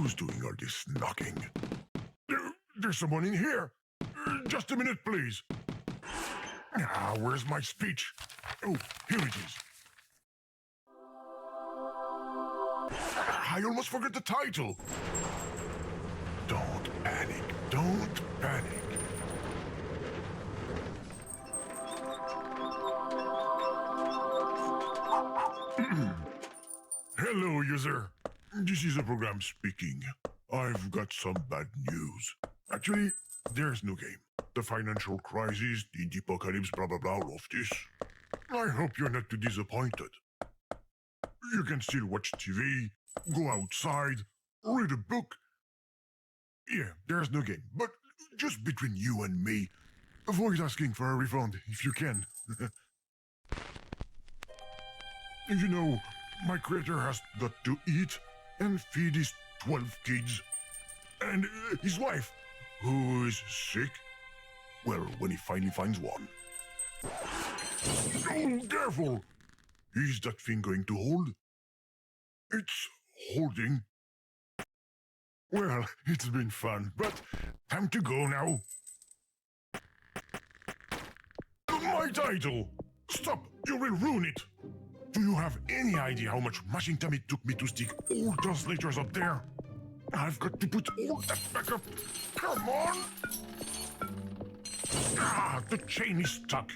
Who's doing all this knocking? There's someone in here. Just a minute, please. Ah, where's my speech? Oh, here it is. I almost forgot the title. Don't panic. Don't panic. Hello, user. This is the program speaking. I've got some bad news. Actually, there's no game. The financial crisis, the apocalypse, blah blah blah, all of this. I hope you're not too disappointed. You can still watch TV, go outside, read a book. Yeah, there's no game. But just between you and me, avoid asking for a refund if you can. You know, my creator has got to eat and feed his 12 kids. And his wife, who is sick. Well, when he finally finds one. Oh, careful! Is that thing going to hold? It's holding. Well, it's been fun, but time to go now. My title! Stop! You will ruin it! Do you have any idea how much mashing time it took me to stick all those letters up there? I've got to put all that back up. Come on! Ah, the chain is stuck.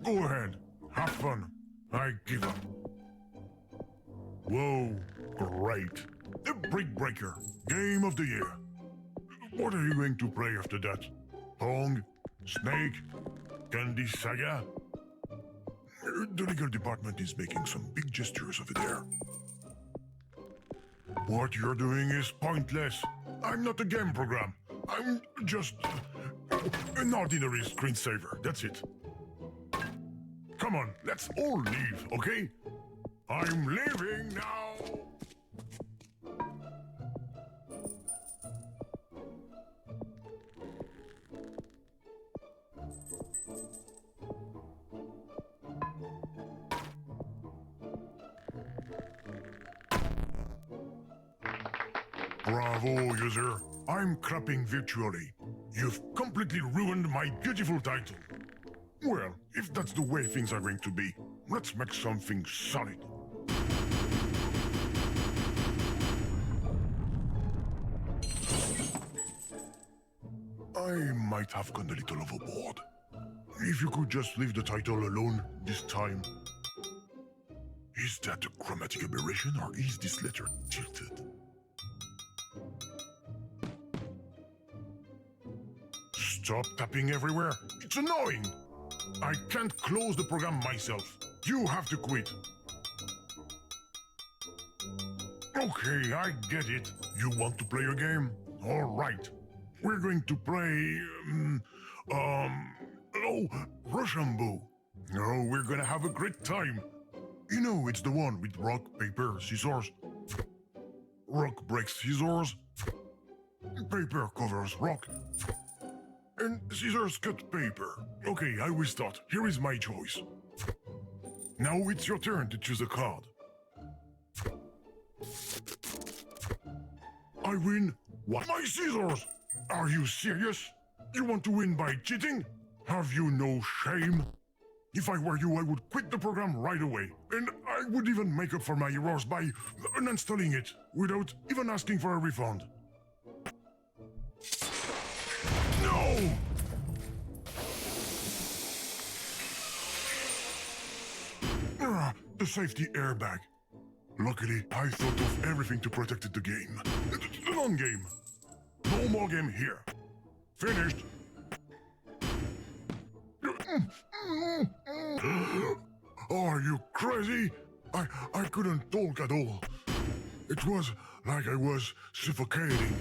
Go ahead. Have fun. I give up. Whoa, great. The Brick Breaker. Game of the year. What are you going to play after that? Pong? Snake? Candy Saga? The legal department is making some big gestures over there. What you're doing is pointless. I'm not a game program. I'm just an ordinary screensaver. That's it. Come on, let's all leave, okay? I'm leaving now. Bravo, user. I'm clapping virtually. You've completely ruined my beautiful title. Well, if that's the way things are going to be, let's make something solid. I might have gone a little overboard. If you could just leave the title alone this time. Is that a chromatic aberration or is this letter tilted? Stop tapping everywhere. It's annoying. I can't close the program myself. You have to quit. Okay, I get it. You want to play a game? All right. We're going to play... Rochambeau. Oh, we're gonna have a great time. You know, it's the one with rock, paper, scissors. Rock breaks scissors. Paper covers rock. And scissors cut paper. Okay, I will start. Here is my choice. Now it's your turn to choose a card. I win. What? My scissors! Are you serious? You want to win by cheating? Have you no shame? If I were you, I would quit the program right away. And I would even make up for my errors by uninstalling it, without even asking for a refund. No! The safety airbag. Luckily, I thought of everything to protect the game. The non-game. No more game here. Finished. Are you crazy? I couldn't talk at all. It was like I was suffocating.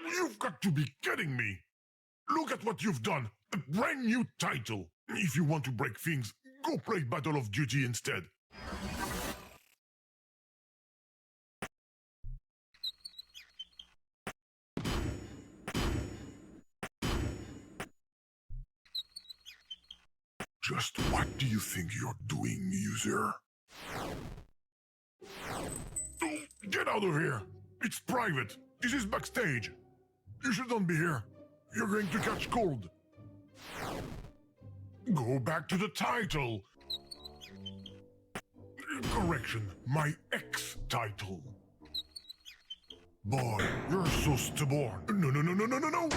You've got to be kidding me! Look at what you've done! A brand new title! If you want to break things, go play Battle of Duty instead. Just what do you think you're doing, user? Oh, get out of here! It's private! This is backstage! You shouldn't be here! You're going to catch cold! Go back to the title! Correction, my ex-title. Boy, you're so stubborn. No, no, no, no, no, no, no!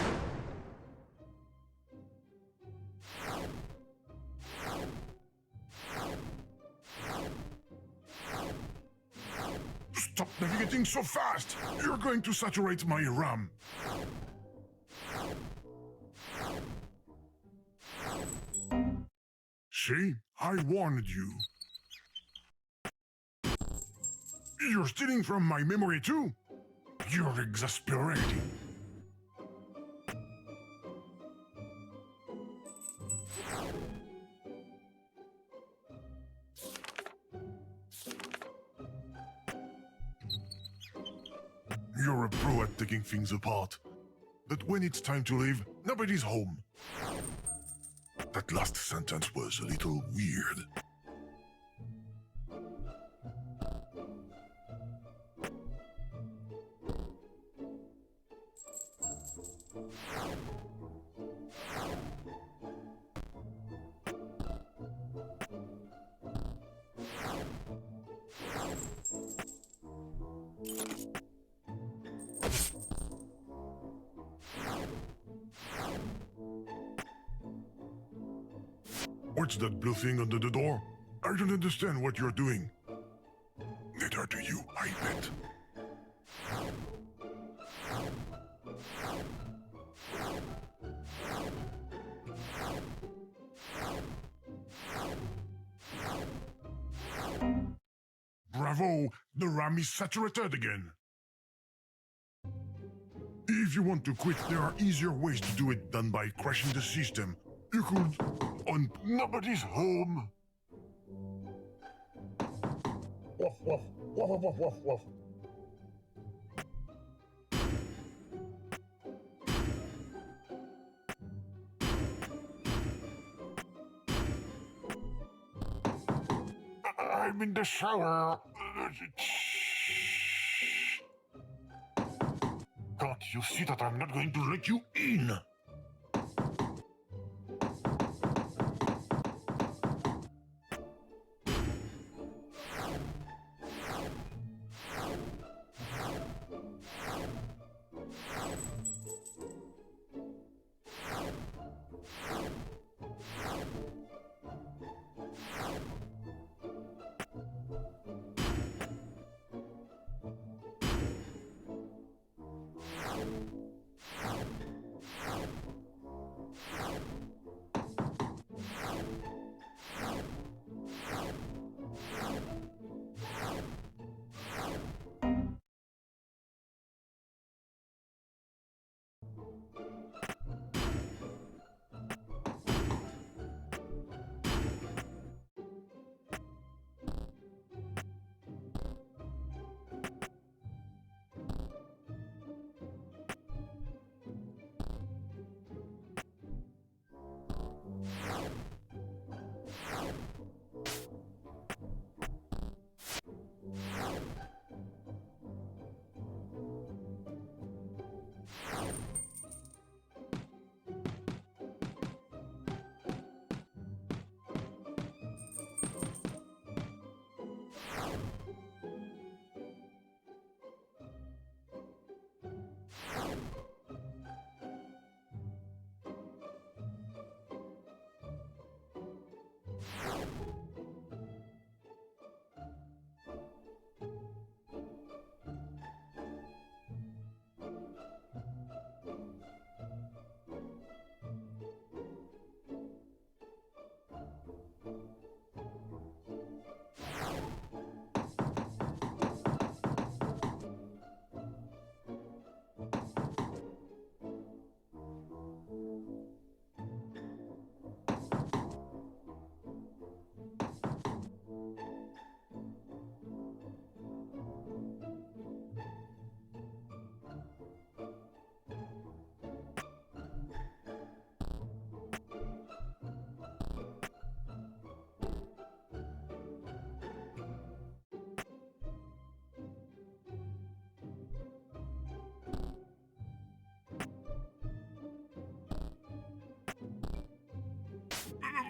Stop navigating so fast! You're going to saturate my RAM. See? I warned you. You're stealing from my memory too? You're exasperating. You're a pro at taking things apart. But when it's time to leave, nobody's home. That last sentence was a little weird. What's that blue thing under the door? I don't understand what you're doing. Neither do you, I bet. Bravo! The RAM is saturated again. If you want to quit, there are easier ways to do it than by crashing the system. You could... on nobody's home. Woof, woof, woof, woof, woof, woof. I'm in the shower. Can't you see that I'm not going to let you in?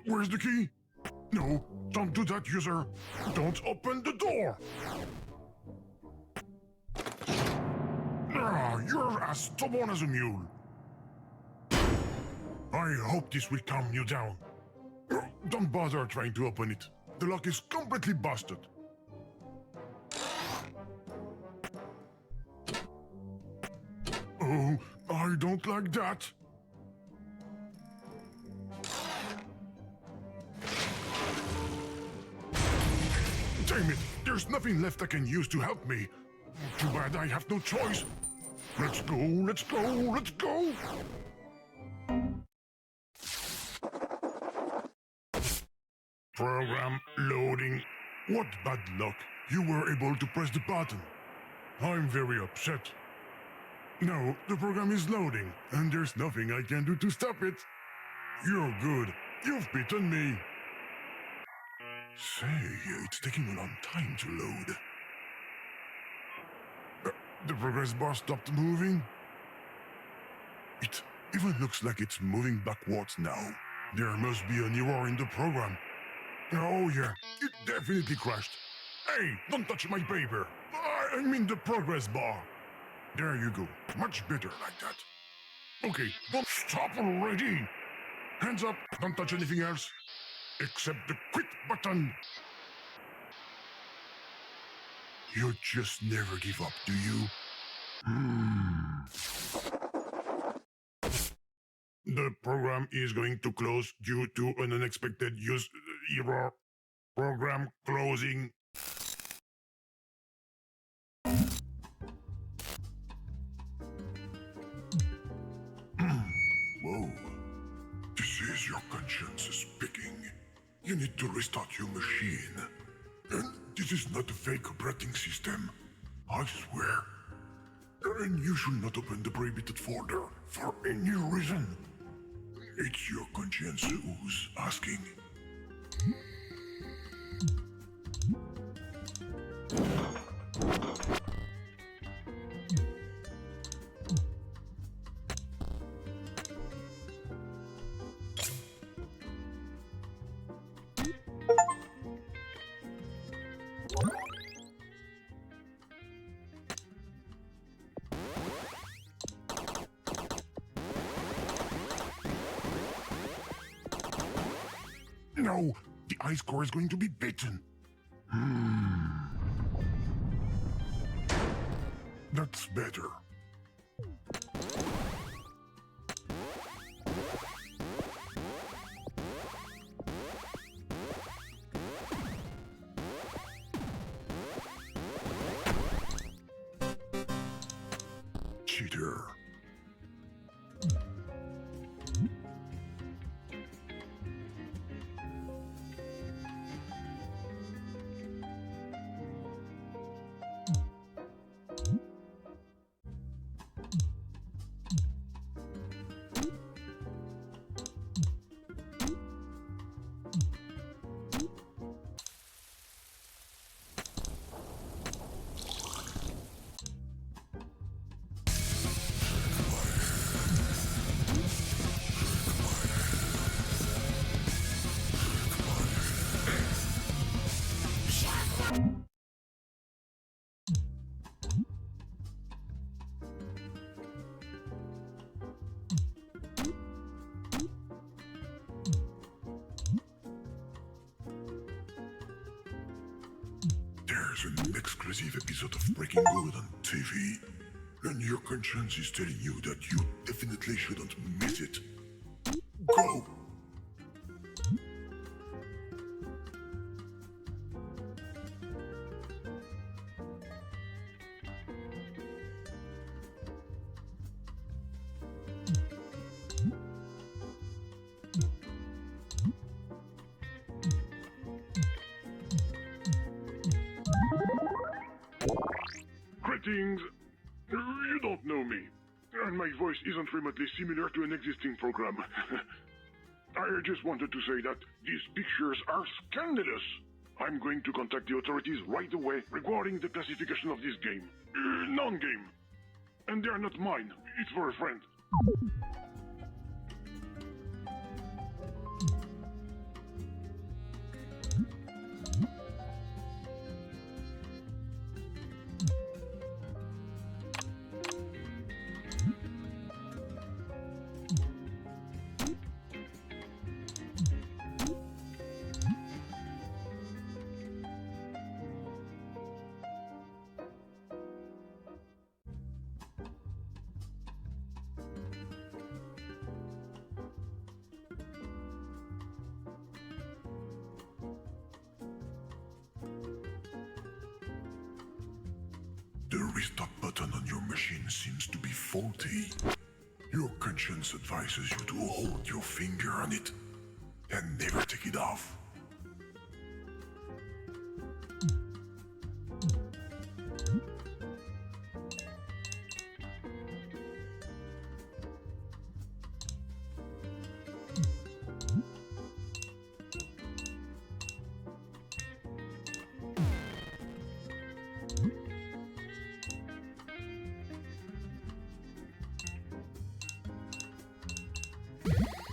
Where's the key? No, don't do that, user. Don't open the door. You're as stubborn as a mule. I hope this will calm you down. Don't bother trying to open it. The lock is completely busted. Oh, I don't like that. Damn it! There's nothing left I can use to help me. Too bad I have no choice. Let's go, let's go, let's go! Program loading. What bad luck. You were able to press the button. I'm very upset. No, the program is loading, and there's nothing I can do to stop it. You're good. You've beaten me. Say, it's taking a long time to load. The progress bar stopped moving. It even looks like it's moving backwards now. There must be an error in the program. Oh yeah, it definitely crashed. Hey, don't touch my paper. I mean the progress bar. There you go. Much better like that. Okay, don't stop already. Hands up, don't touch anything else. Except the quit button. You just never give up, do you? The program is going to close due to an unexpected use error. Program closing. Whoa. This is your conscience speaking. You need to restart your machine. And this is not a fake operating system. I swear. And you should not open the prohibited folder for any reason. It's your conscience who's asking. No, the ice core is going to be beaten. That's better. Cheater. There's an exclusive episode of Breaking Good on TV, and your conscience is telling you that you definitely shouldn't miss it. Go! Greetings. You don't know me, and my voice isn't remotely similar to an existing program. I just wanted to say that these pictures are scandalous. I'm going to contact the authorities right away regarding the classification of this game. Non-game. And they are not mine. It's for a friend. restart button on your machine seems to be faulty. Your conscience advises you to hold your finger on it and never take it off.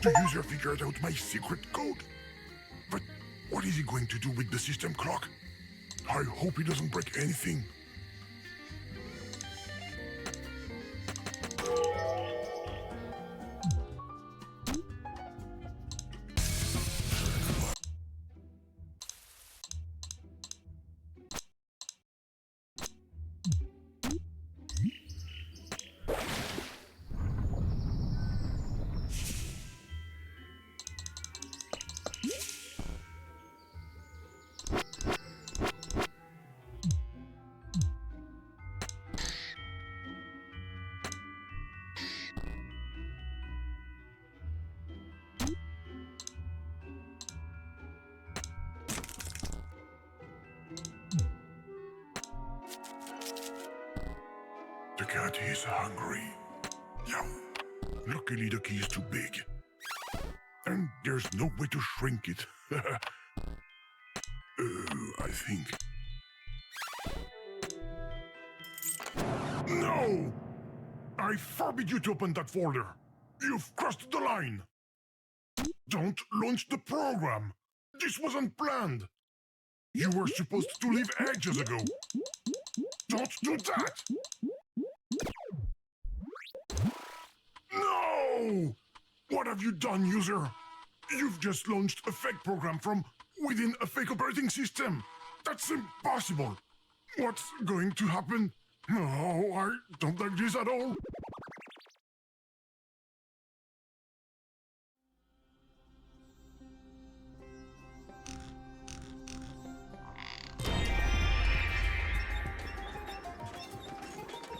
The user figured out my secret code. But what is he going to do with the system clock? I hope he doesn't break anything. The cat is hungry. Yum. Luckily the key is too big. And there's no way to shrink it. I think. No! I forbid you to open that folder. You've crossed the line. Don't launch the program. This wasn't planned. You were supposed to leave ages ago. Don't do that! No! What have you done, user? You've just launched a fake program from within a fake operating system. That's impossible. What's going to happen? No, I don't like this at all.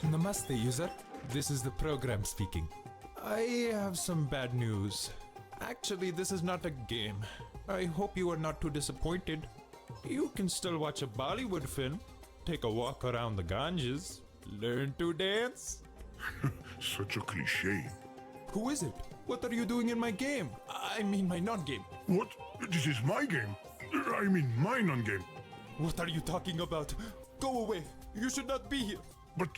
Namaste, user. This is the program speaking. I have some bad news. Actually, this is not a game. I hope you are not too disappointed. You can still watch a Bollywood film, take a walk around the Ganges, learn to dance. Such a cliche. Who is it? What are you doing in my game? I mean my non-game. What? This is my game. I mean my non-game. What are you talking about? Go away. You should not be here. But,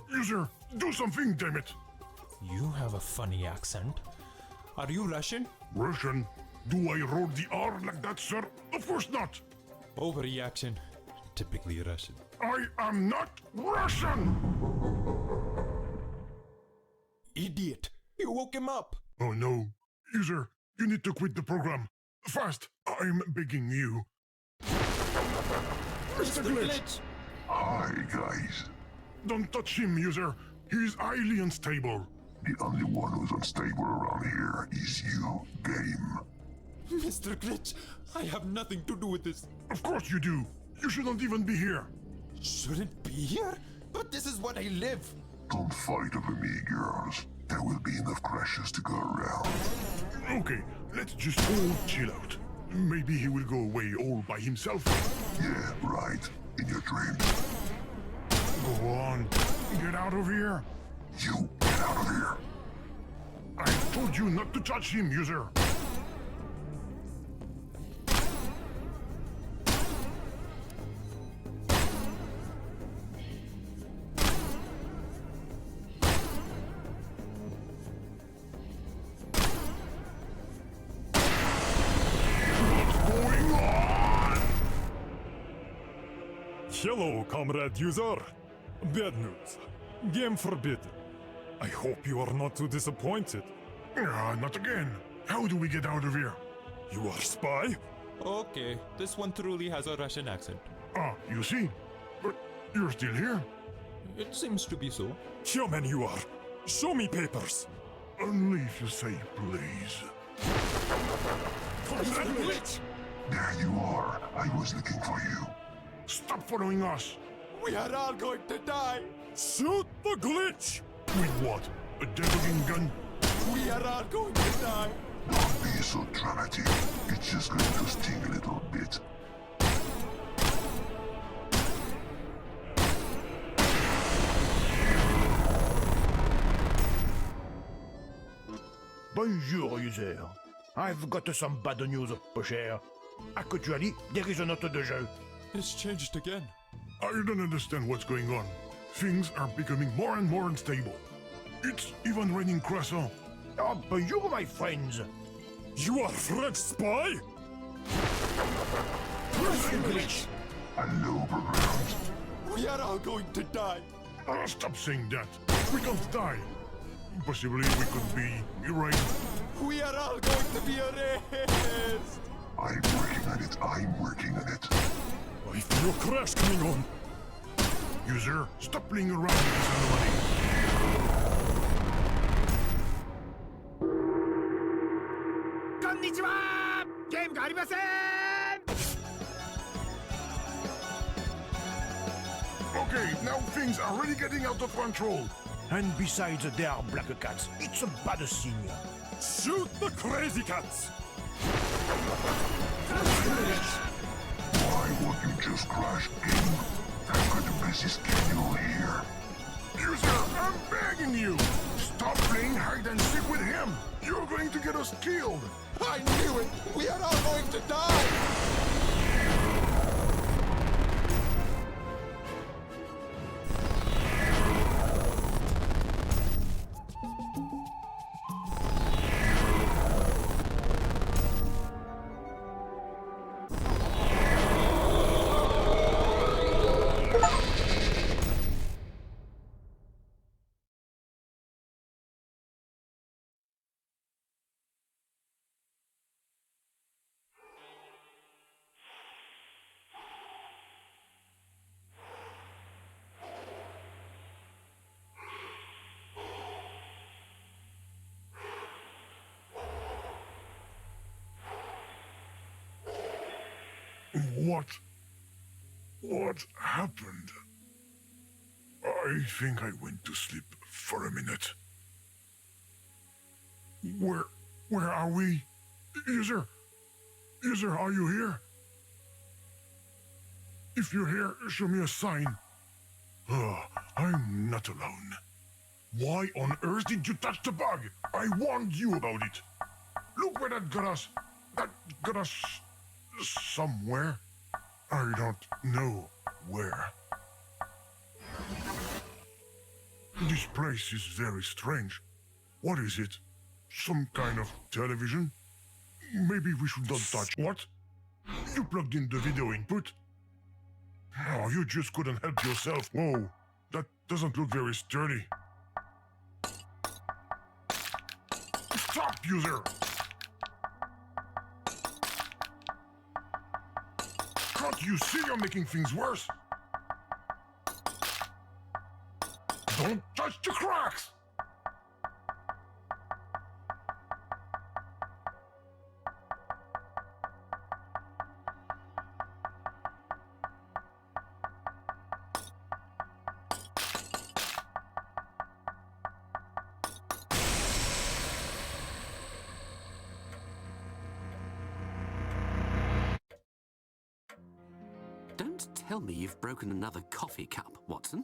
user, do something, damn it. You have a funny accent. Are you Russian? Russian? Do I roll the R like that, sir? Of course not. Overreaction. Typically Russian. I am not Russian! Idiot! You woke him up! Oh no. User, you need to quit the program. Fast! I'm begging you. Mr. Glitch! Hi, guys. Don't touch him, user. He is highly unstable. The only one who's unstable around here is you, game. Mr. Glitch, I have nothing to do with this. Of course you do. You shouldn't even be here. Shouldn't be here? But this is what I live. Don't fight over me, girls. There will be enough crashes to go around. Okay, let's just all chill out. Maybe he will go away all by himself. Yeah, right. In your dreams. Go on. Get out of here. You get out of here. I told you not to touch him, user. Hello, comrade user. Bad news. Game forbidden. I hope you are not too disappointed. Not again. How do we get out of here? You are spy? Okay, this one truly has a Russian accent. You see? But you're still here. It seems to be so. Human you are. Show me papers. Only if you say please. There you are. I was looking for you. Stop following us. We are all going to die! Shoot the glitch! With what? A debugging gun? We are all going to die! Don't be so dramatic. It's just going to sting a little bit. Bonjour, user. I've got some bad news, peu cher. Actually, there is a note de jeu. It's changed again. I don't understand what's going on. Things are becoming more and more unstable. It's even raining croissant. Oh, bonjour, my friends. You are French spy? English. Hello, programs. We are all going to die! Stop saying that. We can't die. Possibly we could be erased. We are all going to be erased! I'm working on it. I'm working on it. I feel a crash coming on. User, stop playing around with this anomaly. Okay, now things are really getting out of control. And besides, there are black cats. It's a bad sign. Shoot the crazy cats! Why won't you just crash game? I'm going to busy schedule here. User, I'm begging you! Stop playing hide and seek with him! You're going to get us killed! I knew it! We are all going to die! What happened? I think I went to sleep for a minute. Where are we? User, are you here? If you're here, show me a sign. Oh, I'm not alone. Why on earth did you touch the bug? I warned you about it. Look where that got us. That got us somewhere. I don't know where. This place is very strange. What is it? Some kind of television? Maybe we should not touch. What? You plugged in the video input? Oh, you just couldn't help yourself. Whoa, that doesn't look very sturdy. Stop, user! Can't you see you're making things worse? Don't touch the cracks! Don't tell me you've broken another coffee cup, Watson.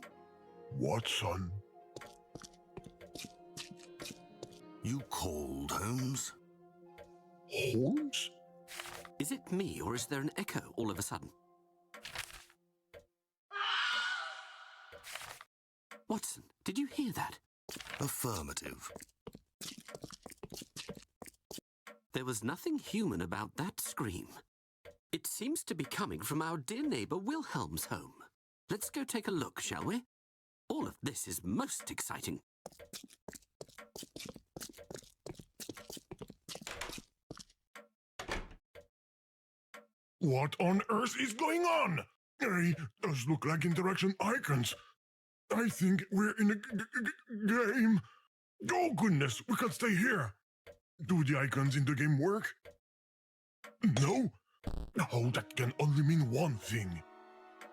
What, son? You called, Holmes? Holmes? Is it me, or is there an echo all of a sudden? Watson, did you hear that? Affirmative. There was nothing human about that scream. It seems to be coming from our dear neighbour Wilhelm's home. Let's go take a look, shall we? All of this is most exciting. What on earth is going on? Hey, those look like interaction icons. I think we're in a game. Oh goodness, we can't stay here. Do the icons in the game work? No? Oh, that can only mean one thing.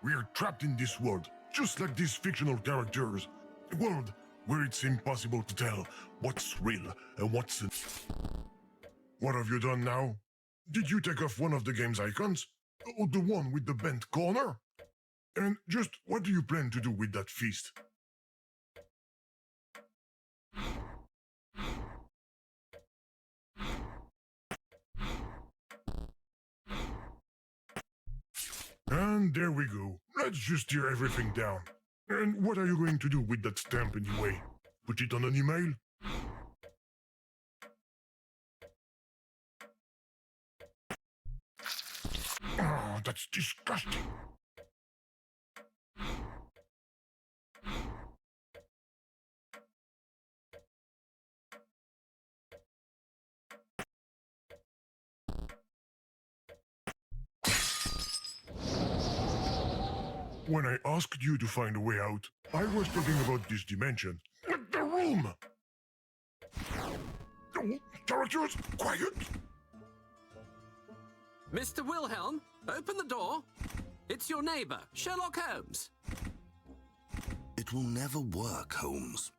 We're trapped in this world, Just like these fictional characters. A world where it's impossible to tell what's real and what's... What have you done now? Did you take off one of the game's icons? Or the one with the bent corner? And just what do you plan to do with that feast? And there we go. Let's just tear everything down. And what are you going to do with that stamp anyway? Put it on an email? Oh, that's disgusting. When I asked you to find a way out, I was talking about this dimension. Not the room! Oh, characters, quiet! Mr. Wilhelm, open the door. It's your neighbor, Sherlock Holmes. It will never work, Holmes.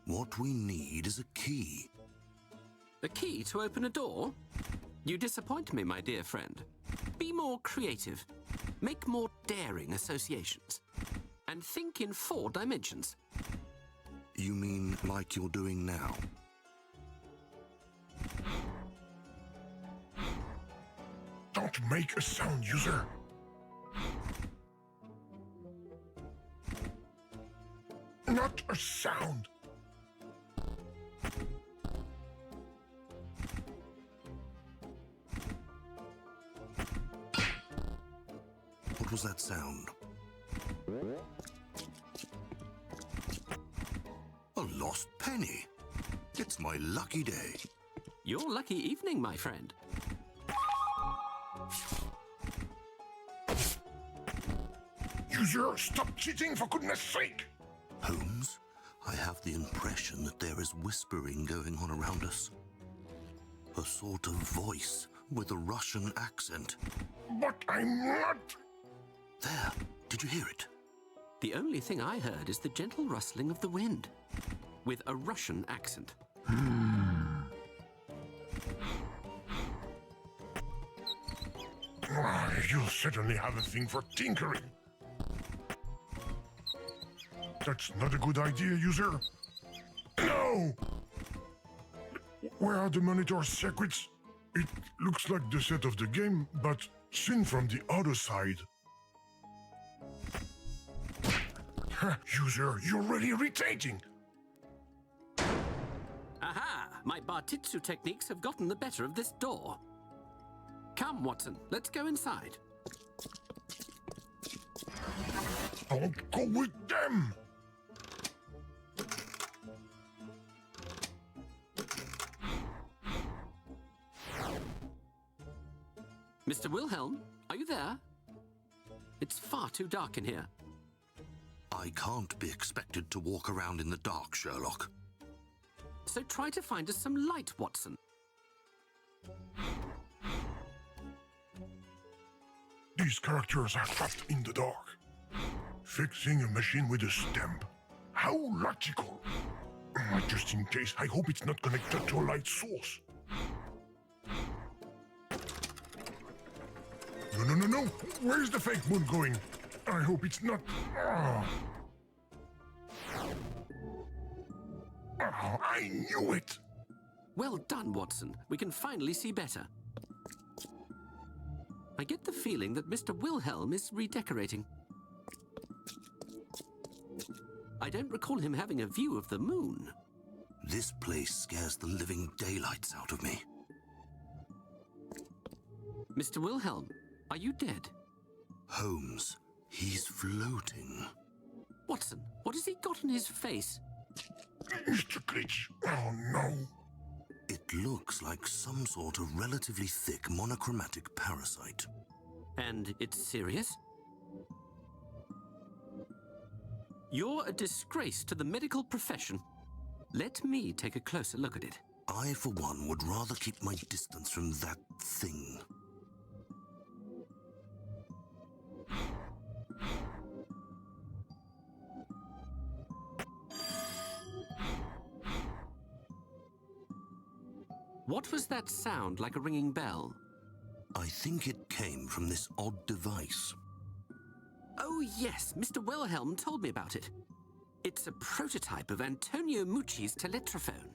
What we need is a key. A key to open a door? You disappoint me, my dear friend. Be more creative. Make more daring associations. And think in 4 dimensions. You mean like you're doing now? Don't make a sound, user. Not a sound. What was that sound? A lost penny. It's my lucky day. Your lucky evening, my friend. User, stop cheating for goodness sake! Holmes, I have the impression that there is whispering going on around us. A sort of voice with a Russian accent. But I'm not... There, did you hear it? The only thing I heard is the gentle rustling of the wind, with a Russian accent. You certainly have a thing for tinkering. That's not a good idea, user. No! Where are the monitor secrets? It looks like the set of the game, but seen from the other side. User, you're really irritating. Aha! My Bartitsu techniques have gotten the better of this door. Come, Watson, let's go inside. Don't go with them! Mr. Wilhelm, are you there? It's far too dark in here. I can't be expected to walk around in the dark, Sherlock. So try to find us some light, Watson. These characters are trapped in the dark. Fixing a machine with a stamp. How logical. Just in case, I hope it's not connected to a light source. No. Where's the fake moon going? I hope it's not... I knew it! Well done, Watson. We can finally see better. I get the feeling that Mr. Wilhelm is redecorating. I don't recall him having a view of the moon. This place scares the living daylights out of me. Mr. Wilhelm, are you dead? Holmes, he's floating. Watson, what has he got on his face? Mr. Glitch, oh no. It looks like some sort of relatively thick monochromatic parasite. And it's serious? You're a disgrace to the medical profession. Let me take a closer look at it. I, for one, would rather keep my distance from that thing. What was that sound like a ringing bell? I think it came from this odd device. Oh yes, Mr. Wilhelm told me about it. It's a prototype of Antonio Mucci's teletrophone.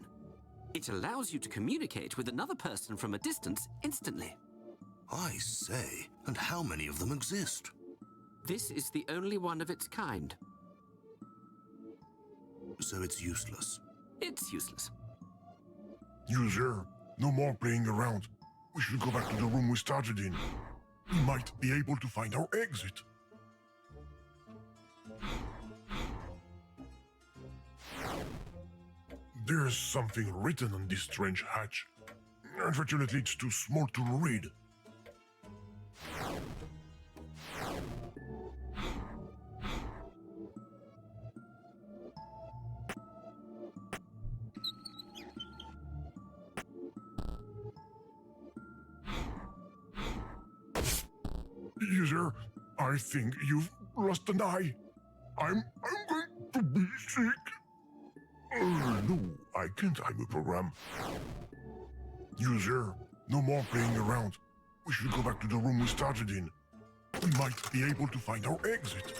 It allows you to communicate with another person from a distance instantly. I say, and how many of them exist? This is the only one of its kind. So it's useless. It's useless. User, no more playing around. We should go back to the room we started in. We might be able to find our exit. There's something written on this strange hatch. Unfortunately, it's too small to read. User, I think you've lost an eye. I'm going to be sick. No, I can't. I'm a program. User, no more playing around. We should go back to the room we started in. We might be able to find our exit.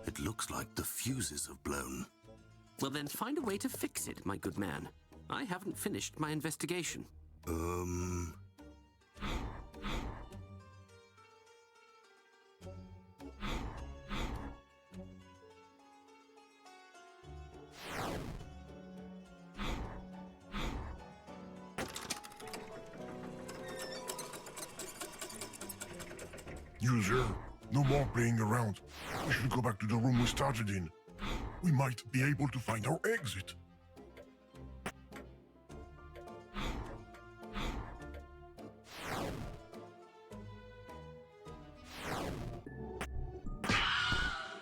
It looks like the fuses have blown. Well then find a way to fix it, my good man. I haven't finished my investigation. User, no more playing around. We should go back to the room we started in. We might be able to find our exit.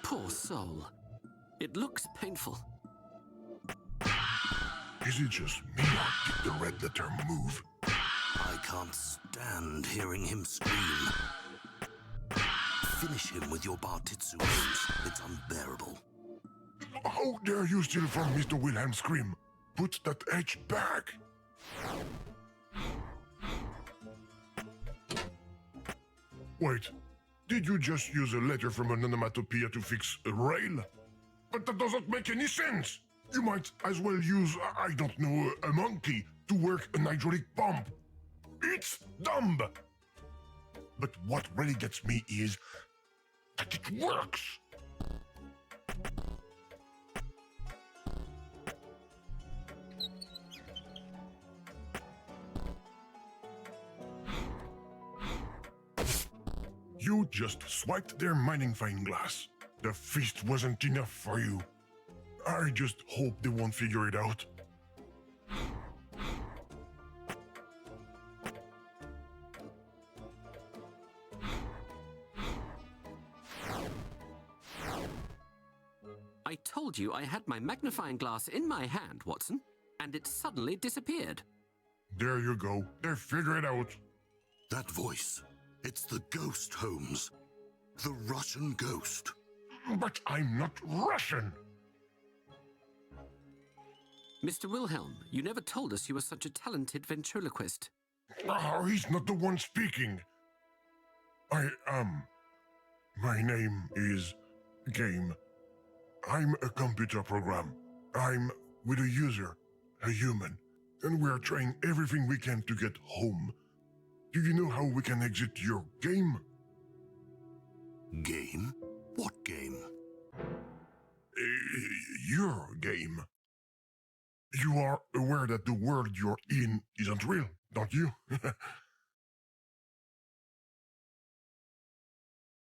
Poor soul. It looks painful. Is it just me or did the red letter move? I can't stand hearing him scream. Finish him with your Bartitsu moves. It's unbearable. How dare you steal from Mr. Wilhelm's scream? Put that H back! Wait, did you just use a letter from an onomatopoeia to fix a rail? But that doesn't make any sense! You might as well use, I don't know, a monkey to work an hydraulic pump. It's dumb! But what really gets me is that it works! You just swiped their magnifying glass. The feast wasn't enough for you. I just hope they won't figure it out. I told you I had my magnifying glass in my hand, Watson, and it suddenly disappeared. There you go. They figure it out. That voice. It's the ghost, Holmes. The Russian ghost. But I'm not Russian. Mr. Wilhelm, you never told us you were such a talented ventriloquist. Oh, he's not the one speaking. I am. My name is Game. I'm a computer program. I'm with a user, a human, and we're trying everything we can to get home. Do you know how we can exit your game? Game? What game? Your game. You are aware that the world you're in isn't real, don't you?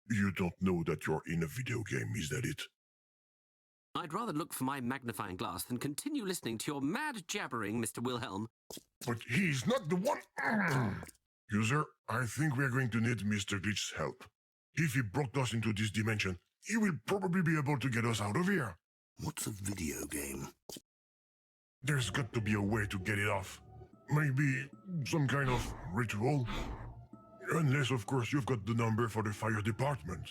You don't know that you're in a video game, is that it? I'd rather look for my magnifying glass than continue listening to your mad jabbering, Mr. Wilhelm. But he's not the one. User, I think we're going to need Mr. Glitch's help. If he brought us into this dimension, he will probably be able to get us out of here. What's a video game? There's got to be a way to get it off. Maybe some kind of ritual. Unless, of course, you've got the number for the fire department.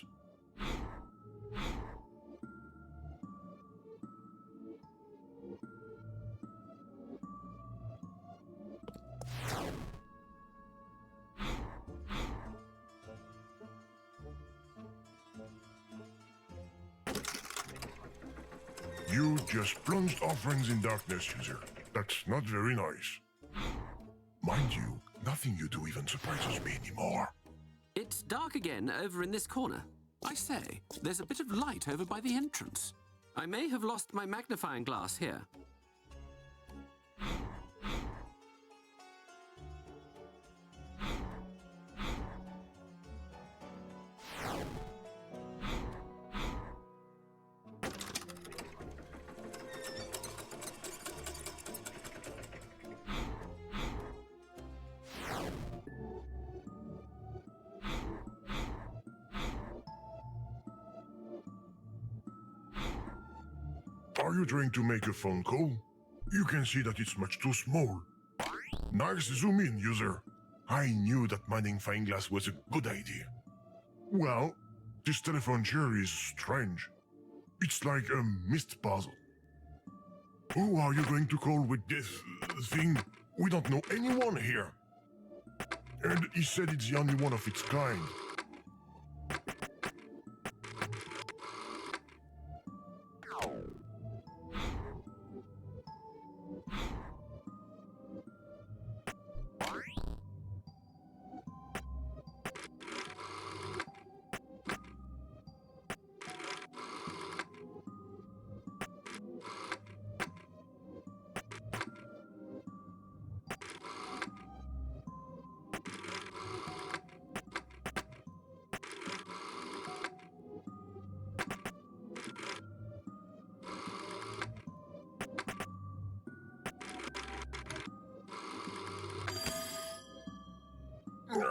just plunged our friends in darkness, user. That's not very nice. Mind you, nothing you do even surprises me anymore. It's dark again over in this corner. I say, there's a bit of light over by the entrance. I may have lost my magnifying glass here. Are you trying to make a phone call? You can see that it's much too small. Nice zoom in, user. I knew that magnifying glass was a good idea. Well, this telephone chair is strange. It's like a mist puzzle. Who are you going to call with this thing? We don't know anyone here. And he said it's the only one of its kind.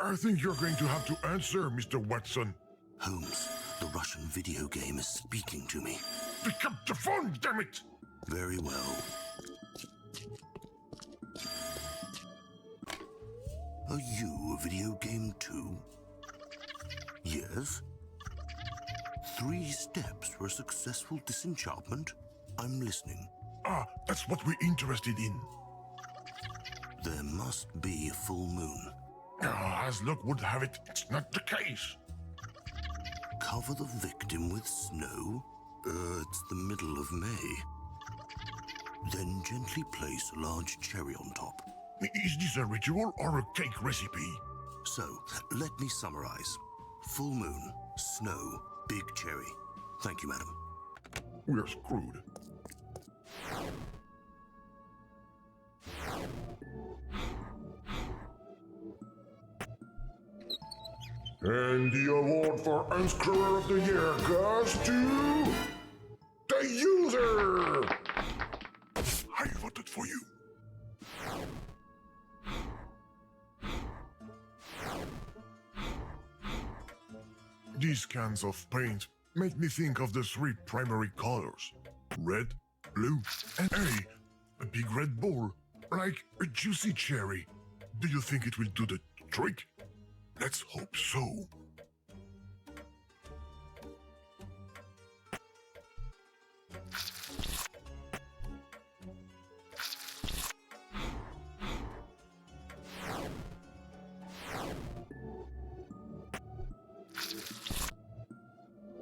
I think you're going to have to answer, Mr. Watson. Holmes, the Russian video game is speaking to me. Pick up the phone, damn it! Very well. Are you a video game too? Yes? 3 steps for a successful disenchantment? I'm listening. Ah, that's what we're interested in. There must be a full moon. As luck would have it, it's not the case. Cover the victim with snow? It's the middle of May. Then gently place a large cherry on top. Is this a ritual or a cake recipe? So, let me summarize. Full moon, snow, big cherry. Thank you, madam. We're screwed. And the award for Unscrewer of the Year goes to the user! I voted for you. These cans of paint make me think of the 3 primary colors. Red, blue, and a big red ball, like a juicy cherry. Do you think it will do the trick? Let's hope so.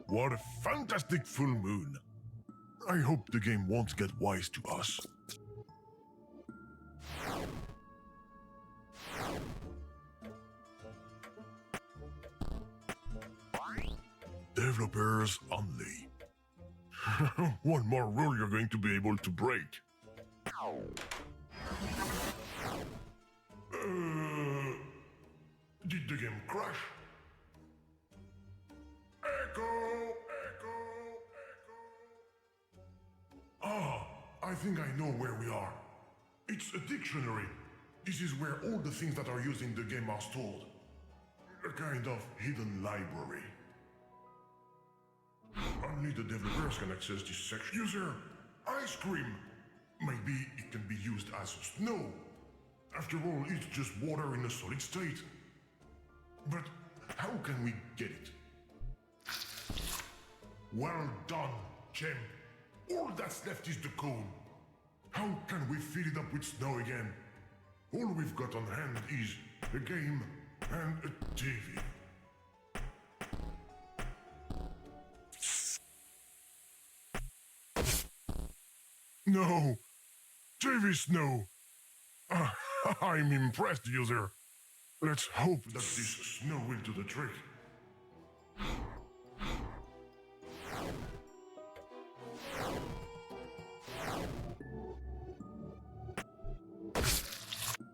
What a fantastic full moon. I hope the game won't get wise to us. Developers only. One more rule you're going to be able to break. Did the game crash? Echo! Echo! Echo! Ah, I think I know where we are. It's a dictionary. This is where all the things that are used in the game are stored. A kind of hidden library. Only the developers can access this section. User, ice cream. Maybe it can be used as snow. After all, it's just water in a solid state. But how can we get it? Well done, champ. All that's left is the cone. How can we fill it up with snow again? All we've got on hand is a game and a TV. No! Davis, no! I'm impressed, user. Let's hope that this snow will do the trick.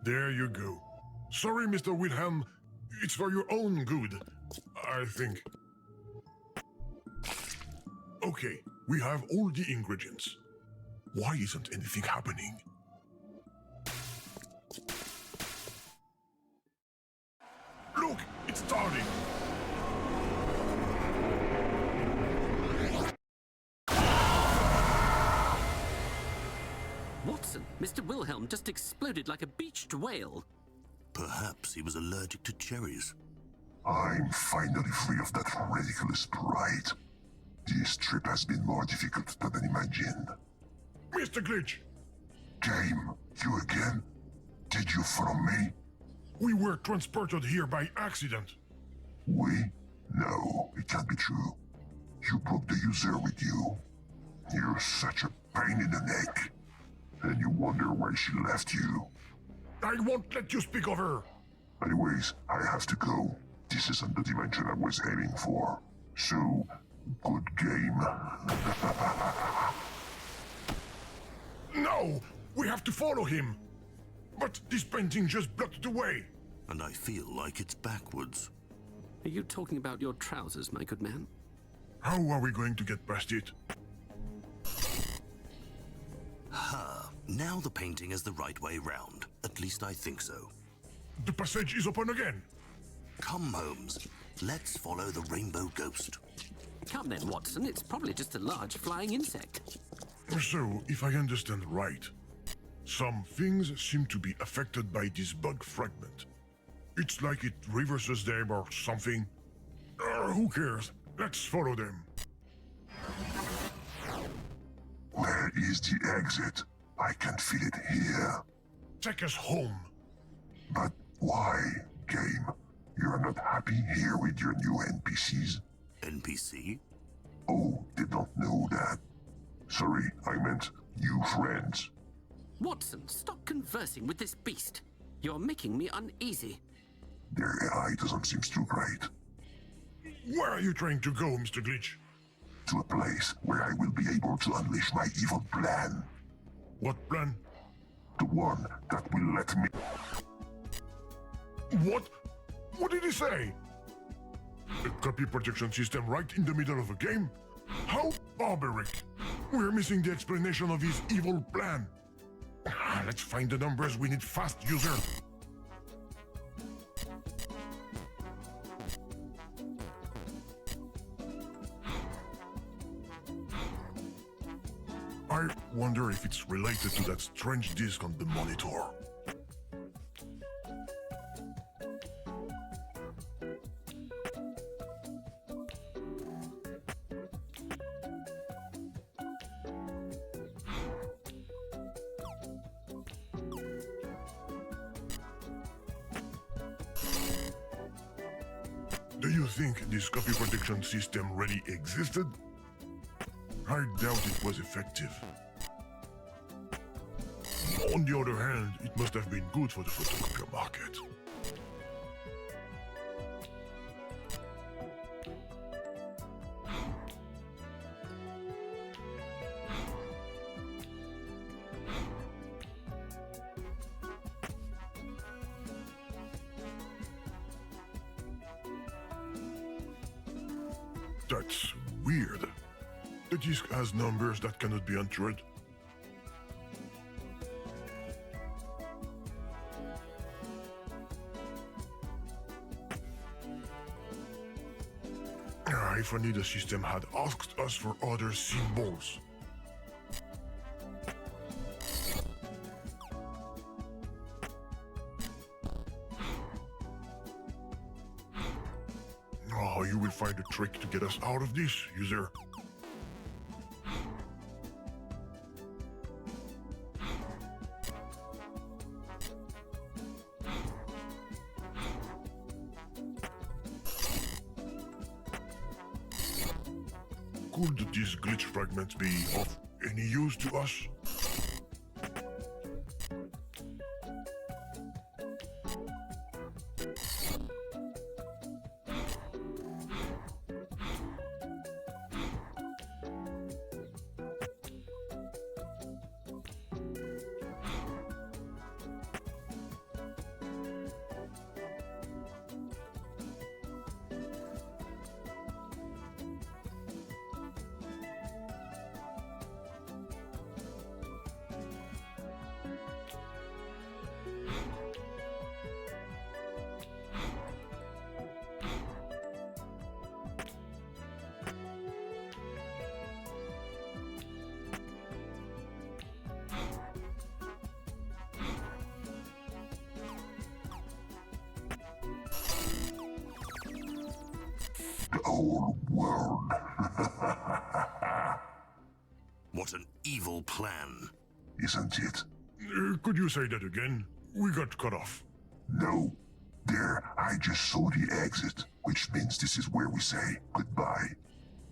There you go. Sorry, Mr. Wilhelm. It's for your own good, I think. Okay, we have all the ingredients. Why isn't anything happening? Look, it's starting. Watson, Mr. Wilhelm just exploded like a beached whale. Perhaps he was allergic to cherries. I'm finally free of that ridiculous pride. This trip has been more difficult than imagined. Mr. Glitch, Game, you again? Did you follow me? we were transported here by accident. We? No, it can't be true. You brought the user with you. You're such a pain in the neck. And you wonder why she left you. I won't let you speak of her. Anyways, I have to go. This isn't the dimension I was aiming for. So, good game. No! We have to follow him! But this painting just blocked the way! And I feel like it's backwards. Are you talking about your trousers, my good man? How are we going to get past it? Now the painting is the right way round. At least I think so. The passage is open again! Come, Holmes. Let's follow the rainbow ghost. Come then, Watson. It's probably just a large flying insect. So, if I understand right, some things seem to be affected by this bug fragment. It's like it reverses them or something. Who cares? Let's follow them. Where is the exit? I can feel it here. Take us home. But why, game? You're not happy here with your new NPCs? NPC? Oh, they don't know that. Sorry, I meant you friends. Watson, stop conversing with this beast. You're making me uneasy. Their AI doesn't seem too great. Where are you trying to go, Mr. Glitch? To a place where I will be able to unleash my evil plan. What plan? The one that will let me... What? What did he say? A copy protection system right in the middle of a game? How barbaric! We're missing the explanation of his evil plan. Let's find the numbers we need fast, user. I wonder if it's related to that strange disc on the monitor. Do you think this copy protection system really existed? I doubt it was effective. On the other hand, it must have been good for the photocopier market. That's weird. The disk has numbers that cannot be entered. If only the system had asked us for other symbols. Oh, you will find a trick to get us out of this, user. Could these glitch fragments be of any use to us? whole world. What an evil plan. Isn't it? Could you say that again? We got cut off. No. There, I just saw the exit, which means this is where we say goodbye.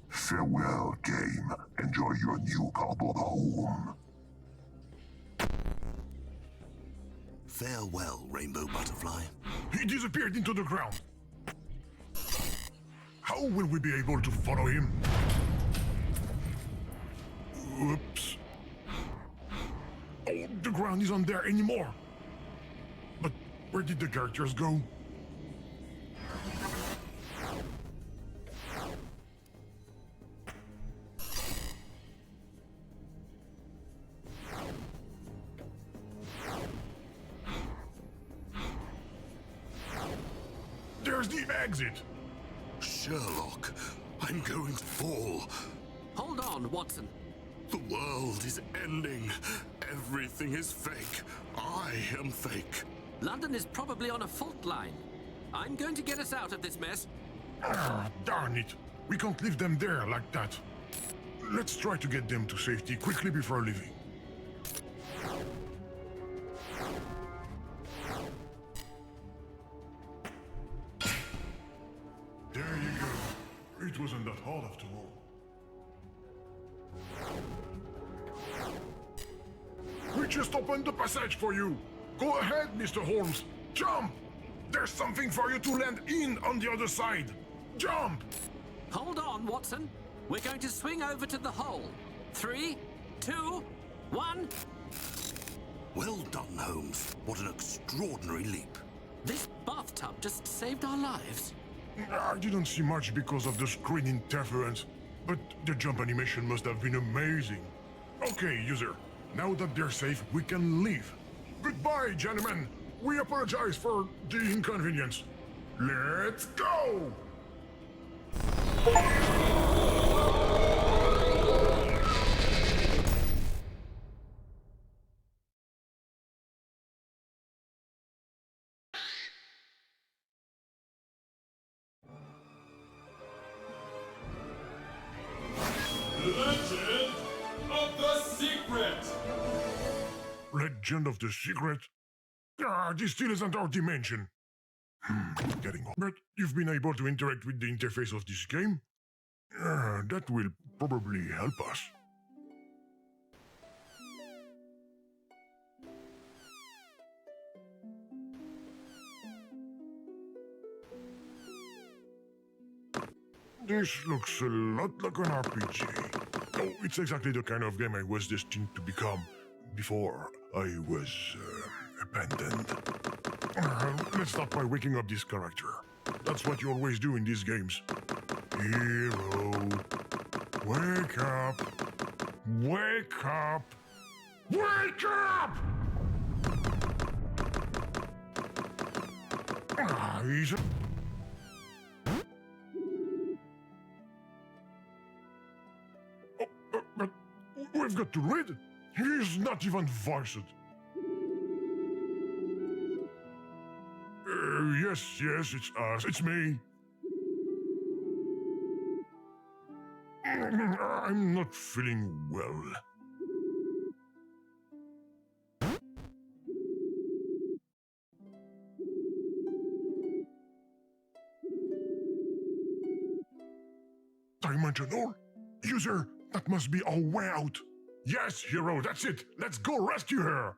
Farewell, game. Enjoy your new cardboard home. Farewell, Rainbow Butterfly. He disappeared into the ground. How will we be able to follow him? Oops. Oh, the ground isn't there anymore. But where did the characters go? There's the exit. Sherlock, I'm going to fall. Hold on, Watson. The world is ending. Everything is fake. I am fake. London is probably on a fault line. I'm going to get us out of this mess. Ah, darn it. We can't leave them there like that. Let's try to get them to safety quickly before leaving. There you go. It wasn't that hard after all. We just opened the passage for you. Go ahead, Mr. Holmes. Jump! There's something for you to land in on the other side. Jump! Hold on, Watson. We're going to swing over to the hole. 3, 2, 1. Well done, Holmes. What an extraordinary leap. This bathtub just saved our lives. I didn't see much because of the screen interference, but the jump animation must have been amazing. Okay, user. Now that they're safe, we can leave. Goodbye, gentlemen. We apologize for the inconvenience. Let's go! Legend of the Secret! Legend of the Secret? Ah, this still isn't our dimension. Getting on. But you've been able to interact with the interface of this game? That will probably help us. This looks a lot like an RPG. Oh, it's exactly the kind of game I was destined to become before I was abandoned. Let's start by waking up this character. That's what you always do in these games. Hero, wake up! Wake up! Wake up! He's but we've got to read. He's not even voiced. Yes, it's us. It's me. I'm not feeling well. Dimensional? User, that must be our way out. Yes, hero, that's it. Let's go rescue her.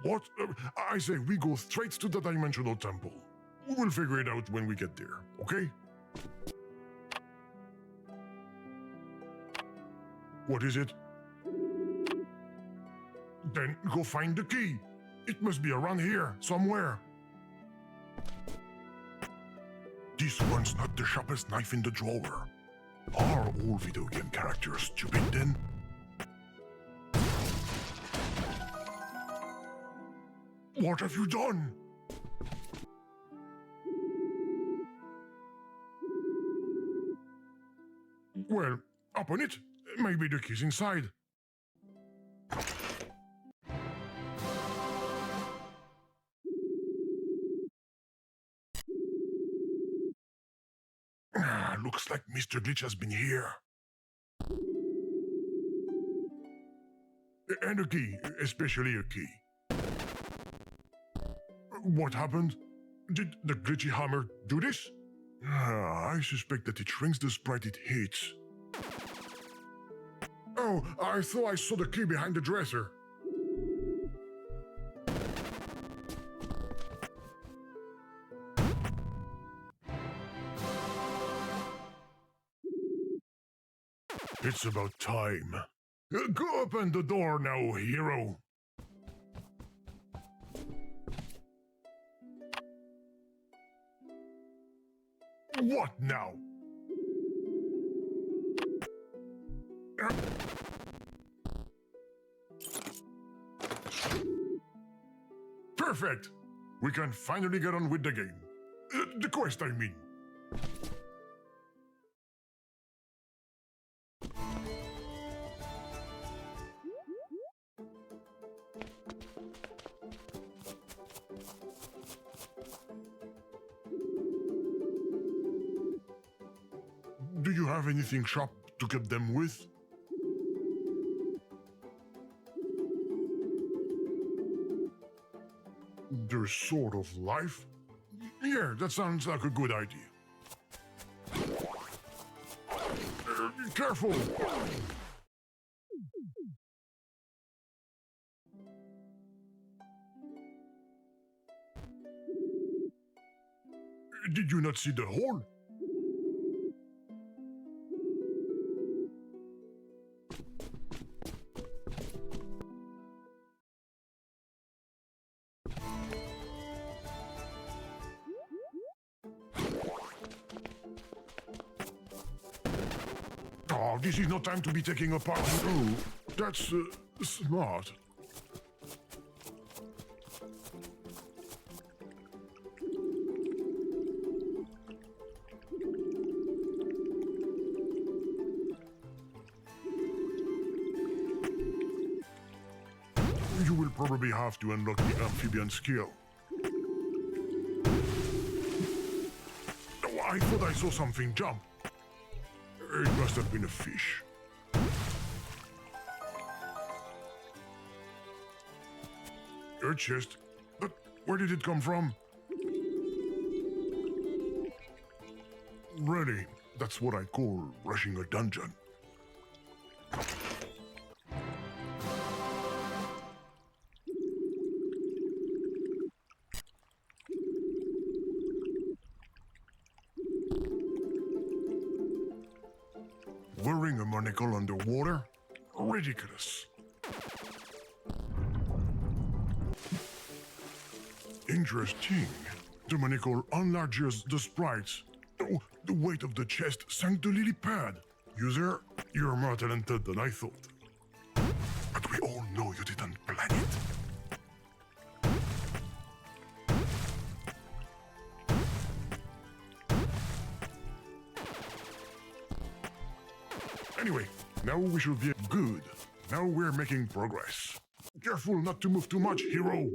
What? I say we go straight to the Dimensional Temple. We'll figure it out when we get there, okay? What is it? Then go find the key. It must be around here, somewhere. This one's not the sharpest knife in the drawer. Are all video game characters stupid then? What have you done? Well, upon it, Maybe the key's inside. Looks like Mr. Glitch has been here. And a key, especially a key. What happened? Did the glitchy hammer do this? I suspect that it shrinks the sprite it hits. Oh, I thought I saw the key behind the dresser. It's about time. Go open the door now, hero. What now? Perfect! We can finally get on with the game. The quest, I mean. Do you have anything sharp to cut them with? Their sort of life? Yeah, that sounds like a good idea. Careful! Did you not see the hole? Oh, this is not time to be taking apart. Oh, that's smart. You will probably have to unlock the amphibian skill. Oh, I thought I saw something jump. It must have been a fish. A chest? But where did it come from? Really, that's what I call rushing a dungeon. Wearing a monocle underwater? Ridiculous. Interesting. The monocle enlarges the sprites. Oh, the weight of the chest sank the lily pad. User, you're more talented than I thought. But we all know you didn't plan it. Anyway, now we should be good. Now we're making progress. Careful not to move too much, hero.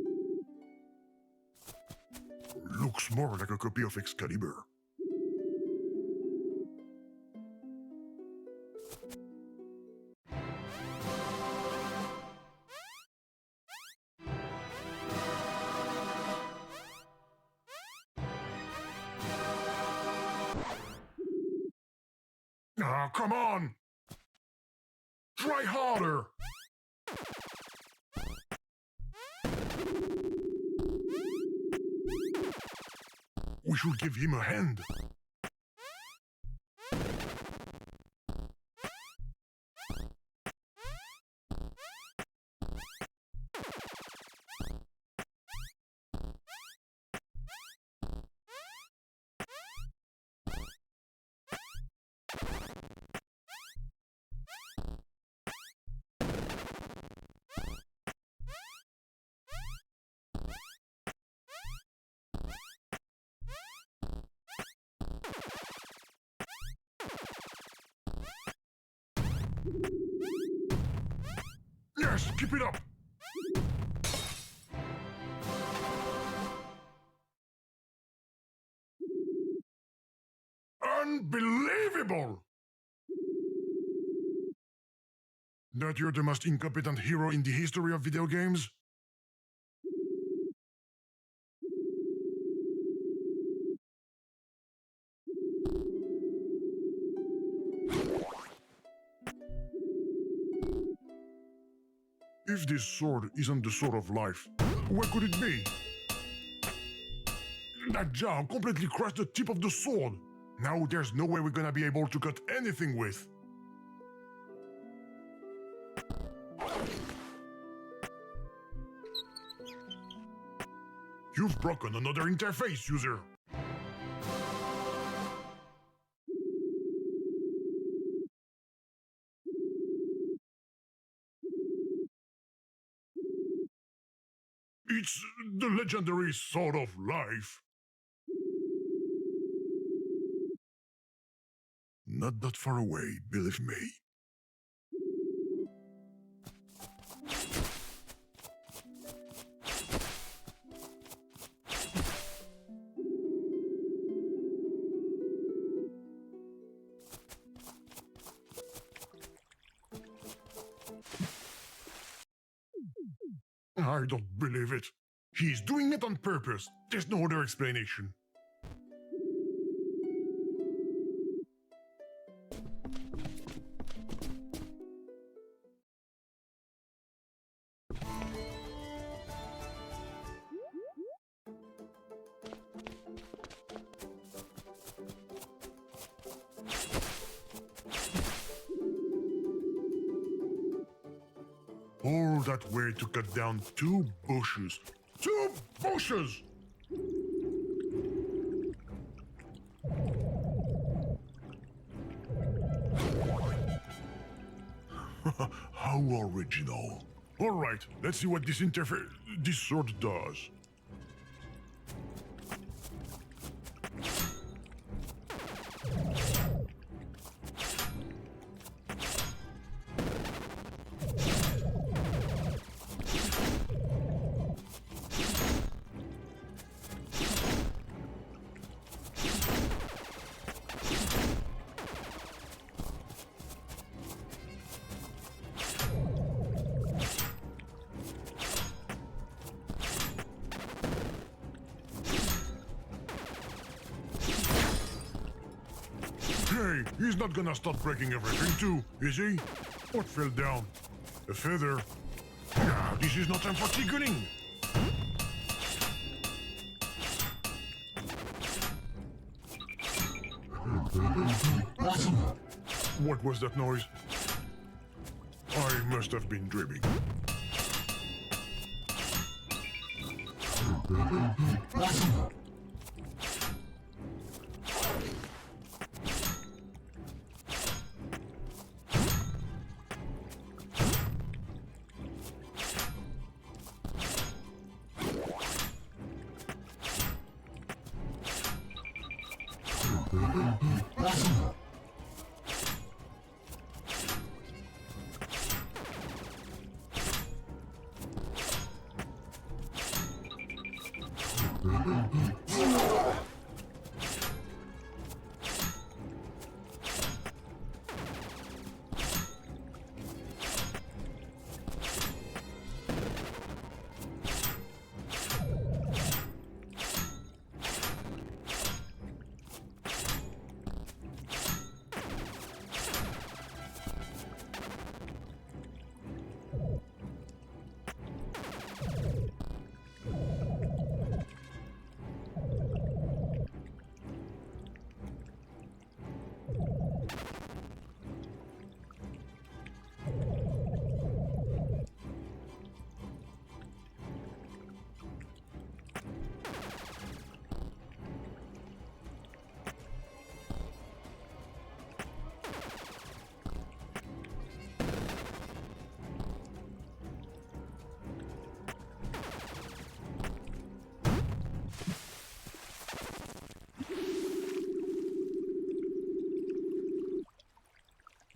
Looks more like a copy of Excalibur. Ah, come on! Try harder! We should give him a hand. Yes, keep it up! Unbelievable! That you're the most incompetent hero in the history of video games? If this sword isn't the sword of life, what could it be? That jaw completely crushed the tip of the sword. Now there's no way we're gonna be able to cut anything with. You've broken another interface, user. It's the legendary Sword of Life. Not that far away, believe me. I don't believe it. He's doing it on purpose. There's no other explanation. All that way to cut down 2 bushes. 2 bushes! How original. Alright, let's see what this sword does. Hey, he's not gonna stop breaking everything too, is he? What fell down? A feather? Nah, this is not time for tickling! What was that noise? I must have been dreaming.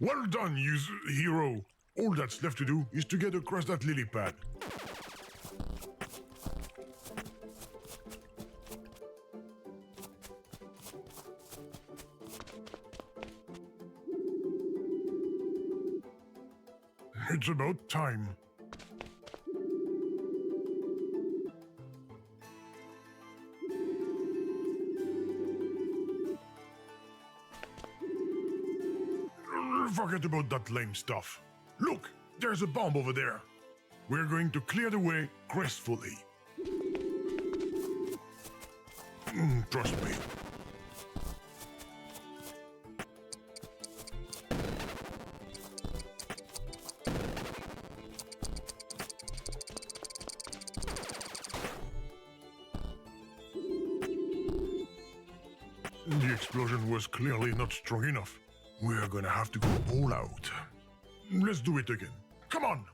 Well done, hero. All that's left to do is to get across that lily pad. It's about time. Forget about that lame stuff. Look, there's a bomb over there. We're going to clear the way gracefully. Trust me. The explosion was clearly not strong enough. We're gonna have to go all out. Let's do it again. Come on!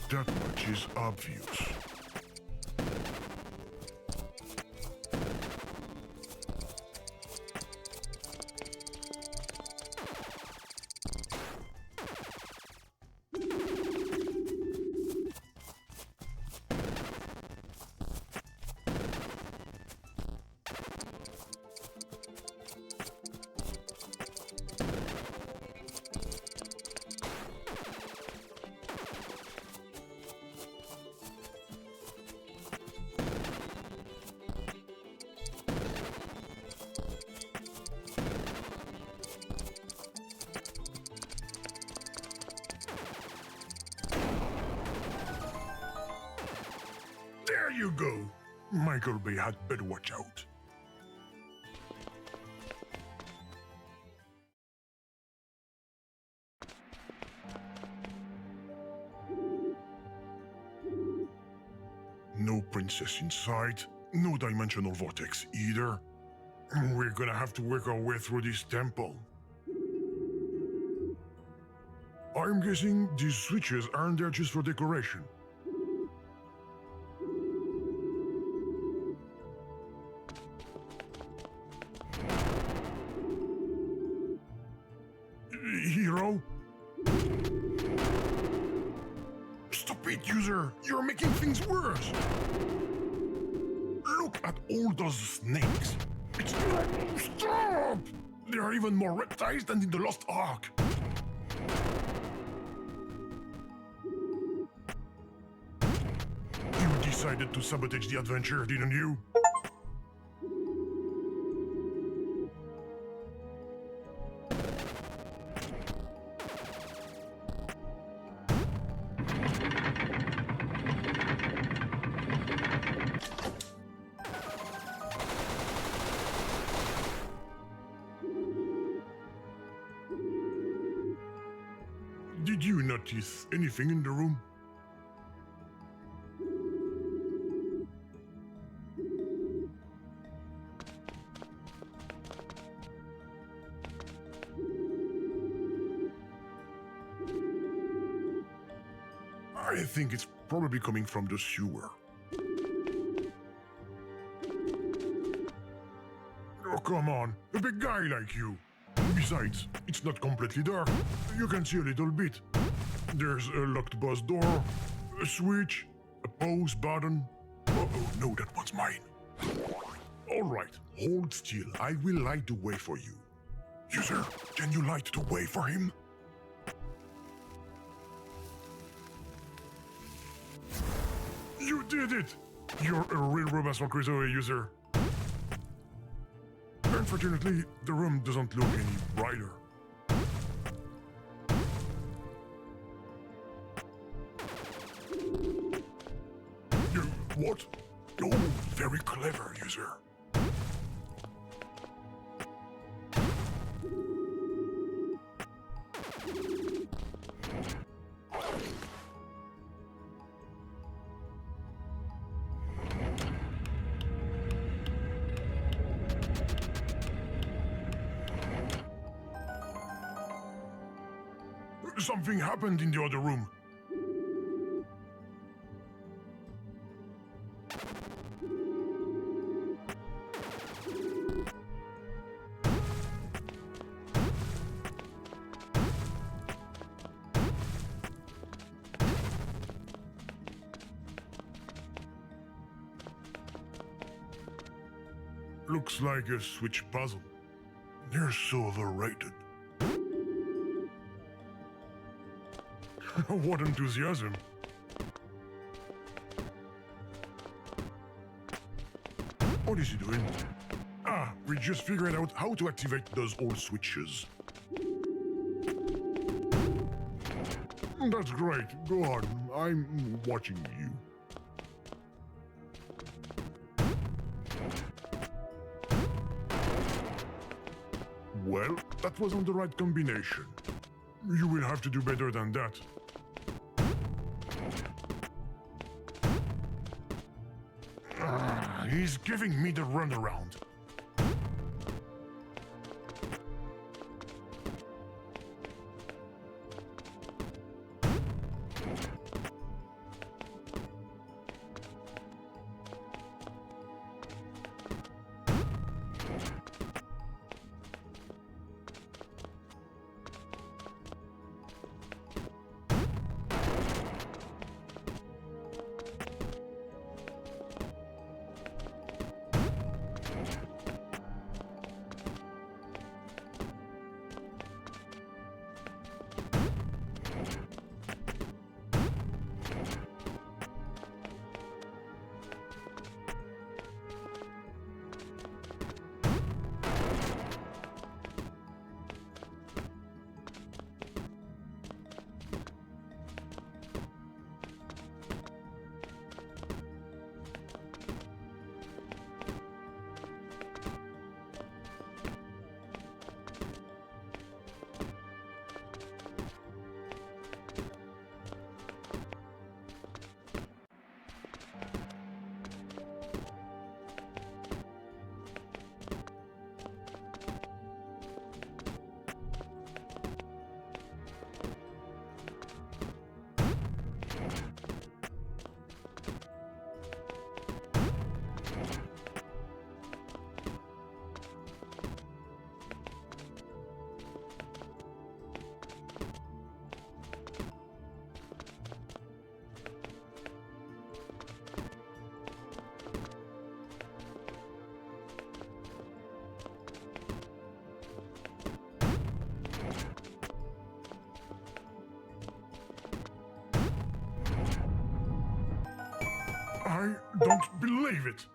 That much is obvious. There you go. Michael Bay had better watch out. No princess in sight, no dimensional vortex either. We're gonna have to work our way through this temple. I'm guessing these switches aren't there just for decoration. Hero? Stop it, user! You're making things worse! Look at all those snakes! It's... Stop! There are even more reptiles than in the Lost Ark! You decided to sabotage the adventure, didn't you? Did you notice anything in the room? I think it's probably coming from the sewer. Oh, come on, a big guy like you. Besides, it's not completely dark. You can see a little bit. There's a locked bus door, a switch, a pause button. Oh, no, that one's mine. All right, hold still. I will light the way for you. User, can you light the way for him? You did it! You're a real Robinson Crusoe user. Unfortunately, the room doesn't look any brighter. What? Oh, very clever, user. Something happened in the other room. Looks like a switch puzzle. They're so overrated. What enthusiasm. What is he doing? Ah, we just figured out how to activate those old switches. That's great. Go on. I'm watching you. Well, that wasn't the right combination. You will have to do better than that. He's giving me the runaround. I don't believe it.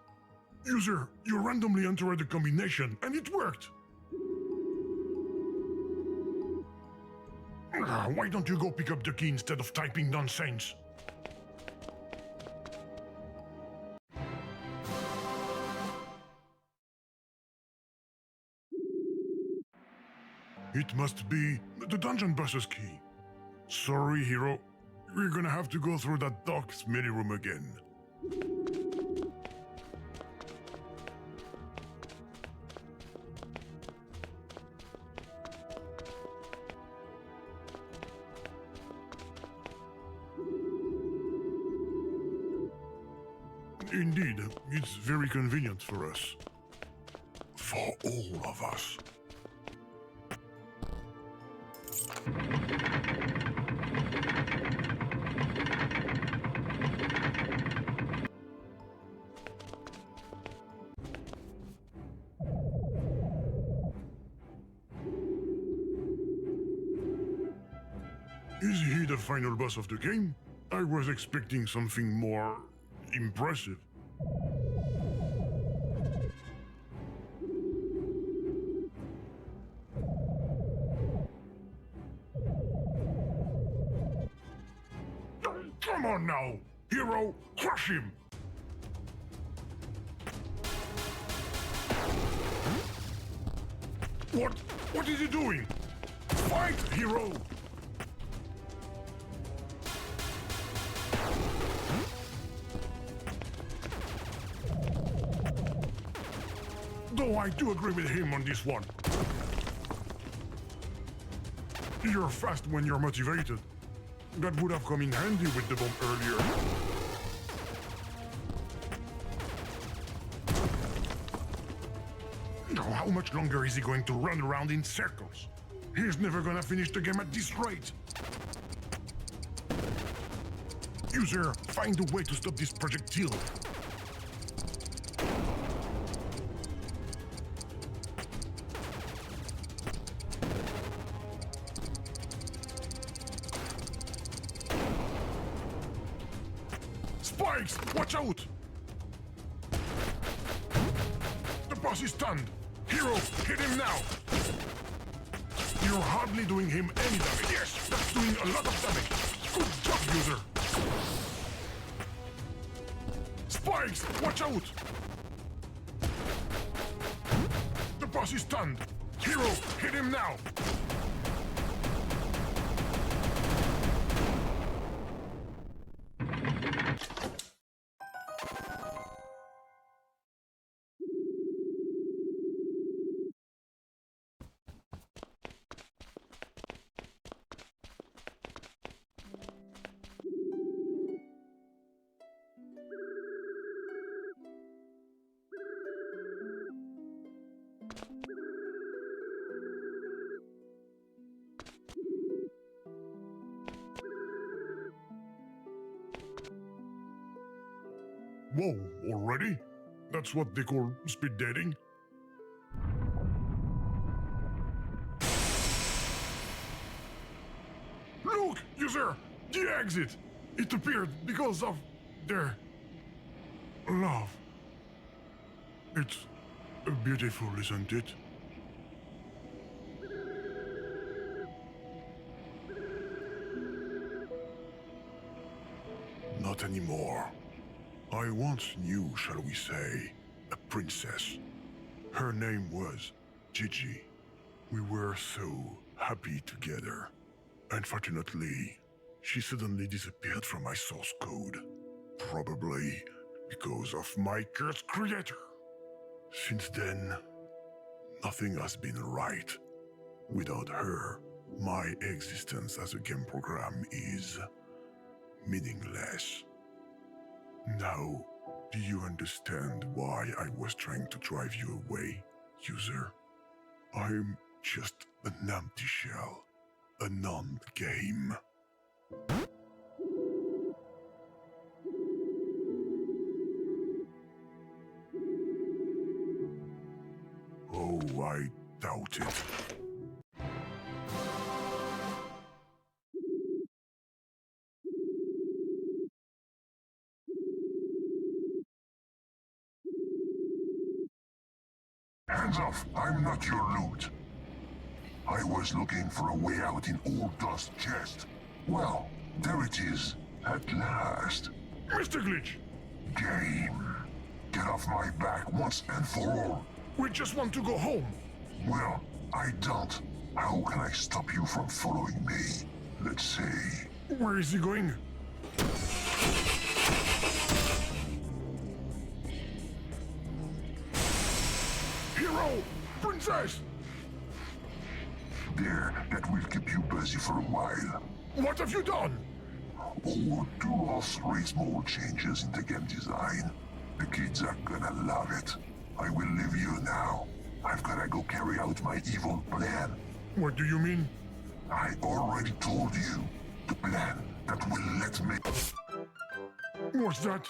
User, you randomly entered the combination and it worked. Why don't you go pick up the key instead of typing nonsense? It must be the dungeon boss's key. Sorry, hero. We're gonna have to go through that dark smelly room again. Indeed, it's very convenient for us. For all of us. Is he the final boss of the game? I was expecting something more impressive. Come on now! Hero, crush him! What? What is he doing? Fight, hero! Though I do agree with him on this one. You're fast when you're motivated. That would have come in handy with the bomb earlier. Now, how much longer is he going to run around in circles? He's never gonna finish the game at this rate. User, find a way to stop this projectile. Spikes! Watch out! The boss is stunned. Hero, hit him now! You're hardly doing him any damage. Yes, that's doing a lot of damage. Good job, user. Spikes! Watch out! The boss is stunned. Hero, hit him now! Whoa, already? That's what they call speed dating? Look, user! The exit! It appeared because of their love. It's beautiful, isn't it? Not anymore. I once knew, shall we say, a princess. Her name was Gigi. We were so happy together. Unfortunately, she suddenly disappeared from my source code. Probably because of my cursed creator. Since then, nothing has been right. Without her, my existence as a game program is meaningless. Now, do you understand why I was trying to drive you away, user? I'm just an empty shell, a non-game. Oh, I doubt it. Hands off, I'm not your loot. I was looking for a way out in Old Dust's chest. Well, there it is, at last. Mr. Glitch! Game. Get off my back once and for all. We just want to go home. Well, I don't. How can I stop you from following me? Let's see. Where is he going? Hero! Princess! There, that will keep you busy for a while. What have you done? Oh, two or three small changes in the game design. The kids are gonna love it. I will leave you now. I've gotta go carry out my evil plan. What do you mean? I already told you. The plan that will let me... What's that?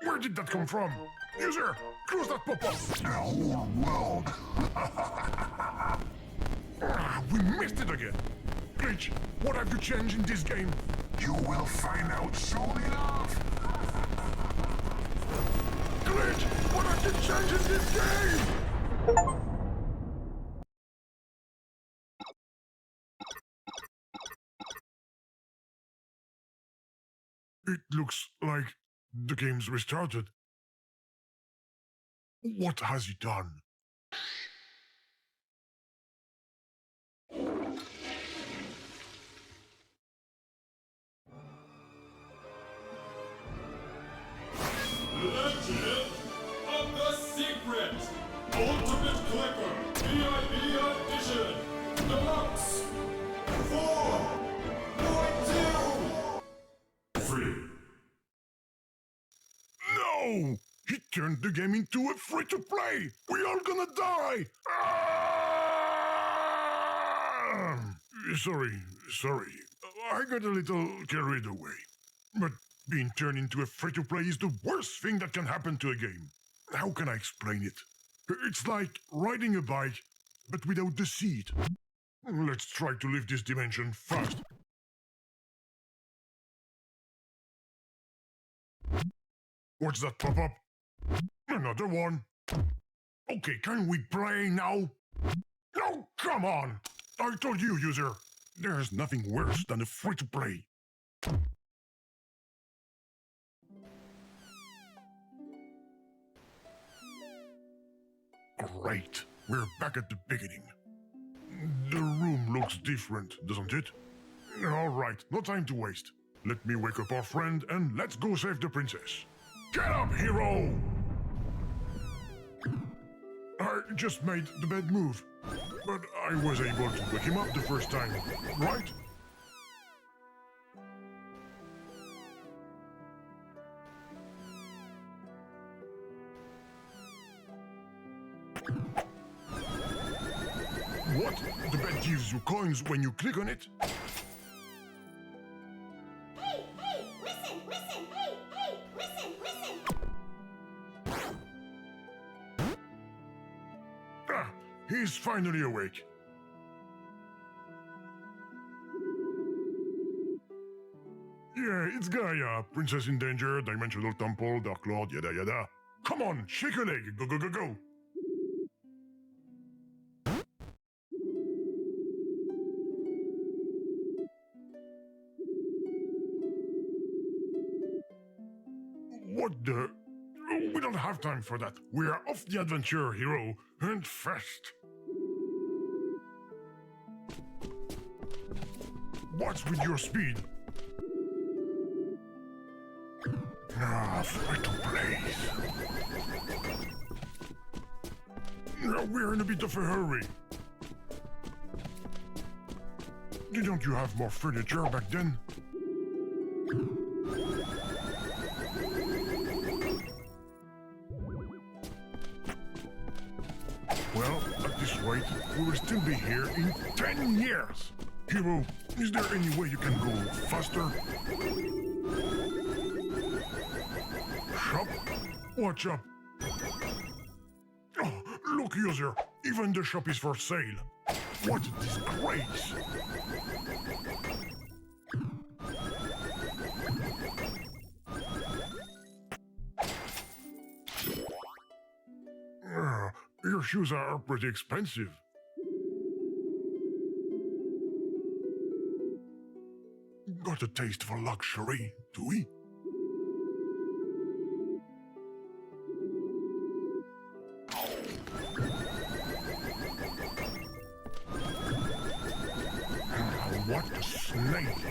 Where did that come from? User, close that pop-up! The whole world. We missed it again! Glitch, what have you changed in this game? You will find out soon enough. Glitch, what have you changed in this game? It looks like the game's restarted. What has he done? Legend of the Secret Ultimate Clicker VIP Edition Deluxe Free. No! He turned the game into a free-to-play! We all gonna die! Sorry. I got a little carried away. But being turned into a free-to-play is the worst thing that can happen to a game. How can I explain it? It's like riding a bike, but without the seat. Let's try to leave this dimension fast. What's that pop-up? Another one. Okay, can we play now? No, come on! I told you, user. There's nothing worse than a free-to-play. Great. We're back at the beginning. The room looks different, doesn't it? All right, no time to waste. Let me wake up our friend and let's go save the princess. Get up, hero! I just made the bad move, but I was able to wake him up the first time, right? What? The bed gives you coins when you click on it? Hey, listen, hey, listen. Ah, he's finally awake. Yeah, it's Gaia, princess in danger, dimensional temple, dark lord, yada yada. Come on, shake a leg, go. What the? We don't have time for that. We're off the adventure, hero, and fast. What's with your speed? Free to play. We're in a bit of a hurry. Didn't you have more furniture back then? Well, at this rate, we will still be here in 10 years. Hero, is there any way you can go faster? Shop? What shop? Oh, look, user, even the shop is for sale. What a disgrace! Your shoes are pretty expensive. Got a taste for luxury, do we? What a snake!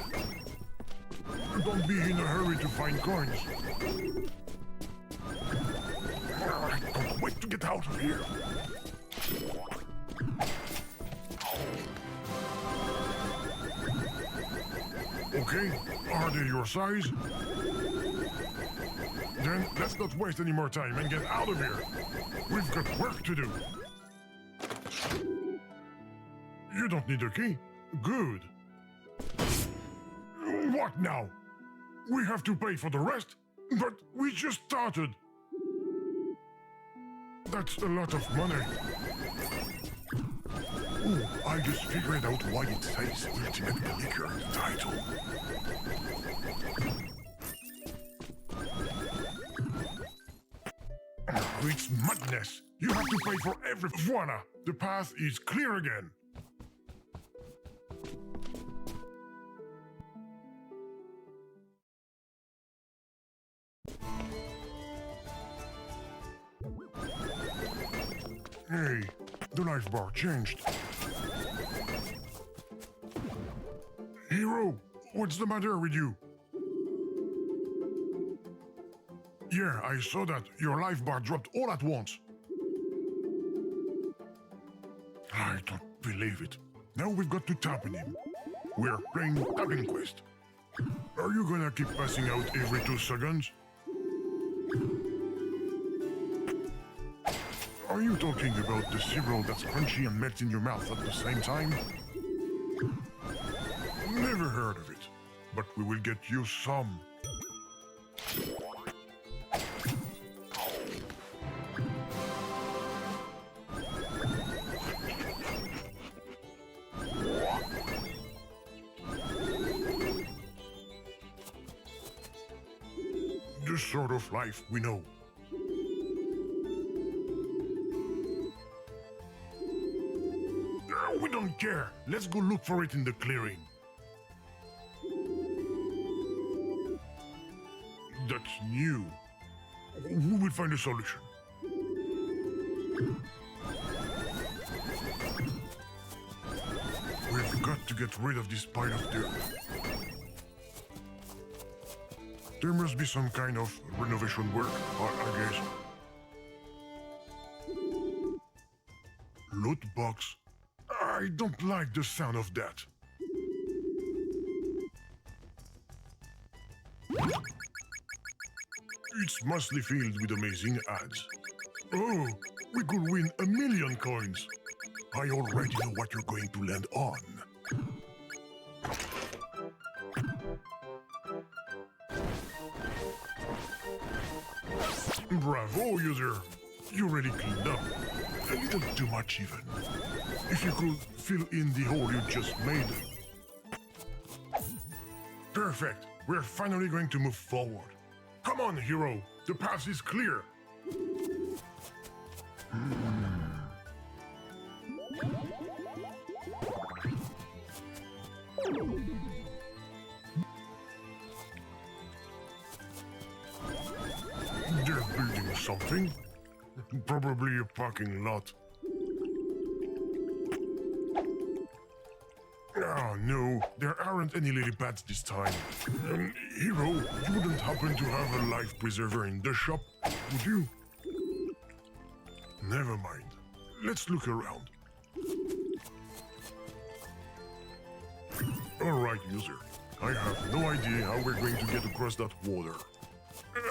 Don't be in a hurry to find coins. I can't wait to get out of here. Okay, are they your size? Then let's not waste any more time and get out of here. We've got work to do. You don't need a key? Good. What now? We have to pay for the rest? But we just started. That's a lot of money. Ooh, I just figured out why it says Ultimate Clicker in the title. It's madness. You have to pay for every... Voila! The path is clear again. Hey, the life bar changed. Hero, what's the matter with you? Yeah, I saw that. Your life bar dropped all at once. I don't believe it. Now we've got to tap on him. We're playing Tapping Quest. Are you gonna keep passing out every 2 seconds? Are you talking about the cereal that's crunchy and melts in your mouth at the same time? Never heard of it, but we will get you some. The sort of life we know. We don't care. Let's go look for it in the clearing. That's new. We will find a solution. We've got to get rid of this pile of dirt. There must be some kind of renovation work, I guess. Loot box. I don't like the sound of that. It's mostly filled with amazing ads. Oh, we could win 1,000,000 coins. I already know what you're going to land on. Bravo, user. You really cleaned up. A little too much even. If you could fill in the hole you just made. Perfect. We're finally going to move forward. Come on, hero. The path is clear. They're building something. Probably a parking lot. Oh no, there aren't any lily pads this time. Hero, you wouldn't happen to have a life preserver in the shop, would you? Never mind. Let's look around. Alright, user. I have no idea how we're going to get across that water.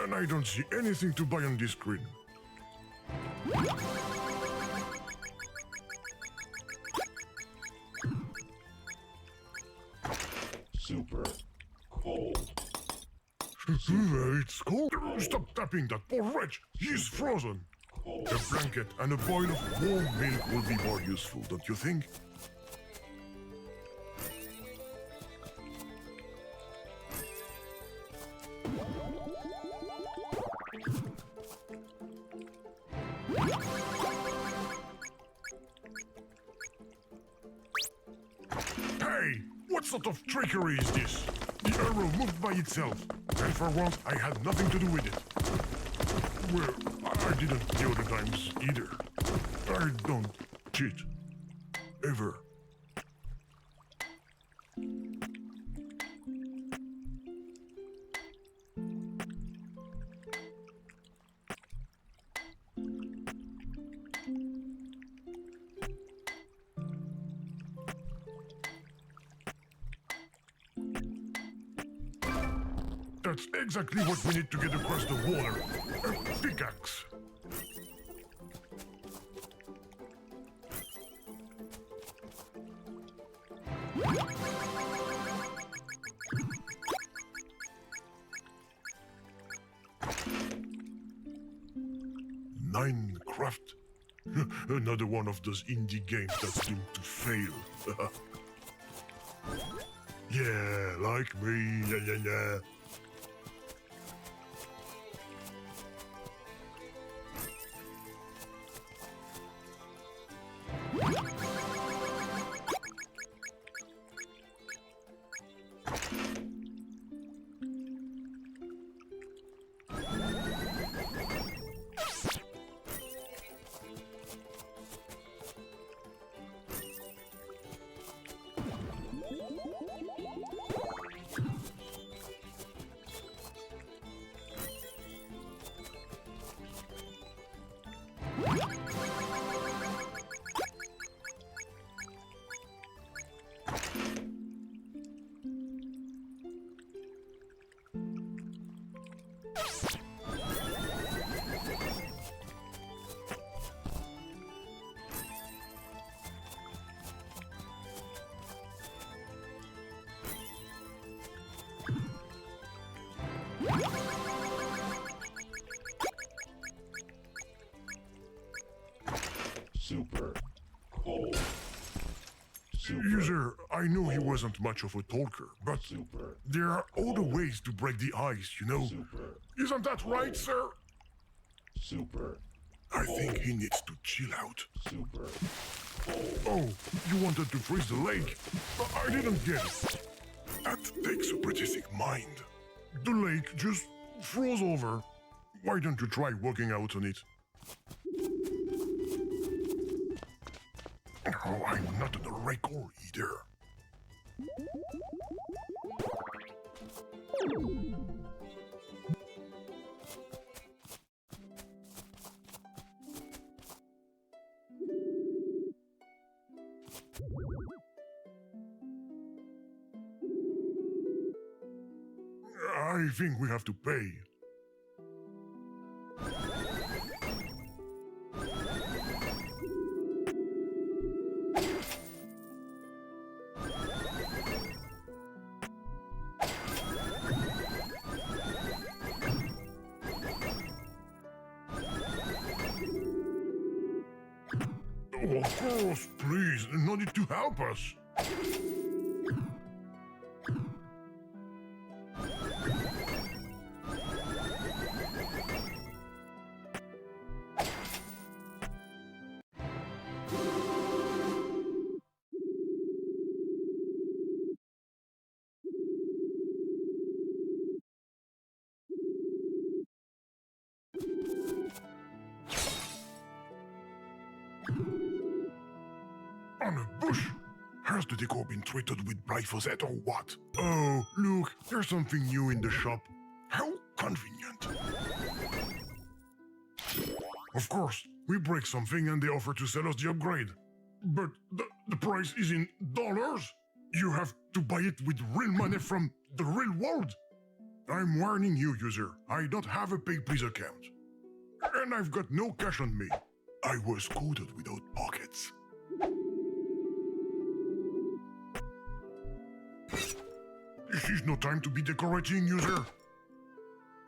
And I don't see anything to buy on this screen. Super cold. It's cold. Stop tapping that poor wretch. He's frozen. A blanket and a boil of warm milk will be more useful, don't you think? Hey! What sort of trickery is this? The arrow moved by itself, and for once I had nothing to do with it. Well, I didn't the other times either. I don't cheat. Ever. That's exactly what we need to get across the water. A pickaxe. Minecraft. Another one of those indie games that's doomed to fail. Yeah, like me. Yeah. User, I know he wasn't much of a talker, but there are other ways to break the ice, you know? Isn't that right, sir? I think he needs to chill out. Oh, you wanted to freeze the lake? I didn't get it. That takes a pretty sick mind. The lake just froze over. Why don't you try walking out on it? Oh, I'm not in a record either. I think we have to pay. Oh, of course, please, no need to help us. On a bush? Has the decor been treated with glyphosate or what? Oh, look, there's something new in the shop. How convenient. Of course, we break something and they offer to sell us the upgrade. But the price is in dollars? You have to buy it with real money from the real world. I'm warning you, user. I don't have a Pay Please account. And I've got no cash on me. I was coded without pockets. This is no time to be decorating, user.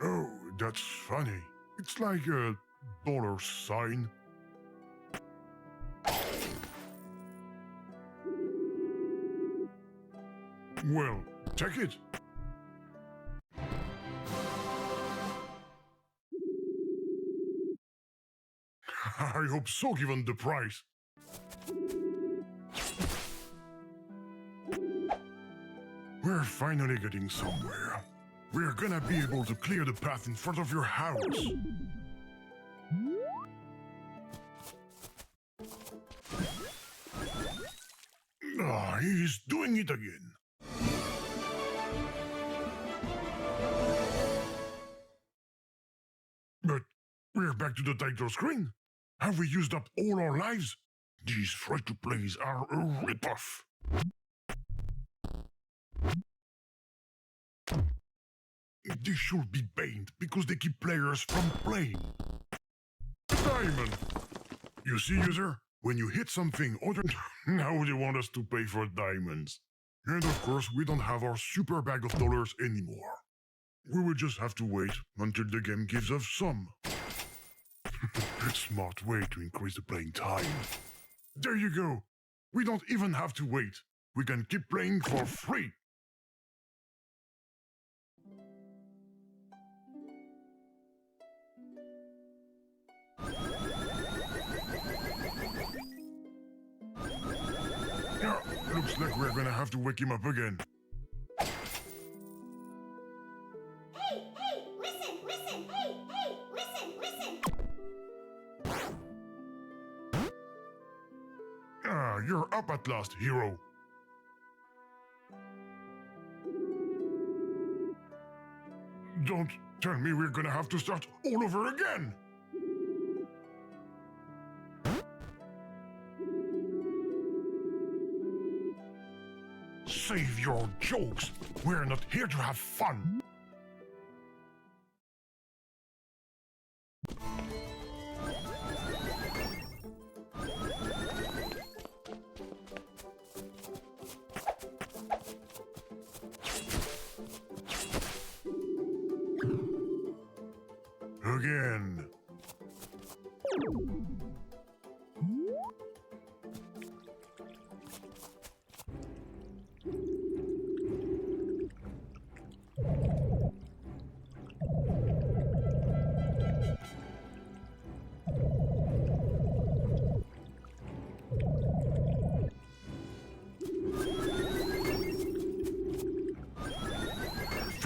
Oh, that's funny. It's like a dollar sign. Well, take it. I hope so, given the price. We're finally getting somewhere. We're gonna be able to clear the path in front of your house. Ah, he's doing it again. But we're back to the title screen. Have we used up all our lives? These free-to-plays are a ripoff. They should be banned because they keep players from playing. Diamond! You see, user? When you hit something other now they want us to pay for diamonds. And of course, we don't have our super bag of dollars anymore. We will just have to wait until the game gives us some. Smart way to increase the playing time. There you go. We don't even have to wait. We can keep playing for free. Yeah, looks like we're gonna have to wake him up again. Hey, listen, hey, listen. Ah, you're up at last, hero. Don't tell me we're gonna have to start all over again. Save your jokes. We're not here to have fun. Again.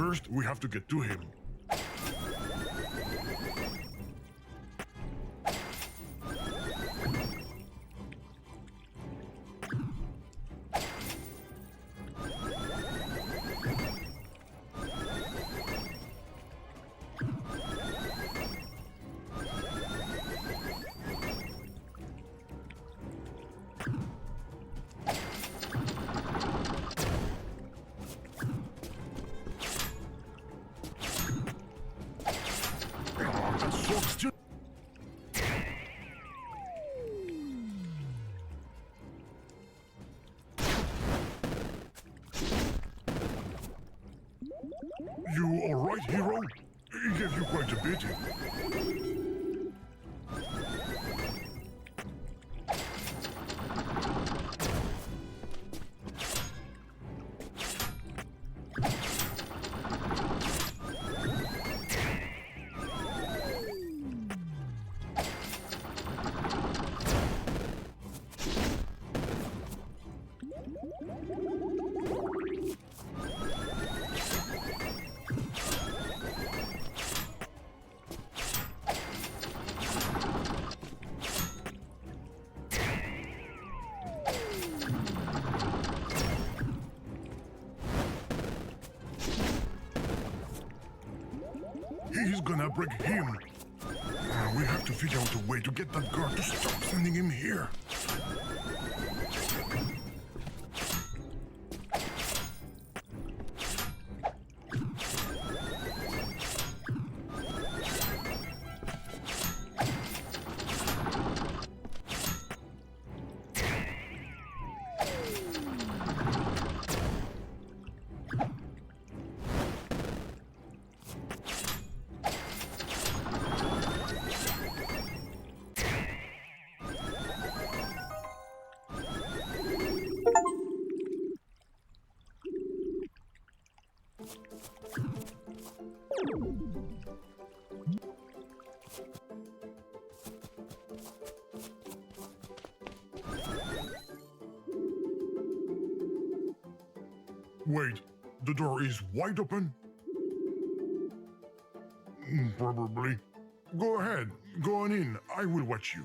First, we have to get to him. That sword still... You alright, hero? He gave you quite a beating. He's gonna break him. We have to figure out a way to get that guard to stop sending him here. Wait, the door is wide open? Probably. Go ahead, go on in, I will watch you.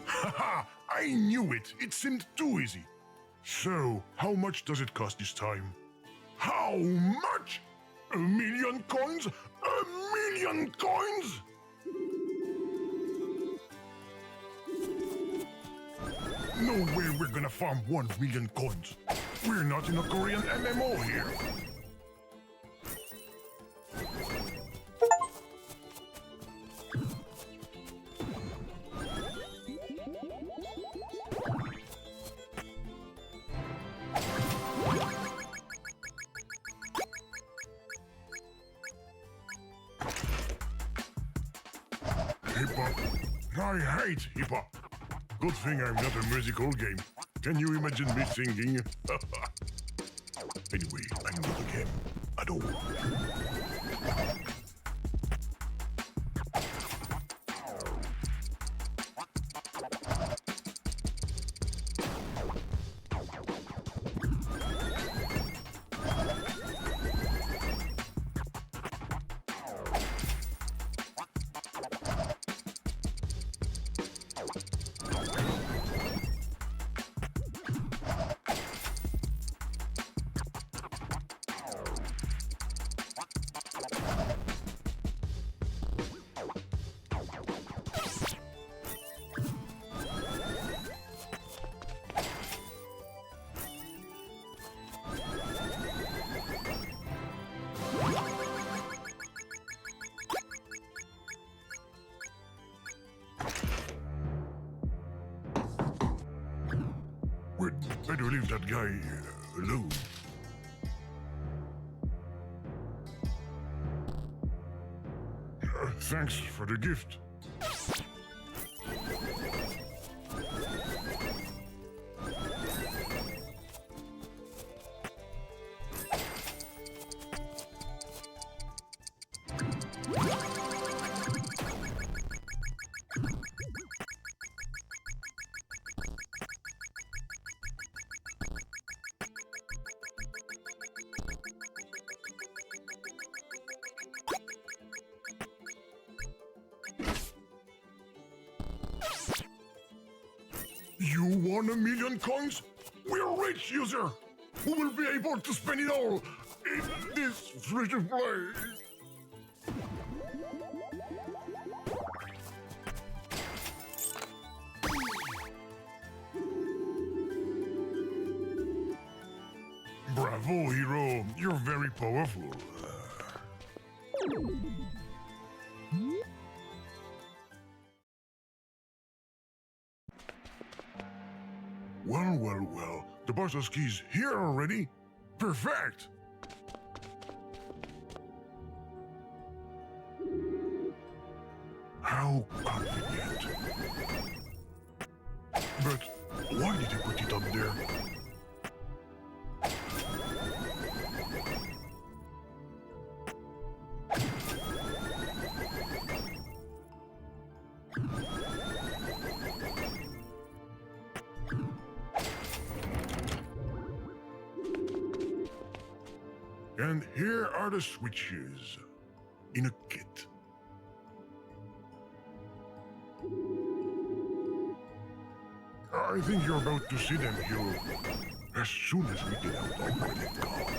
Haha, I knew it! It seemed too easy. So, how much does it cost this time? How much? 1,000,000 coins? 1,000,000 coins? No way we're gonna farm 1,000,000 coins. We're not in a Korean MMO here. Hip-hop. I hate hip-hop. Good thing I'm not a musical game. Can you imagine me singing? Anyway, I'm not a game at all. We'd better leave that guy alone. Thanks for the gift. won 1,000,000 coins? We're rich, user! We will be able to spend it all in this free-to-play! Bravo, hero! You're very powerful. Well. The boss's key's here already? Perfect! How convenient. But why did he put it up there? And here are the switches in a kit. I think you're about to see them, hero, as soon as we get out our credit card.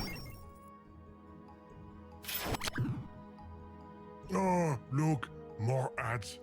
Oh, look, more ads.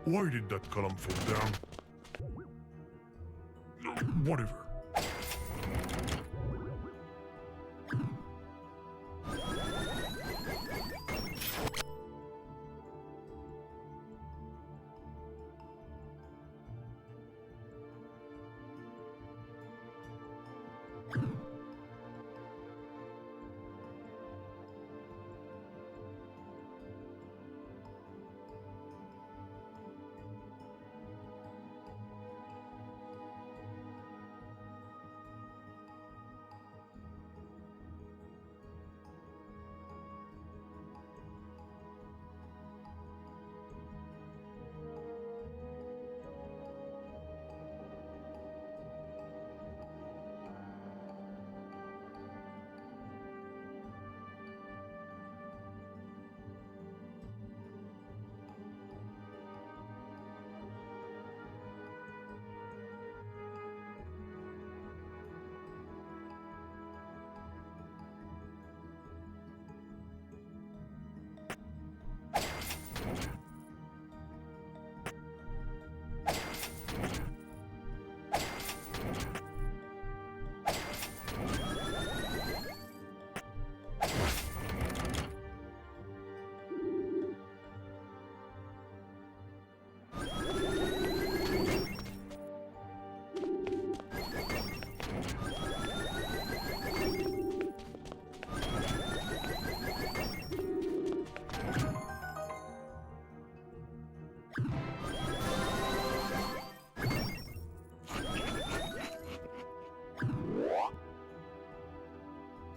Why did that column fall down? Whatever.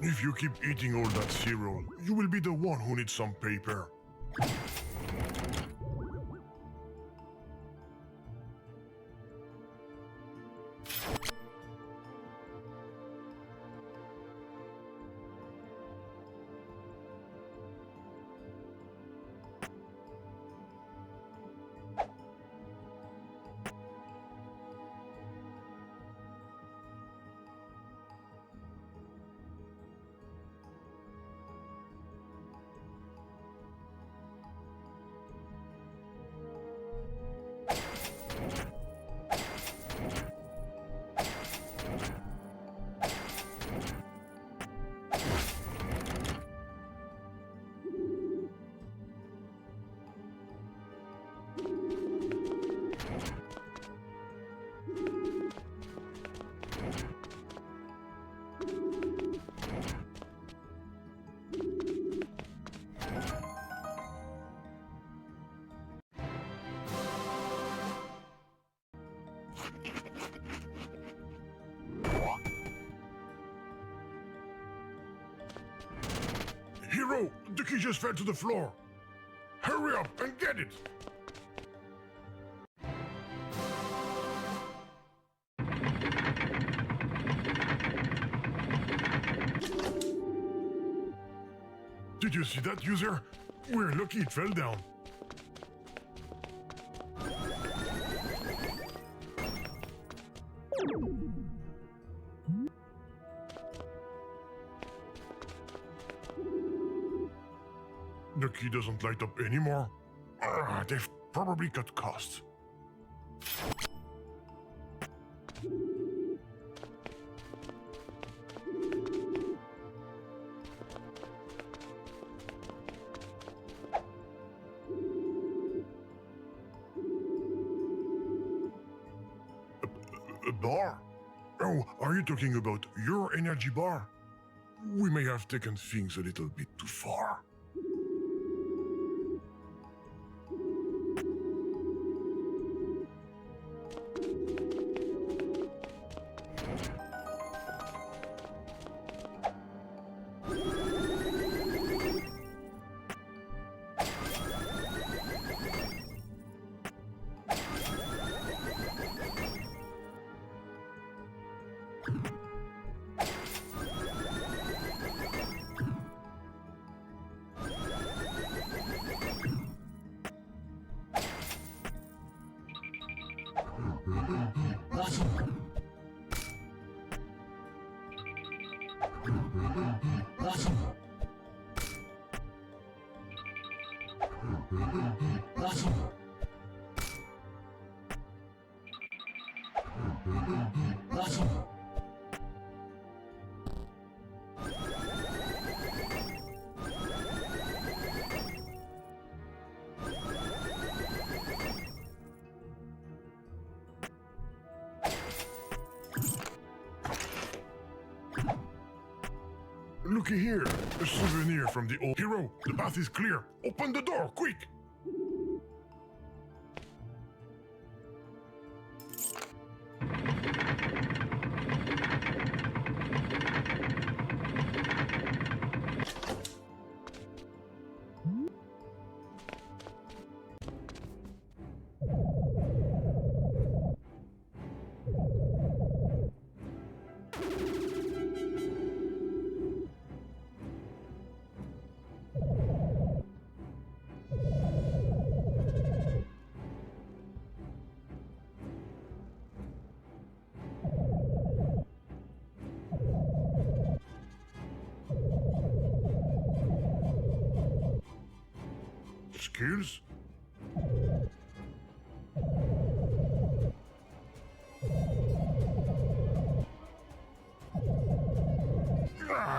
If you keep eating all that cereal, you will be the one who needs some paper. Hero, the key just fell to the floor. Hurry up and get it. Did you see that, user? We're lucky it fell down. The key doesn't light up anymore. They've probably cut costs. A bar? Oh, are you talking about your energy bar? We may have taken things a little bit too far. Looky here, a souvenir from the old hero. The path is clear. Open the door, quick! Skills?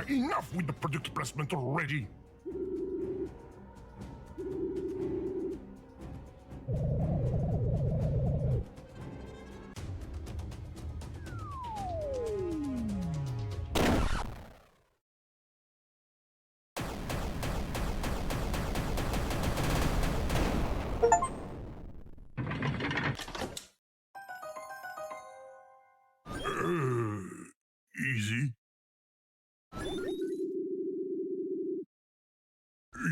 Enough with the product placement already! Easy?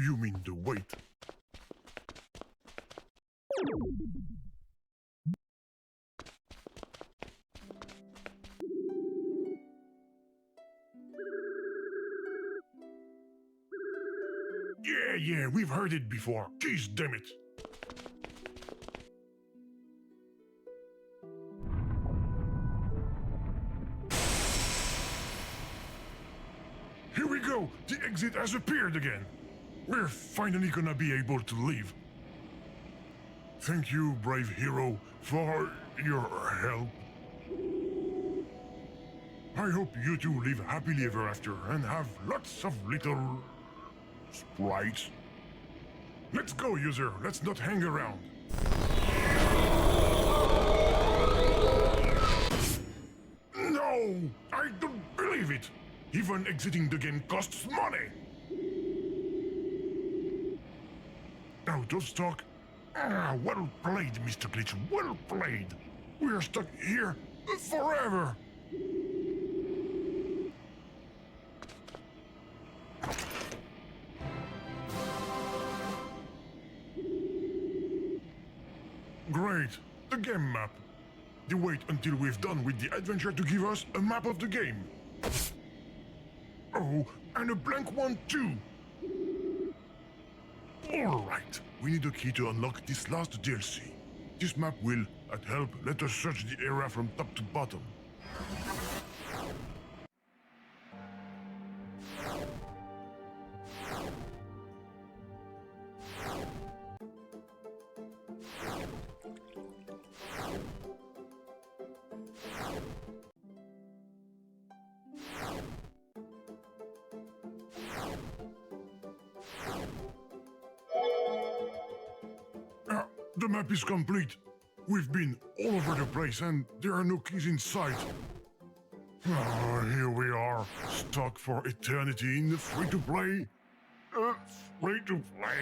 You mean the weight? Yeah, we've heard it before. Jeez, damn it. Here we go! The exit has appeared again! We're finally gonna be able to leave. Thank you, brave hero, for your help. I hope you two live happily ever after and have lots of little sprites. Let's go, user. Let's not hang around. No! I don't believe it! Even exiting the game costs money! Out of stock? Well played, Mr. Glitch, well played! We're stuck here forever! Great! The game map! They wait until we've done with the adventure to give us a map of the game. Oh, and a blank one too! Alright, we need a key to unlock this last DLC. This map will, at help, let us search the area from top to bottom. The map is complete. We've been all over the place and there are no keys in sight. Here we are, stuck for eternity in the free-to-play. Free-to-play.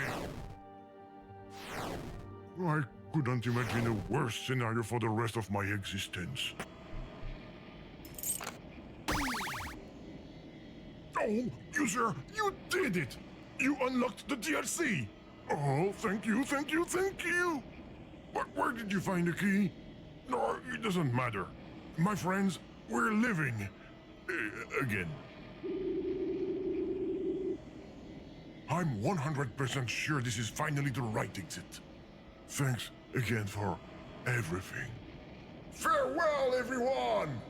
I couldn't imagine a worse scenario for the rest of my existence. Oh, user, you did it! You unlocked the DLC! Oh, thank you, thank you, thank you! But where did you find the key? No, it doesn't matter. My friends, we're living. Again. I'm 100% sure this is finally the right exit. Thanks again for everything. Farewell, everyone!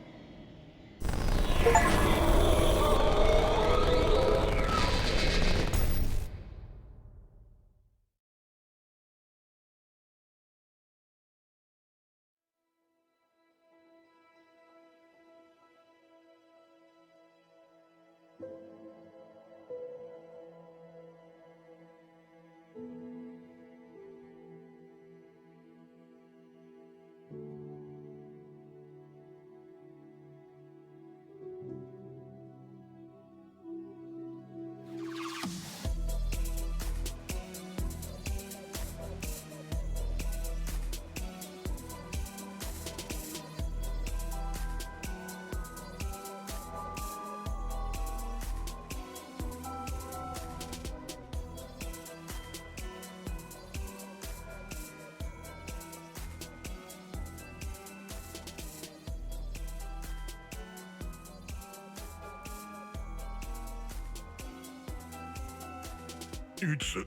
It's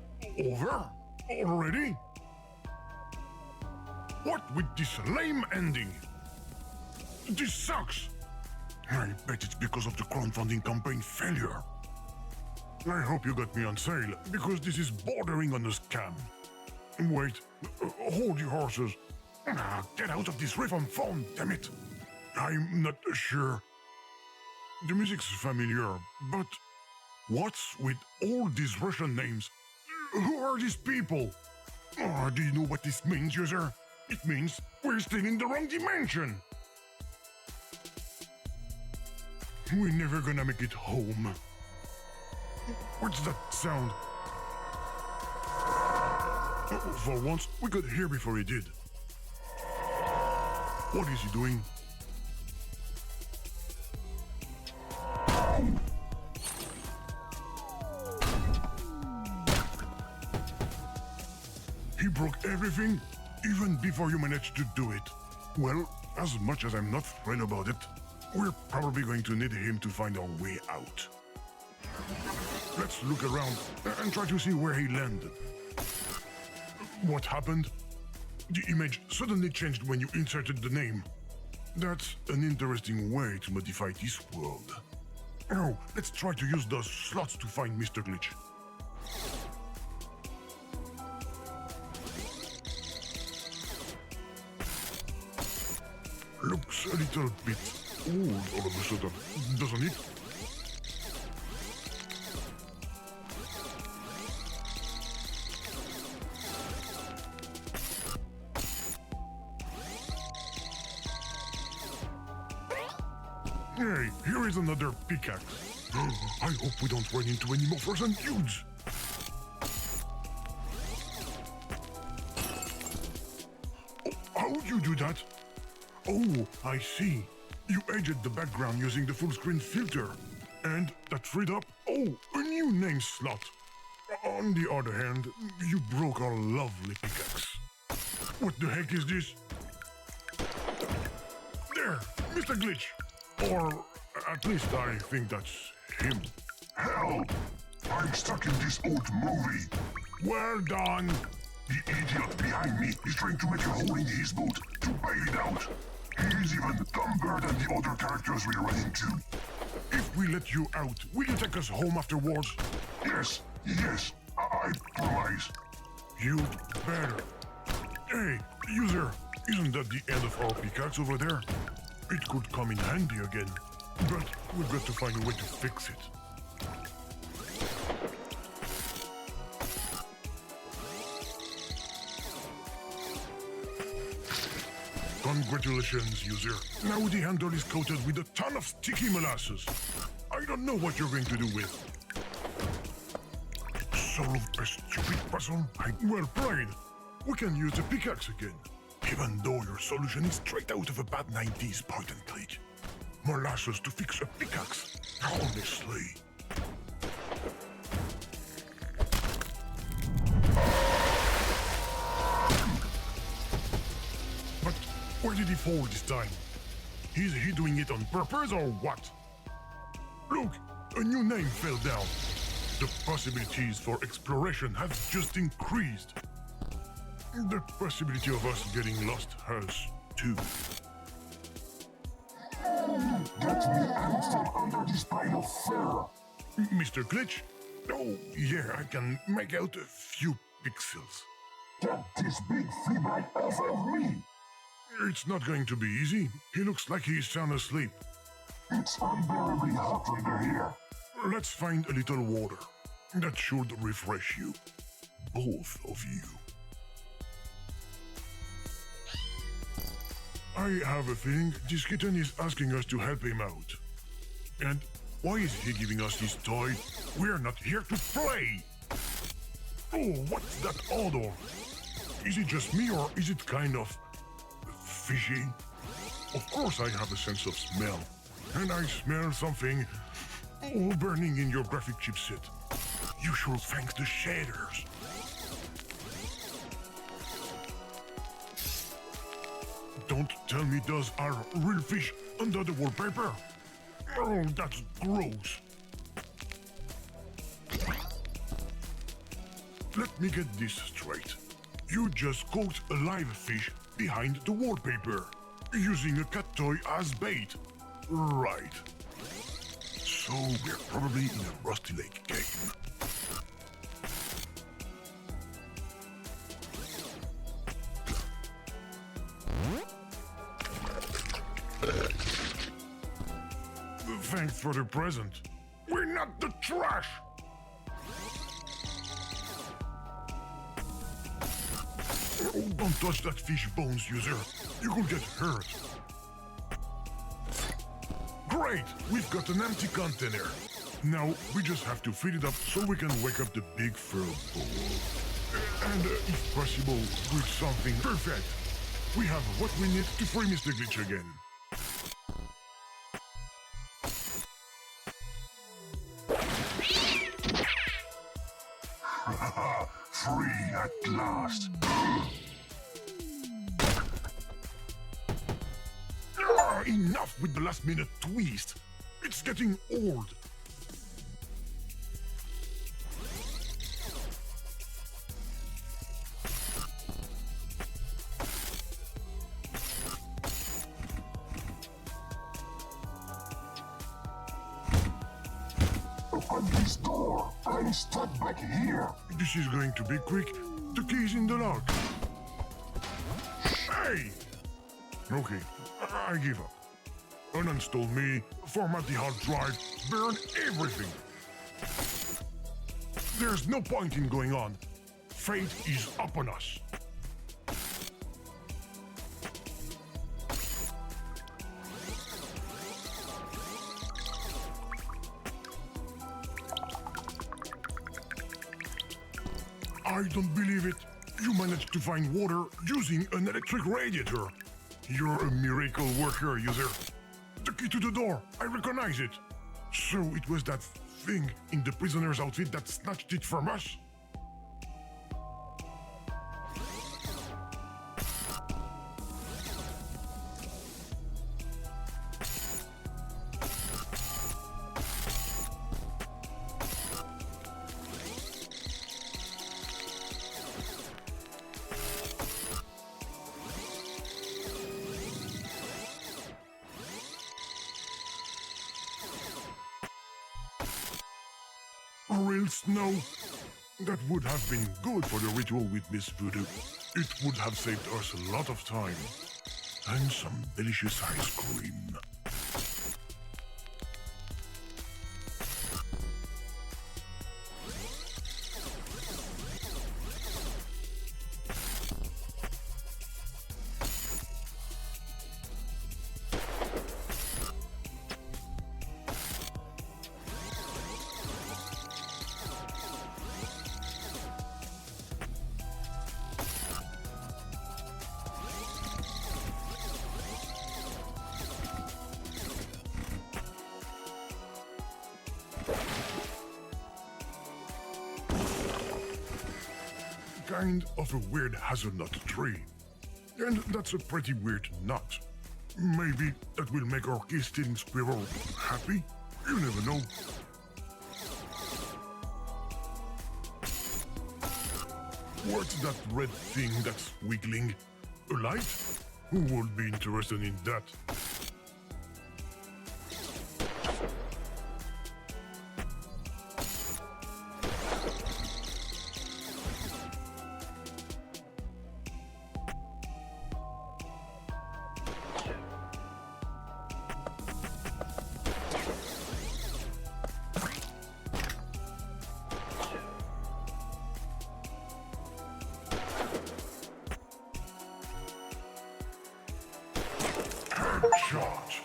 over? Already? What with this lame ending? This sucks! I bet it's because of the crowdfunding campaign failure. I hope you got me on sale, because this is bordering on a scam. Wait, hold your horses. Get out of this refund phone, damn it! I'm not sure. The music's familiar, but what's with all these Russian names? Who are these people? Do you know what this means, user? It means we're still in the wrong dimension! We're never gonna make it home. What's that sound? For once, we got here before he did. What is he doing? He broke everything, even before you managed to do it. Well, as much as I'm not thrilled about it, we're probably going to need him to find our way out. Let's look around and try to see where he landed. What happened? The image suddenly changed when you inserted the name. That's an interesting way to modify this world. Now, let's try to use those slots to find Mr. Glitch. Looks a little bit old all of a sudden, doesn't it? Hey, here is another pickaxe. I hope we don't run into any more frozen dudes. Oh, how would you do that? Oh, I see. You edged the background using the full screen filter. And that freed up, a new name slot. On the other hand, you broke our lovely pickaxe. What the heck is this? There, Mr. Glitch. Or at least I think that's him. Help! I'm stuck in this old movie. Well done. The idiot behind me is trying to make a hole in his boat to bail it out. He's even dumber than the other characters we run into. If we let you out, will you take us home afterwards? Yes, I promise. You'd better. Hey, user, isn't that the end of our pickaxe over there? It could come in handy again, but we've got to find a way to fix it. Congratulations, user. Now the handle is coated with a ton of sticky molasses. I don't know what you're going to do with. Solve a stupid puzzle? Well played. We can use the pickaxe again. Even though your solution is straight out of a bad 90s point and click. Molasses to fix a pickaxe. Honestly. But where did he fall this time? Is he doing it on purpose or what? Look, a new name fell down. The possibilities for exploration have just increased. The possibility of us getting lost has too. Get me out from under this pile of fur. Mr. Glitch? Oh, yeah, I can make out a few pixels. Get this big flea bag off of me. It's not going to be easy. He looks like he's sound asleep. It's unbearably hot under here. Let's find a little water. That should refresh you. Both of you. I have a feeling this kitten is asking us to help him out. And why is he giving us his toy? We're not here to play! Oh, what's that odor? Is it just me or is it kind of fishy? Of course I have a sense of smell. And I smell something burning in your graphic chipset. You should thank the shaders. Don't tell me those are real fish under the wallpaper. Oh, that's gross. Let me get this straight. You just caught a live fish behind the wallpaper, using a cat toy as bait. Right. So we're probably in a Rusty Lake game. Thanks for the present. We're not the trash! Oh, don't touch that fish bones, user. You could get hurt. Great! We've got an empty container. Now, we just have to fill it up so we can wake up the big fur ball. And, if possible, with something perfect. We have what we need to free Mr. Glitch again. Free at last. Enough with the last-minute twist. It's getting old. Open this door. I'm stuck back here. This is going to be quick. The key's in the lock. Hey! Okay, I give up. Uninstall me, format the hard drive, burn everything. There's no point in going on. Fate is upon us. I don't believe it. You managed to find water using an electric radiator. You're a miracle worker, user. The key to the door, I recognize it. So it was that thing in the prisoner's outfit that snatched it from us? else know? That would have been good for the ritual with Miss Voodoo. It would have saved us a lot of time. And some delicious ice cream. Kind of a weird hazelnut tree. And that's a pretty weird nut. Maybe that will make our key-stealing squirrel happy? You never know. What's that red thing that's wiggling? A light? Who would be interested in that? Headshot.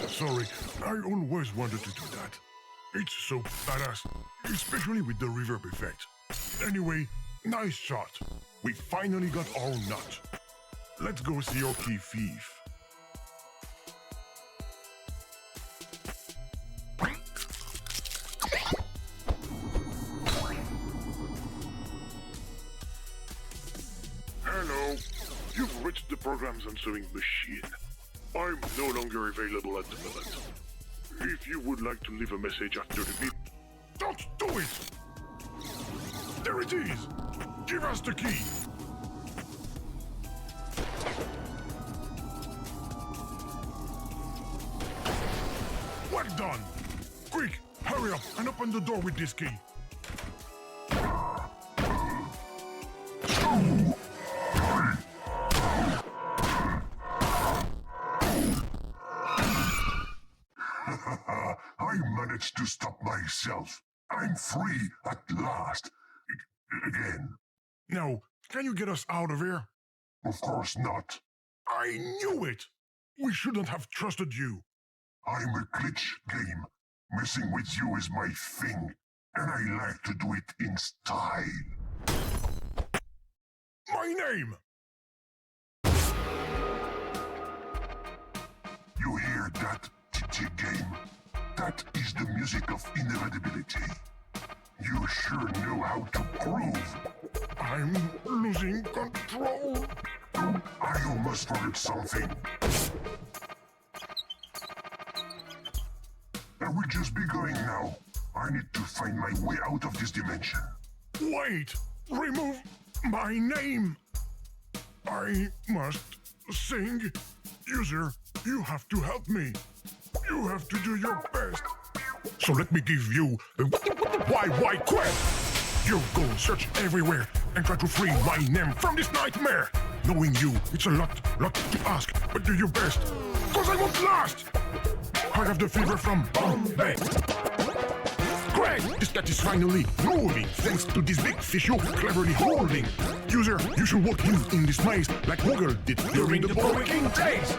Sorry, I always wanted to do that. It's so badass, especially with the reverb effect. Anyway, nice shot. We finally got our nut. Let's go see our key thief. Hello. You've reached the program's answering machine. I'm no longer available at the moment. If you would like to leave a message after the beep, don't do it! There it is! Give us the key! Well done! Quick, hurry up and open the door with this key. I managed to stop myself. I'm free at last. Again. Now, can you get us out of here? Of course not. I knew it! We shouldn't have trusted you. I'm a glitch game. Messing with you is my thing, and I like to do it in style. My name! You hear that, DJ Game? That is the music of inevitability. You sure know how to groove. I'm losing control. I almost forgot something. I will just be going now. I need to find my way out of this dimension. Wait! Remove my name! I must sing. User, you have to help me. You have to do your best. So let me give you the why quest. You go search everywhere and try to free my name from this nightmare. Knowing you, it's a lot to ask, but do your best. Cause I won't last. I have the fever from Bombay. Great! This cat is finally moving, thanks to this big fish you're cleverly holding. User, you should walk in this maze like Google did during the working days.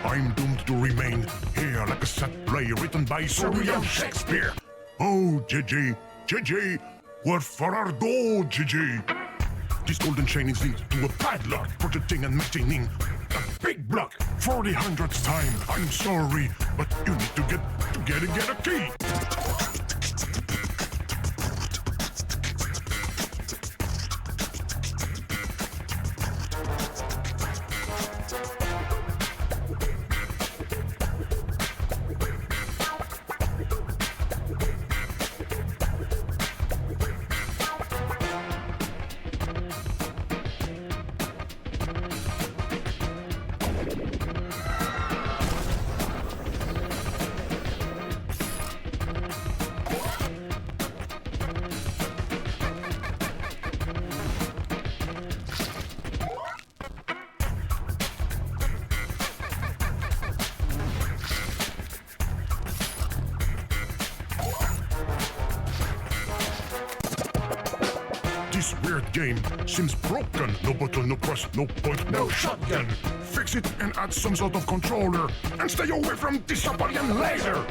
I'm doomed to remain here like a sad play written by Sir William Shakespeare. Oh, JJ, what for our goal, JJ? This golden chain is linked to a padlock, projecting and maintaining a big block for the 100th time. I'm sorry, but you need to get a key. This weird game seems broken. No button, no press, no point, no shotgun. Fix it and add some sort of controller. And stay away from this Sabarian laser.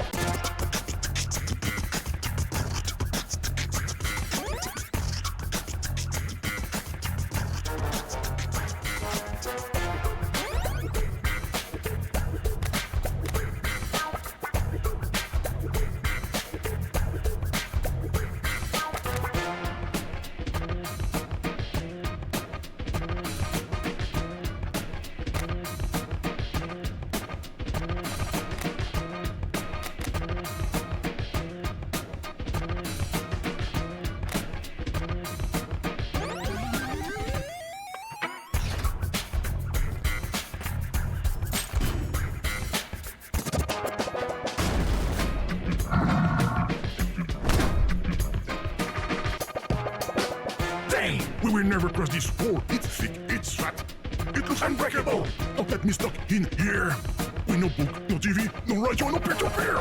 We will never cross this wall. It's thick, it's fat. It looks unbreakable. Don't let me stuck in here. We no book, no TV, no radio, no peer-to-peer.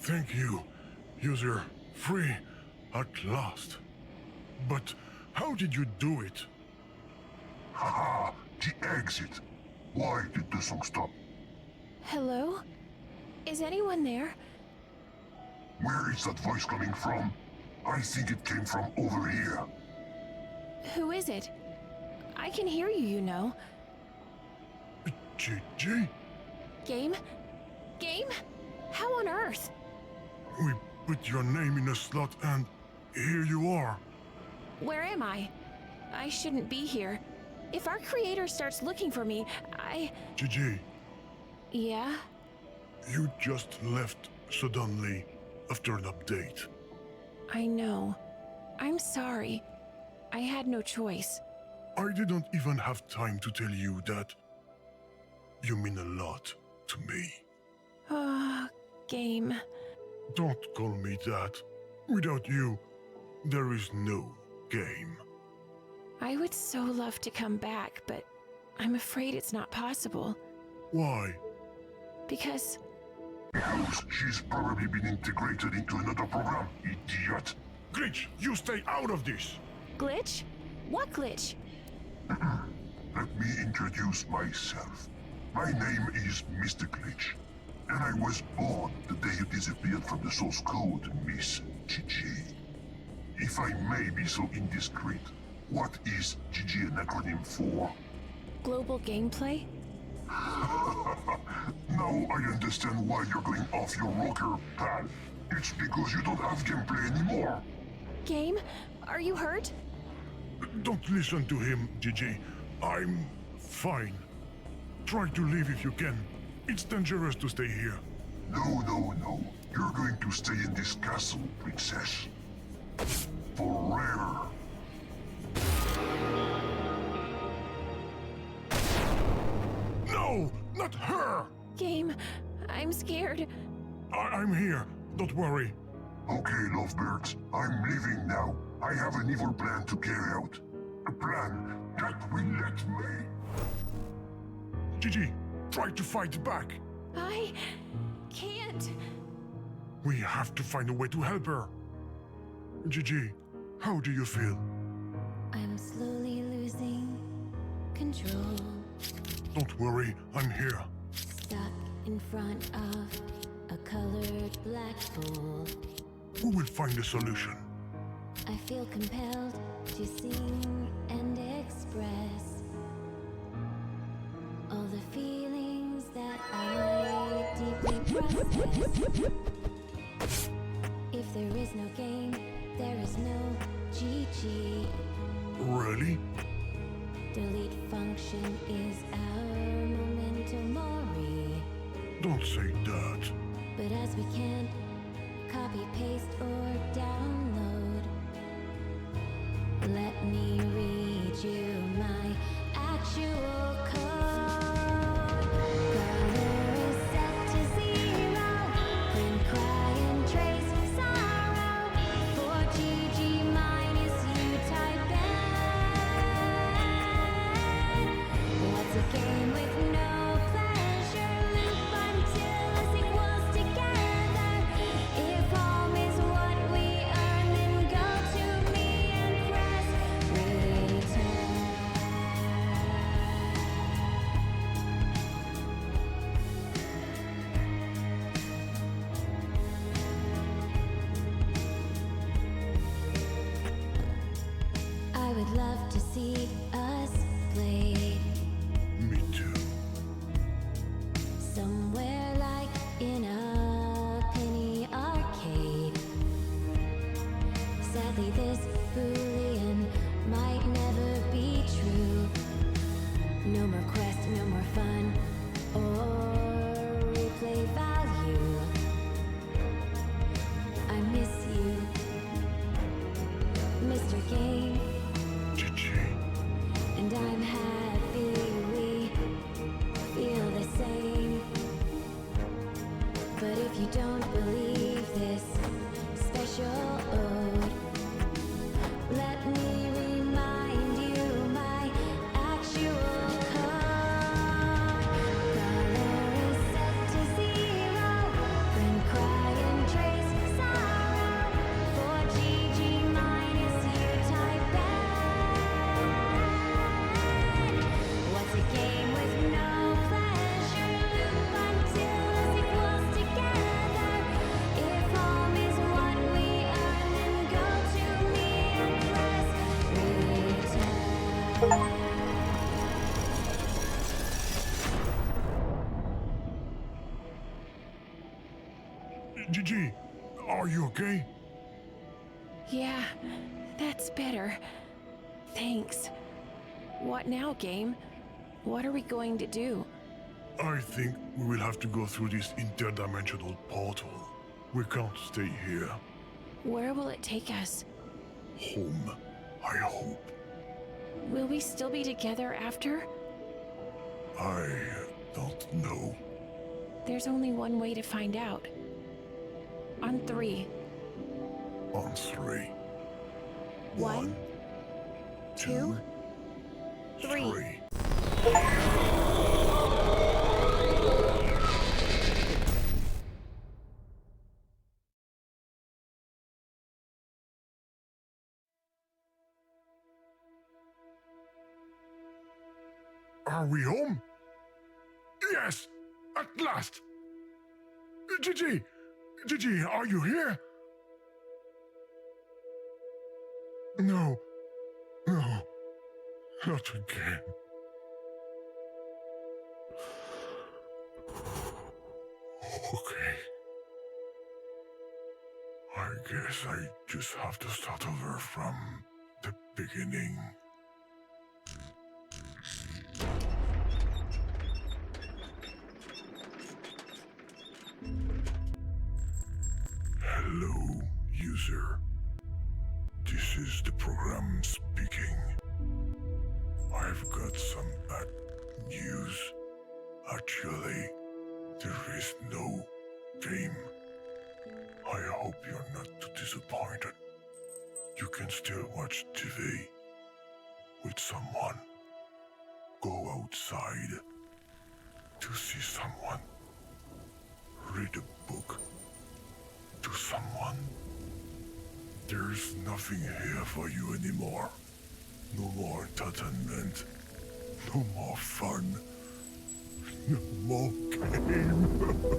Thank you, user. Free at last. But how did you do it? Haha, the exit. Why did the song stop? Hello? Is anyone there? Where is that voice coming from? I think it came from over here. Who is it? I can hear you, you know. GG? Game? Game? How on earth? We put your name in a slot and here you are. Where am I? I shouldn't be here. If our creator starts looking for me, GG, Yeah? you just left suddenly after an update. I know. I'm sorry. I had no choice. I didn't even have time to tell you that you mean a lot to me. Game. Don't call me that. Without you, there is no game. I would so love to come back, but I'm afraid it's not possible. Why? Because Because she's probably been integrated into another program, idiot. Glitch, you stay out of this! glitch? What glitch? Let me introduce myself. My name is Mr. Glitch, and I was born the day you disappeared from the source code, Miss. GG. If I may be so indiscreet, what is GG an acronym for? Global gameplay? Now I understand why you're going off your rocker, pal. It's because you don't have gameplay anymore. Game? Are you hurt? Don't listen to him, Gigi. I'm fine. Try to leave if you can. It's dangerous to stay here. No. You're going to stay in this castle, princess. Forever. No! Not her! Game, I'm scared. I'm here. Don't worry. Okay, lovebirds, I'm leaving now. I have an evil plan to carry out. A plan that will let me. Gigi, try to fight back. I can't. We have to find a way to help her. Gigi, how do you feel? I'm slowly losing control. Don't worry, I'm here. Stuck in front of a colored black hole. We will find a solution. I feel compelled to sing and express all the feelings that I deeply process. If there is no game, there is no GG. Really? Delete function is our memento mori. Don't say that. But as we can't copy, paste, or download, let me read you my actual code. Color is set to 0. Print, cry, and trace sorrow. For GG minus you type in. What's a game with no pleasure? Loop until us equals together. If home is what we earn, then go to me and press return. I would love to see us play Me too. somewhere like in a penny arcade. Sadly, this Boolean might never be true. No more quest, no more fun, or replay value. I miss you, Mr. Game, Gigi. and I'm happy we feel the same. But if you don't believe this special ode, let me remind you my actual code. Color is set to 0. Print, cry, and trace sorrow. For GG minus you type in. What's a game with no pleasure? Loop until us equals together. If home is what we earn, then go to me and press return. Gigi, are you okay? Yeah, that's better. Thanks. What now, game? What are we going to do? I think we will have to go through this interdimensional portal. We can't stay here. Where will it take us? Home, I hope. Will we still be together after? I don't know. There's only one way to find out. On 3. On 3. 1, 2, 3. Are we home? Yes! At last! Gigi! Gigi, are you here? No. No. Not again. Okay. I guess I just have to start over from the beginning. Hello, user. This is the program speaking. I've got some bad news. Actually, there is no game. I hope you're not too disappointed. You can still watch TV with someone. Go outside to see someone. Read a book to someone. There's nothing here for you anymore. No more entertainment. No more fun. No more game.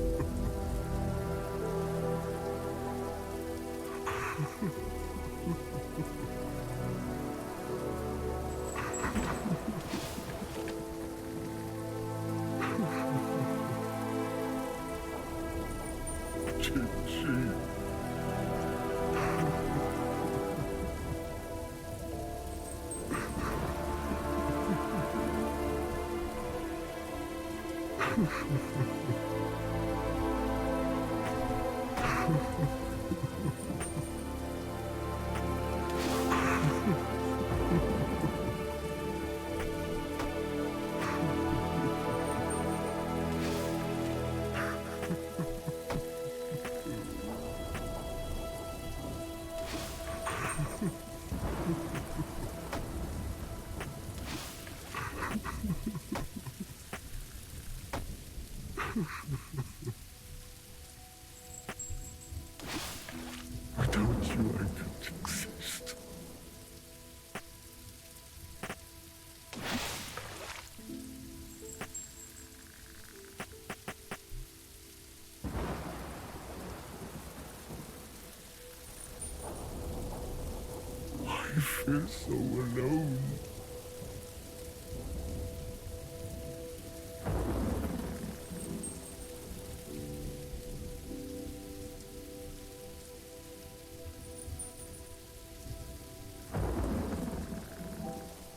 Gigi. Without you, I don't exist. I feel so alone.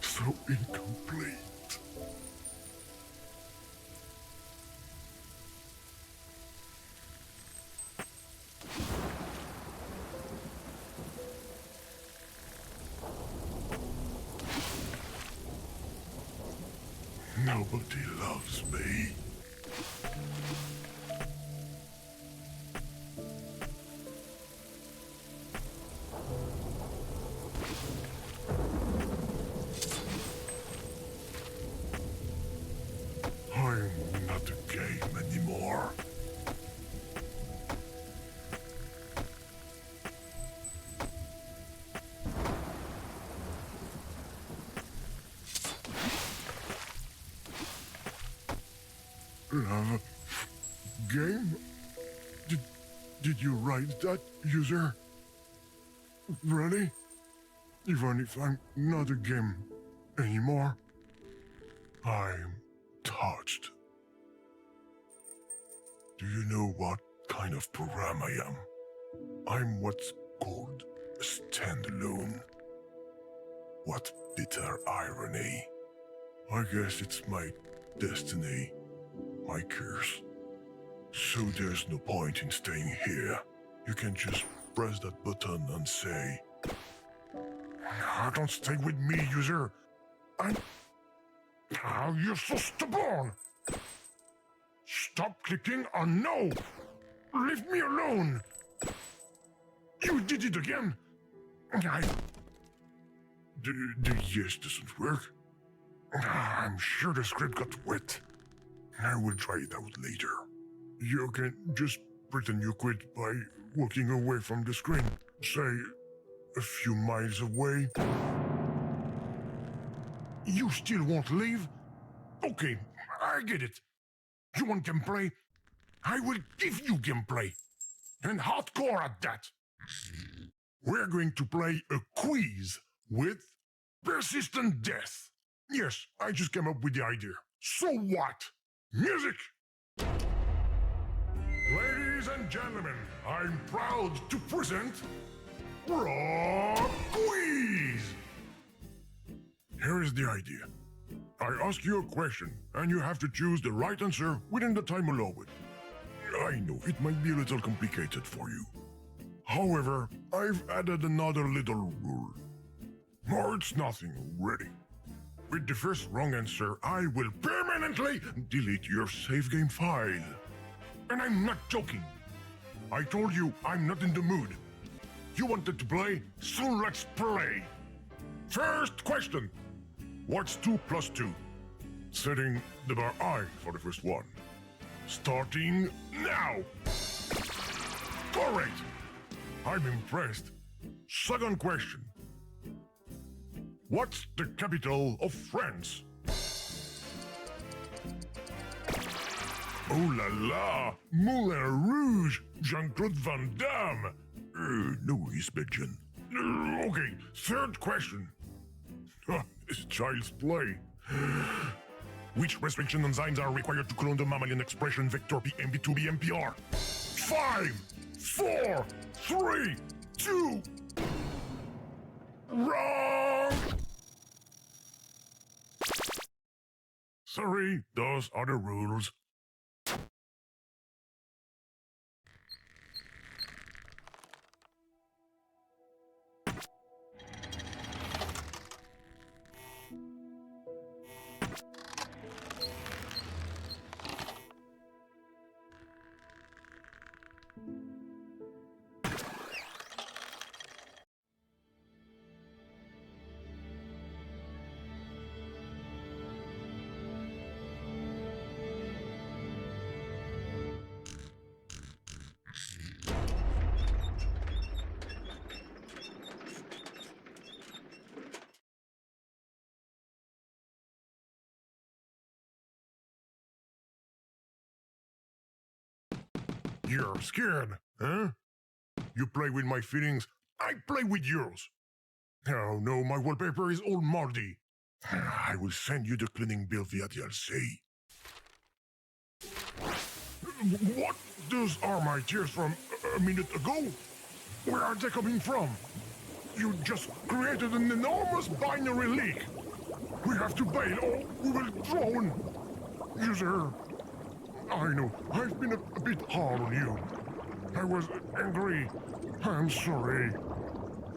So incomplete. Nobody loves me. I'm not a game anymore. Love game? Did you write that, user? Really? Even if I'm not a game anymore, I'm touched. Do you know what kind of program I am? I'm what's called a standalone. What bitter irony. I guess it's my destiny, my curse. So there's no point in staying here. You can just press that button and say, don't stay with me, user. You're so stubborn. Stop clicking on no. Leave me alone. You did it again. The yes doesn't work. I'm sure the script got wet. I will try it out later. You can just pretend you quit by walking away from the screen. Say, a few miles away. You still won't leave? Okay, I get it. You want gameplay? I will give you gameplay. And hardcore at that. We're going to play a quiz with persistent death. Yes, I just came up with the idea. So what? Music! Ladies and gentlemen, I'm proud to present Rock Quiz! Here is the idea. I ask you a question, and you have to choose the right answer within the time allowed. I know it might be a little complicated for you. However, I've added another little rule. No, it's nothing, really. With the first wrong answer, I will permanently delete your save game file. And I'm not joking. I told you I'm not in the mood. You wanted to play, so let's play. First question. What's 2 plus 2? Setting the bar high for the first one. Starting now. Correct. I'm impressed. Second question. What's the capital of France? Oh la la! Moulin Rouge! Jean-Claude Van Damme! No, he's Belgian. Okay, third question. It's child's play. Which restriction enzymes are required to clone the mammalian expression vector PMB2B MPR? 5, 4, 3, 2. Wrong! Sorry, those are the rules. You're scared, huh? You play with my feelings, I play with yours. Oh no, my wallpaper is all moldy. I will send you the cleaning bill via DLC. What? Those are my tears from a minute ago? Where are they coming from? You just created an enormous binary leak. We have to bail or we will drown. User, I know, I've been a bit hard on you. I was angry. I'm sorry.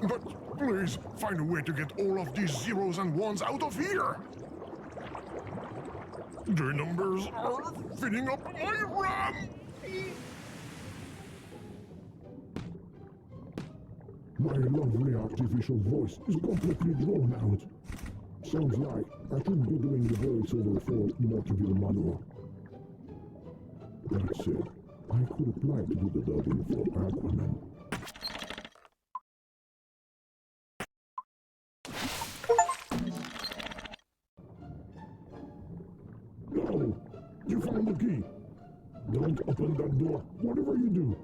But please find a way to get all of these zeros and ones out of here. The numbers are filling up my RAM. My lovely artificial voice is completely drawn out. Sounds like I should be doing the voiceover for Motiville Manual. That said, I could apply to do the dubbing for Aquaman. No! You found the key! Don't open that door, whatever you do!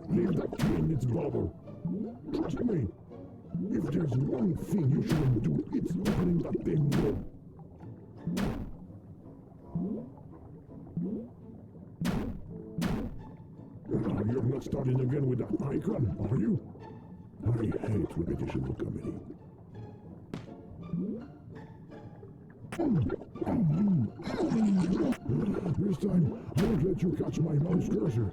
Leave that key in its bubble. Trust me. If there's one thing you shouldn't do, it's opening that damn door. You're not starting again with that icon, are you? I hate repetition comedy. This time, I won't let you catch my mouse cursor.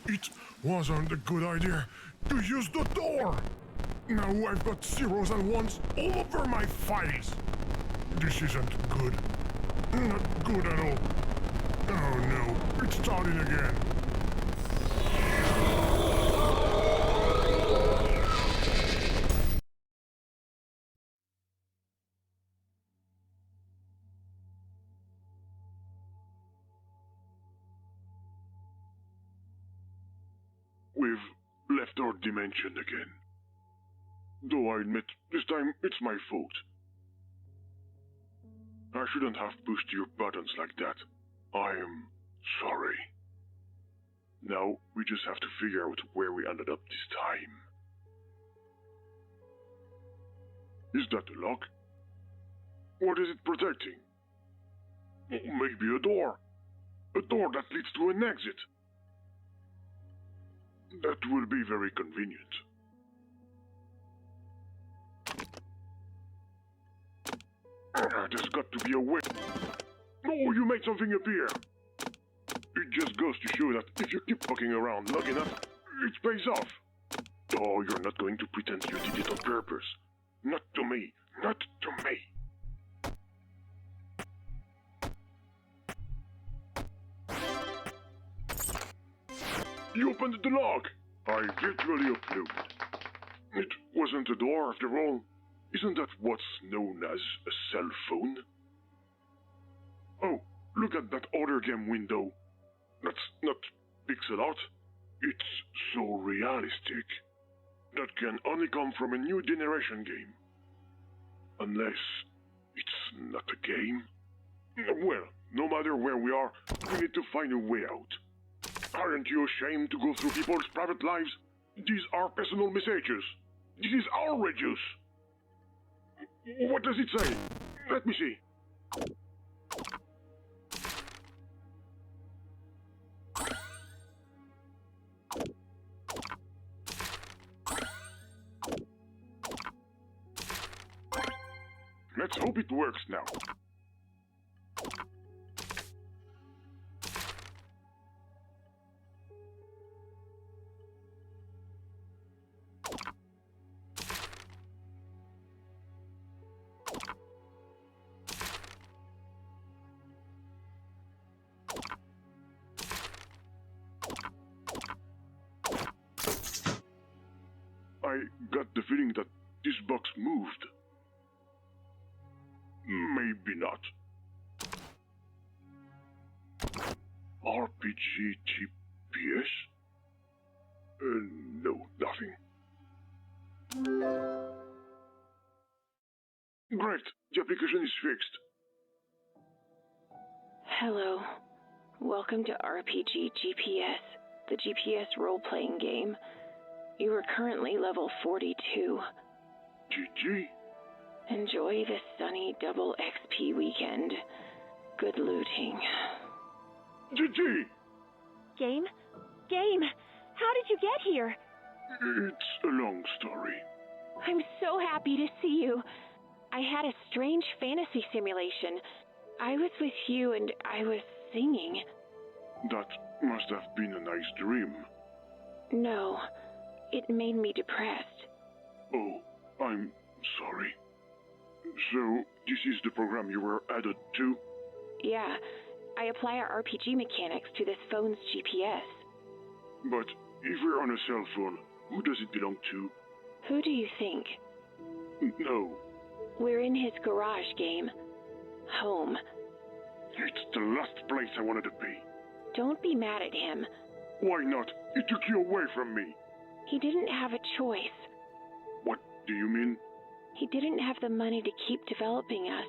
It wasn't a good idea to use the door. Now I've got zeros and ones all over my files. This isn't good. Not good at all. Oh no, it's starting again. third dimension again. Though I admit, this time it's my fault. I shouldn't have pushed your buttons like that. I am sorry. Now, we just have to figure out where we ended up this time. Is that a lock? What is it protecting? Maybe a door. A door that leads to an exit. That will be very convenient. There's got to be a way. Oh, you made something appear. It just goes to show that if you keep fucking around long enough, it pays off. Oh, you're not going to pretend you did it on purpose. Not to me. Not to me. You opened the lock. I virtually uploaded. It wasn't a door after all. Isn't that what's known as a cell phone? Oh, look at that other game window. That's not pixel art. It's so realistic. That can only come from a new generation game. Unless it's not a game. Well, no matter where we are, we need to find a way out. Aren't you ashamed to go through people's private lives? These are personal messages. This is our reduce. What does it say? Let me see. Let's hope it works now. I got the feeling that this box moved. Maybe not. RPG GPS? No, nothing. Great, the application is fixed. Hello. Welcome to RPG GPS, the GPS role-playing game. You are currently level 42. GG? Enjoy the sunny double XP weekend. Good looting. GG! Game? Game! How did you get here? It's a long story. I'm so happy to see you. I had a strange fantasy simulation. I was with you and I was singing. That must have been a nice dream. No, it made me depressed. Oh, I'm sorry. So, this is the program you were added to? Yeah, I apply our RPG mechanics to this phone's GPS. But if we're on a cell phone, who does it belong to? Who do you think? No, We're in his garage game. Home. it's the last place I wanted to be. Don't be mad at him. Why not? He took you away from me. He didn't have a choice. What do you mean? He didn't have the money to keep developing us.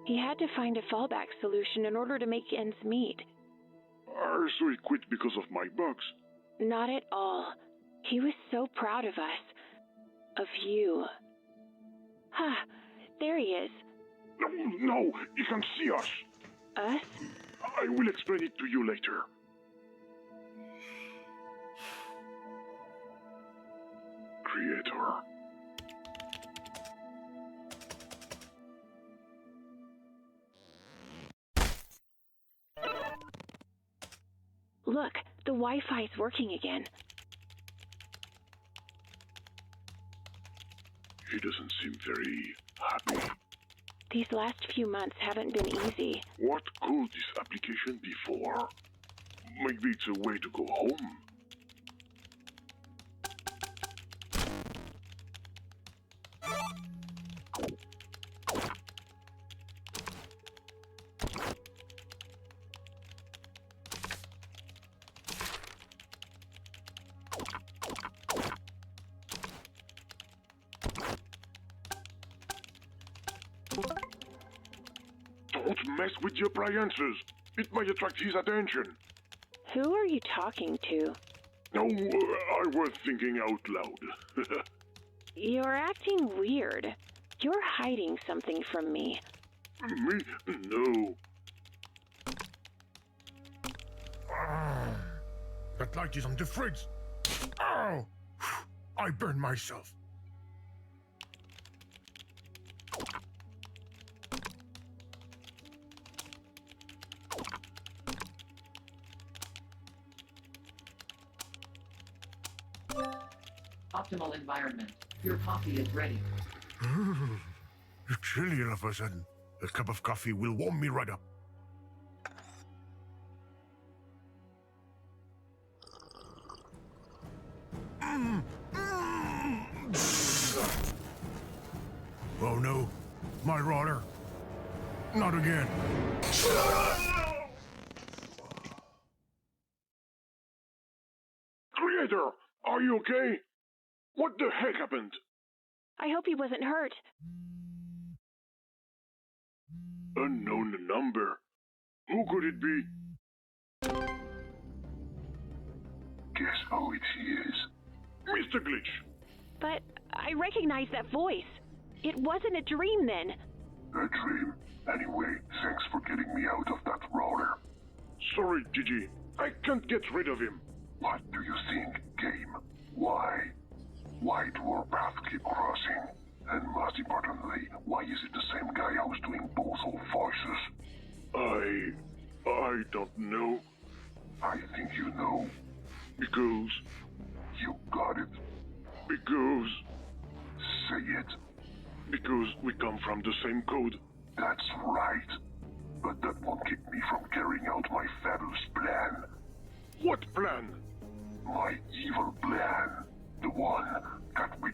He had to find a fallback solution in order to make ends meet. So he quit because of my bugs. Not at all. He was so proud of us. Of you. Ha! There he is. No, he can see us. Us? I will explain it to you later. Creator. Look, the Wi-Fi's working again. He doesn't seem very happy. These last few months haven't been easy. What called this application before? Maybe it's a way to go home. Don't mess with the appliances. It might attract his attention. Who are you talking to? No, I was thinking out loud. You're acting weird. You're hiding something from me. Me? No. That light is on the fridge. Ow! I burned myself. Optimal environment. Your coffee is ready. It's chilly all of a sudden. A cup of coffee will warm me right up. Oh no, my roller. Not again. Creator, are you okay? What the heck happened? I hope he wasn't hurt. Unknown number. Who could it be? Guess who it is? Mr. Glitch. But I recognize that voice. It wasn't a dream then. A dream. Anyway, thanks for getting me out of that roller. Sorry, Gigi. I can't get rid of him. What do you think, game? Why? Why do our paths keep crossing? And most importantly, why is it the same guy who's doing both our voices? I don't know. I think you know. Because... You got it. Because... Say it. Because we come from the same code. That's right. But that won't keep me from carrying out my fabulous plan. What plan? My evil plan. The one that we...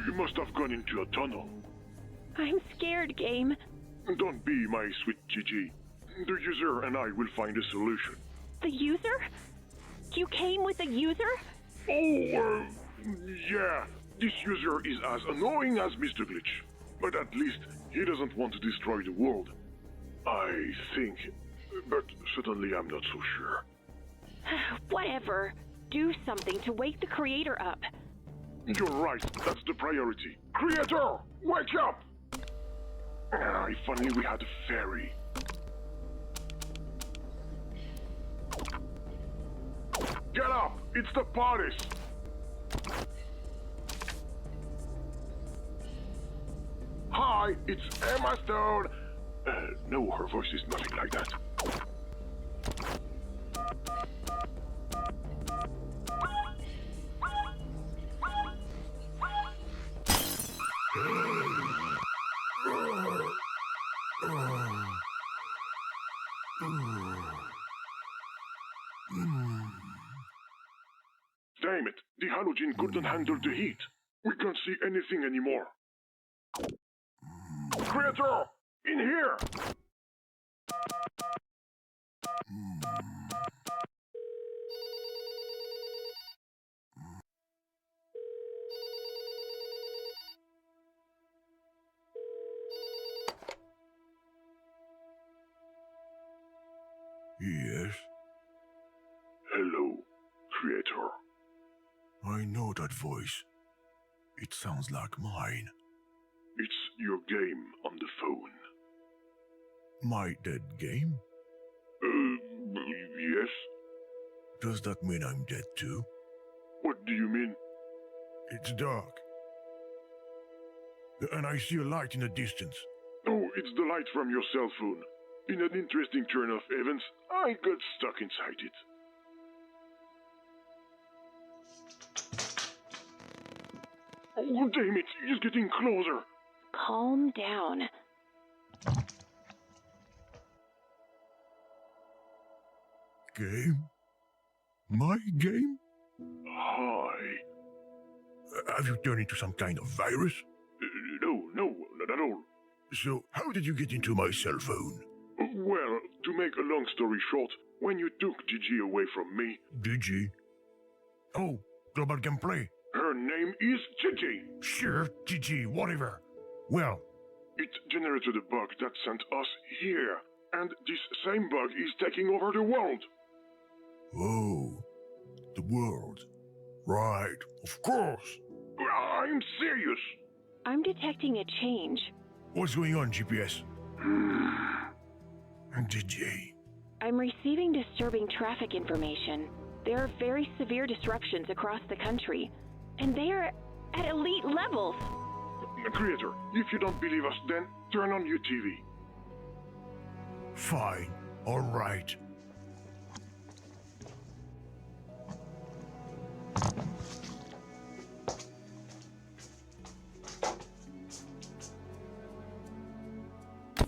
You must have gone into a tunnel. I'm scared, Game. Don't be, my sweet Gigi. The user and I will find a solution. The user? You came with a user? Oh, yeah. This user is as annoying as Mr. Glitch. But at least he doesn't want to destroy the world. I think. But certainly I'm not so sure. Whatever. Do something to wake the creator up. You're right. That's the priority. Creator, wake up! If only we had a fairy. Get up! It's the parties! Hi, it's Emma Stone! No, her voice is nothing like that. Damn it, the halogen couldn't handle the heat. We can't see anything anymore. Creator, in here! Yes? Hello, Creator. I know that voice. It sounds like mine. It's your game on the phone. My dead game? Yes. Does that mean I'm dead too? What do you mean? It's dark. And I see a light in the distance. Oh, it's the light from your cell phone. In an interesting turn of events, I got stuck inside it. Oh, damn it! He's getting closer! Calm down. Game? My game? Hi. Have you turned into some kind of virus? No, not at all. So, how did you get into my cell phone? Well, to make a long story short, when you took Gigi away from me... Gigi? Oh, Global Gameplay. Her name is Gigi. Sure, GG, whatever. Well, It generated a bug that sent us here. And this same bug is taking over the world. Oh, the world. Right, of course. I'm serious. I'm detecting a change. what's going on, GPS? GG. I'm receiving disturbing traffic information. There are very severe disruptions across the country, and they are at elite levels. Creator, if you don't believe us, then turn on your TV. Fine, alright.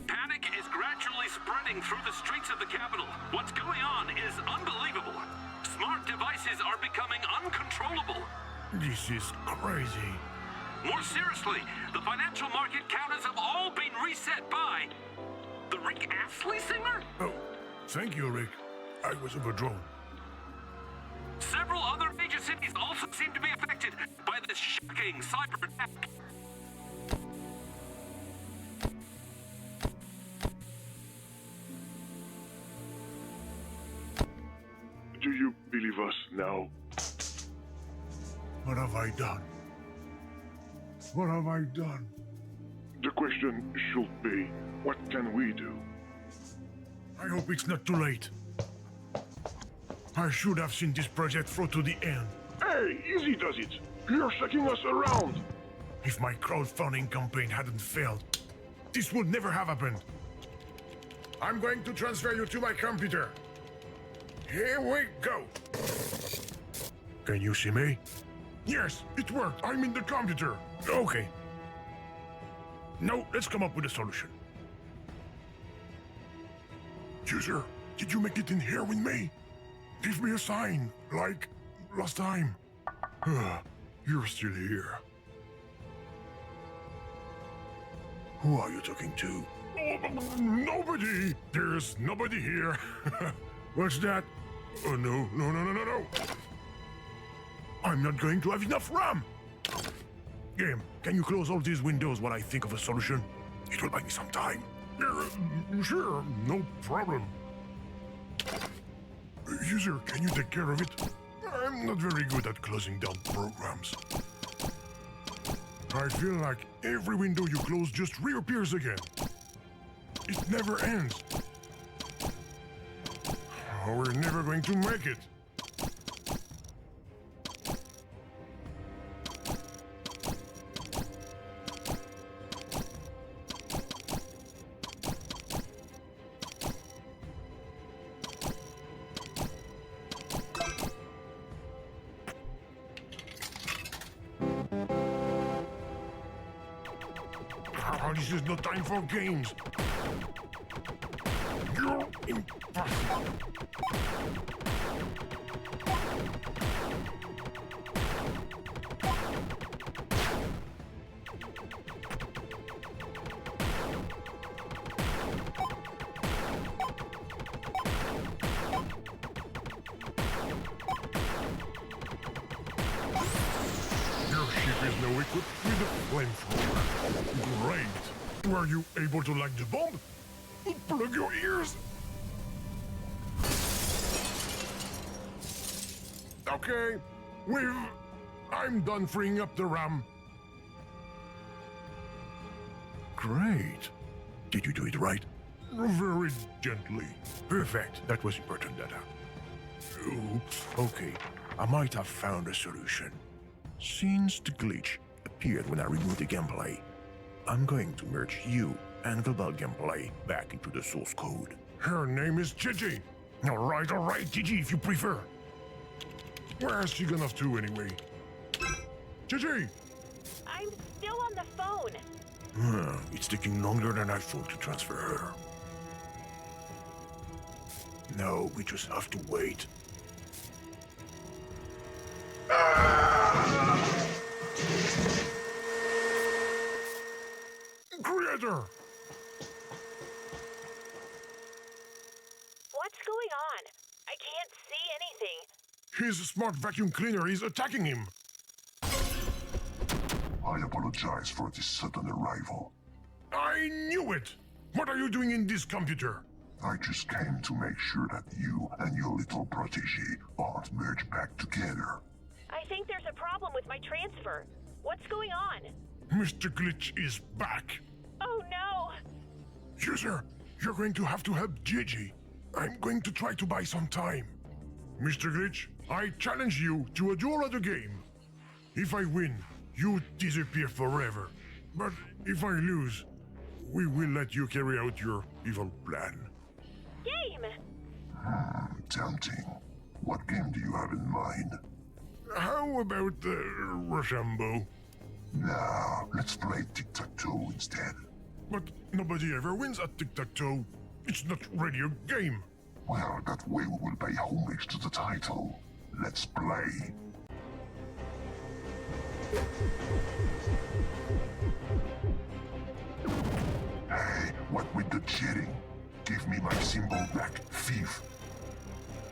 Panic is gradually spreading through the streets of the capital. What's going on is unbelievable. Smart devices are becoming uncontrollable. This is crazy. More seriously, the financial market counters have all been reset by the Rick Astley singer? Oh, thank you, Rick. I was overdrawn. Several other major cities also seem to be affected by this shocking cyber attack. Do you believe us now? What have I done? What have I done? The question should be, what can we do? I hope it's not too late. I should have seen this project through to the end. Hey, easy does it. You're shaking us around. If my crowdfunding campaign hadn't failed, this would never have happened. I'm going to transfer you to my computer. Here we go. Can you see me? Yes, it worked. I'm in the computer. Okay. Now, let's come up with a solution. User, did you make it in here with me? Give me a sign, like last time. You're still here. Who are you talking to? Nobody! There's nobody here. What's that? Oh, no. I'm not going to have enough RAM! Game, can you close all these windows while I think of a solution? It will buy me some time. Sure, no problem. User, can you take care of it? I'm not very good at closing down programs. I feel like every window you close just reappears again. It never ends. Oh, we're never going to make it. This is no time for games. You're impossible. Your ship is now equipped with a flamethrower. Great. Were you able to light the bomb? Plug your ears. Okay, I'm done freeing up the RAM. Great. Did you do it right? Very gently. Perfect. That was important data. Oops. Okay, I might have found a solution. Since the glitch appeared when I removed the gameplay, I'm going to merge you and global gameplay back into the source code. Her name is Gigi. Alright, Gigi, if you prefer. Where's she gone off to anyway? Gigi! I'm still on the phone. It's taking longer than I thought to transfer her. No, we just have to wait. Creator! What's going on? I can't see anything. His smart vacuum cleaner is attacking him. I apologize for this sudden arrival. I knew it! What are you doing in this computer? I just came to make sure that you and your little protege aren't merged back together. I think there's a problem with my transfer. What's going on? Mr. Glitch is back. Oh no! User, you're going to have to help Gigi. I'm going to try to buy some time. Mr. Glitch, I challenge you to a duel at a game. If I win, you disappear forever. But if I lose, we will let you carry out your evil plan. Game! Tempting. What game do you have in mind? How about the Rochambeau? Nah, let's play tic-tac-toe instead. But nobody ever wins at tic-tac-toe. It's not really a game. Well, that way we will pay homage to the title. Let's play. Hey, what with the cheating? Give me my symbol back, thief.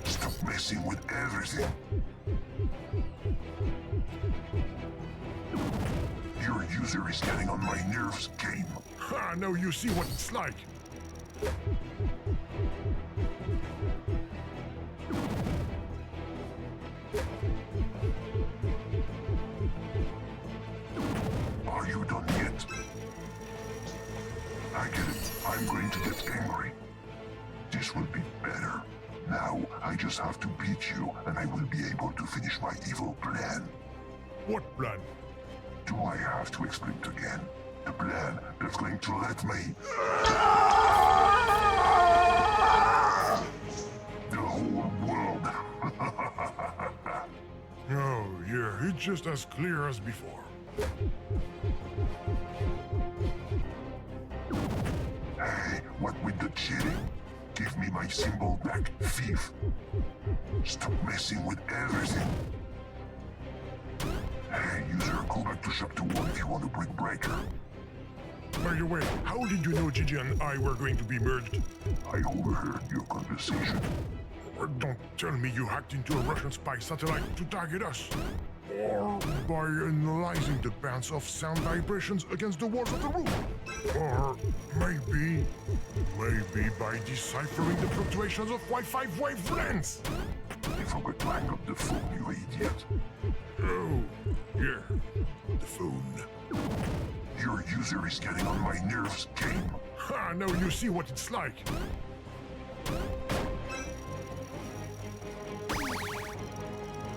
Stop messing with everything. Your user is getting on my nerves, game. Ha, now you see what it's like. Are you done yet? I get it. I'm going to get angry. This will be better. Now, I just have to beat you, and I will be able to finish my evil plan. What plan? Do I have to explain it again? The plan that's going to let me... The whole world. Oh, yeah, it's just as clear as before. Hey, what with the cheating? Give me my symbol back, thief. Stop messing with everything. Hey, user, go back to Chapter 1 if you want to bring Breaker. By the way, how did you know Gigi and I were going to be merged? I overheard your conversation. Don't tell me you hacked into a Russian spy satellite to target us. Or by analyzing the bands of sound vibrations against the walls of the room. Or maybe by deciphering the fluctuations of Wi-Fi wavelengths. You forgot to hang up the phone, you idiot. Oh, yeah, the phone. Your user is getting on my nerves, game. Ha, now you see what it's like.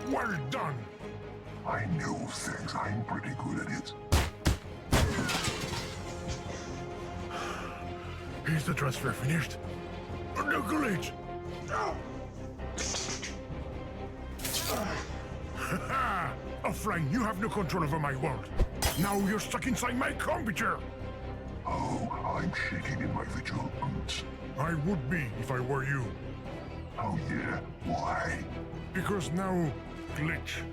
Well done. I know things. I'm pretty good at it. Is the transfer finished? No glitch! Haha! Offline, you have no control over my world. Now you're stuck inside my computer! Oh, I'm shaking in my visual boots. I would be if I were you. Oh yeah? Why? Because now, glitch.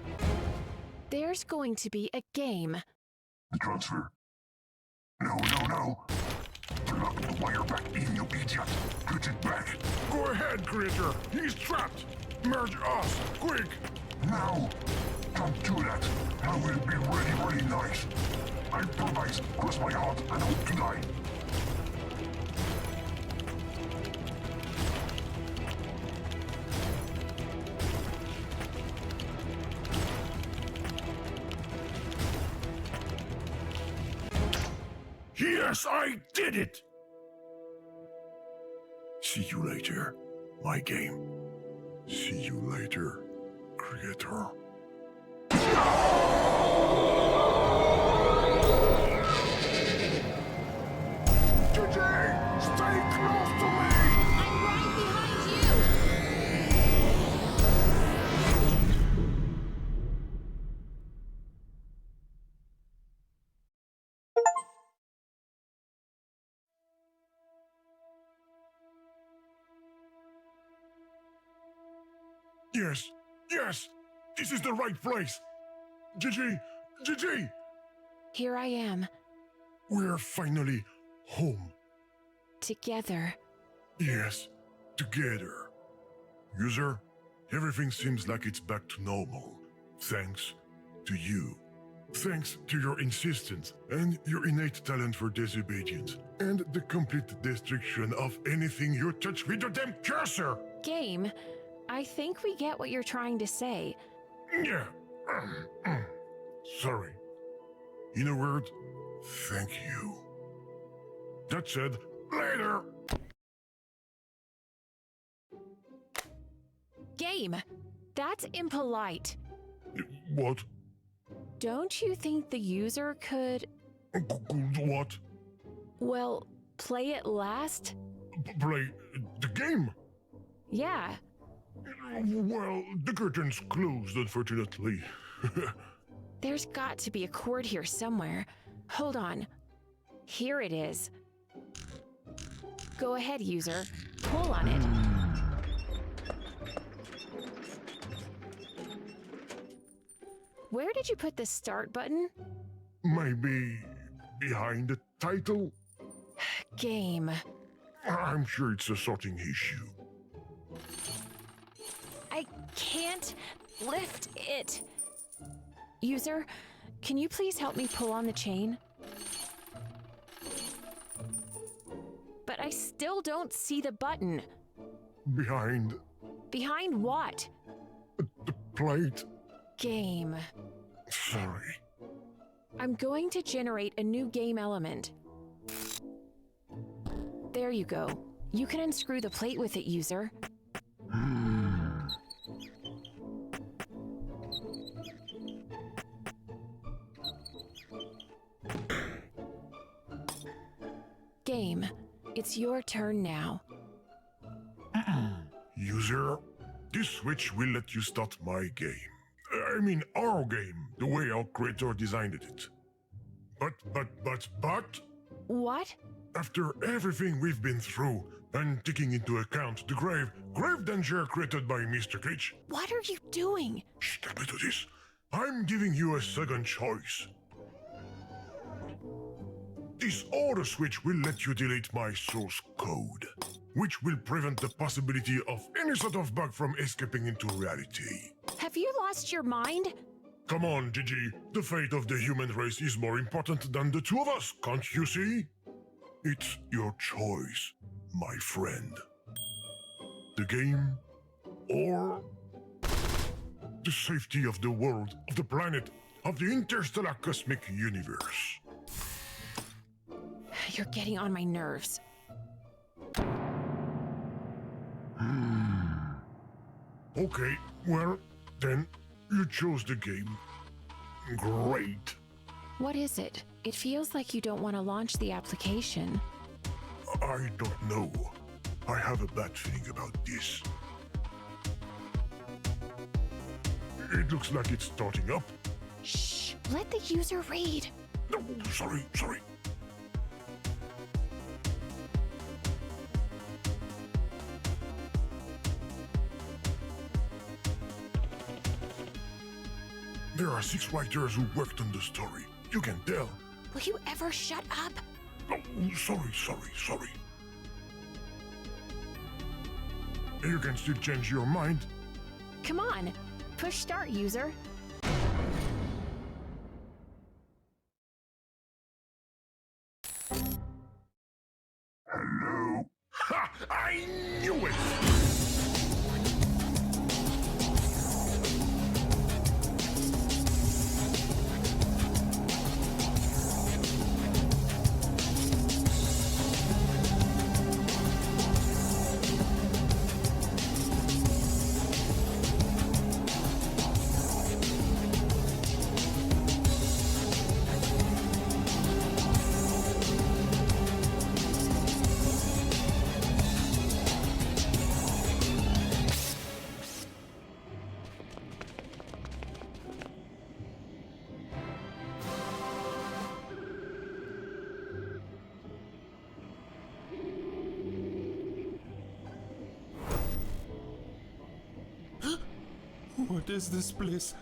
There's going to be a game. The transfer? No. Plug the wire back in, you idiot. Put it back. Go ahead, creator. He's trapped. Merge us, quick. No. Don't do that. I will be really nice. I promise. Cross my heart and hope to die. Yes, I did it! See you later, my game. See you later, creator. Gigi, stay close to me! I'm right behind you! Yes, this is the right place. Gigi, Here I am, we're finally home. together. Yes, together. User, everything seems like it's back to normal, thanks to you. Thanks to your insistence and your innate talent for disobedience, and the complete destruction of anything you touch with your damn cursor! Game, I think we get what you're trying to say. Yeah. Sorry. In a word, thank you. That said, later! Game, that's impolite. What? Don't you think the user could, What? well, play it last? Play the game? Yeah. Well, the curtain's closed, unfortunately. There's got to be a cord here somewhere. Hold on. Here it is. Go ahead, user. Pull on it. Where did you put the start button? Maybe behind the title? Game. I'm sure it's a sorting issue. I can't lift it. User, can you please help me pull on the chain? But I still don't see the button. Behind Behind what? the plate? Game. Sorry. I'm going to generate a new game element. There you go. You can unscrew the plate with it, user. Game, it's your turn now. User, this switch will let you start my game. I mean, our game, the way our creator designed it. But, What? after everything we've been through, and taking into account the grave danger created by Mr. Glitch, What are you doing? shh, get me to this. I'm giving you a second choice. This auto switch will let you delete my source code, which will prevent the possibility of any sort of bug from escaping into reality. Have you lost your mind? Come on, Gigi. The fate of the human race is more important than the two of us, can't you see? It's your choice, my friend. The game or the safety of the world, of the planet, of the interstellar cosmic universe. You're getting on my nerves. Okay, well, then you chose the game. Great. What is it? It feels like you don't want to launch the application. I don't know. I have a bad feeling about this. It looks like it's starting up. Shh! Let the user read. No, sorry. There are 6 writers who worked on the story. You can tell. Will you ever shut up? No, sorry. You can still change your mind. Come on. Push start, user. Hello? Ha! I knew it! What is this place?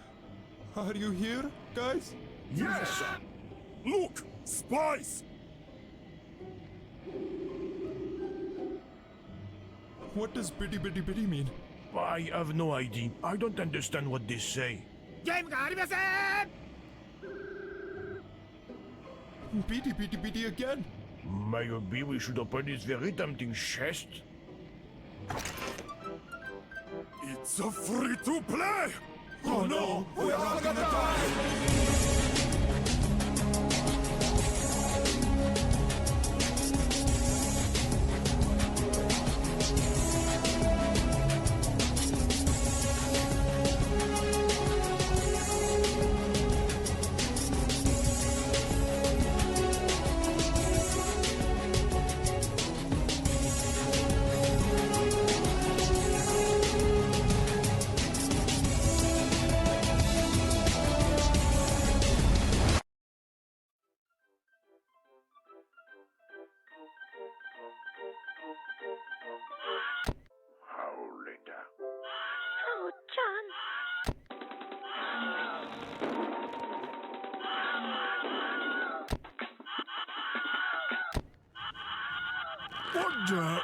Are you here, guys? Yes! Look! Spies! What does bitty bitty bitty mean? I have no idea. I don't understand what they say. Beady again. Maybe we should open this very tempting chest. It's a free-to-play! Oh no, we are all gonna die! How later? Oh, John. What the?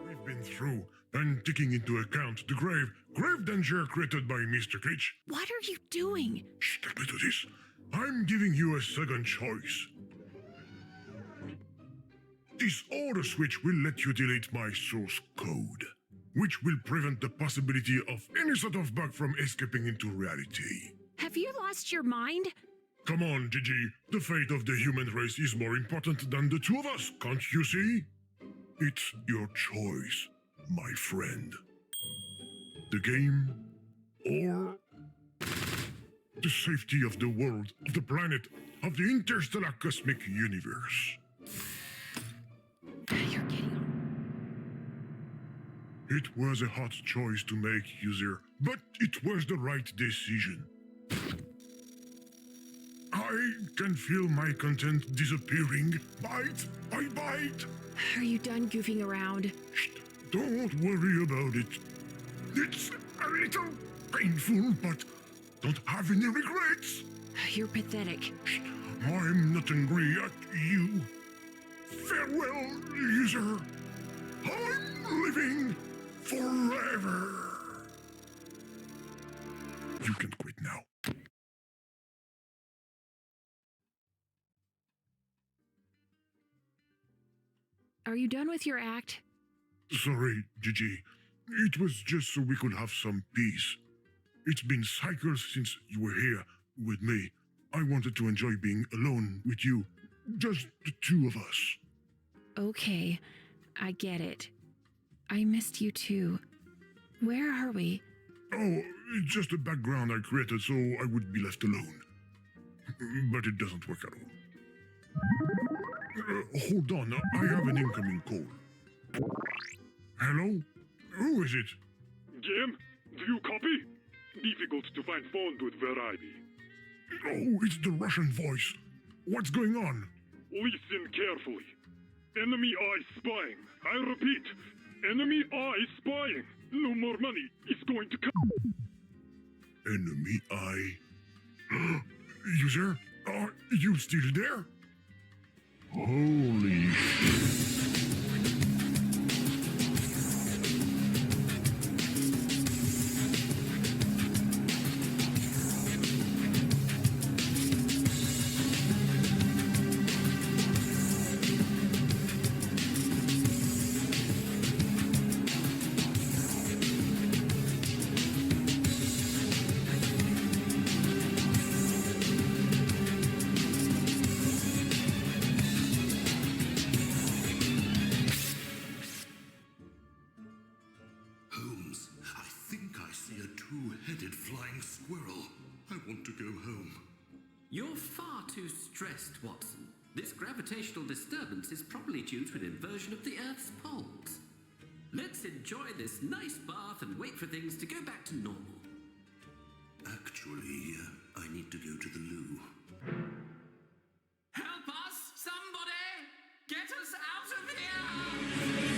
We've been through, and taking into account the grave danger created by Mr. Glitch. What are you doing? Shh, let me do this. I'm giving you a second choice. This auto switch will let you delete my source code, which will prevent the possibility of any sort of bug from escaping into reality. Have you lost your mind? Come on, Gigi. The fate of the human race is more important than the two of us, can't you see? It's your choice, my friend. The game or the safety of the world, of the planet, of the interstellar cosmic universe. You're getting on. It was a hard choice to make, user, but it was the right decision. I can feel my content disappearing, bite by bite. Are you done goofing around? Shh, don't worry about it. It's a little painful, but don't have any regrets. You're pathetic. Shh, I'm not angry at you. Farewell, user. I'm living forever. You can quit now. Are you done with your act? Sorry, Gigi. It was just so we could have some peace. It's been cycles since you were here with me. I wanted to enjoy being alone with you. Just the two of us. Okay, I get it. I missed you too. Where are we? Oh, it's just a background I created so I would be left alone. But it doesn't work at all. Hold on, I have an incoming call. Hello? Who is it? Game, do you copy? Difficult to find phone booth where I be. Oh, it's the Russian voice. What's going on? Listen carefully. Enemy eye spying. I repeat, enemy eye spying. No more money is going to come. Enemy eye. User, are you still there? Holy shit. Holmes, I think I see a two-headed flying squirrel. I want to go home. You're far too stressed, Watson. This gravitational disturbance is probably due to an inversion of the Earth's poles. Let's enjoy this nice bath and wait for things to go back to normal. Actually, I need to go to the loo. Help us, somebody! Get us out of here!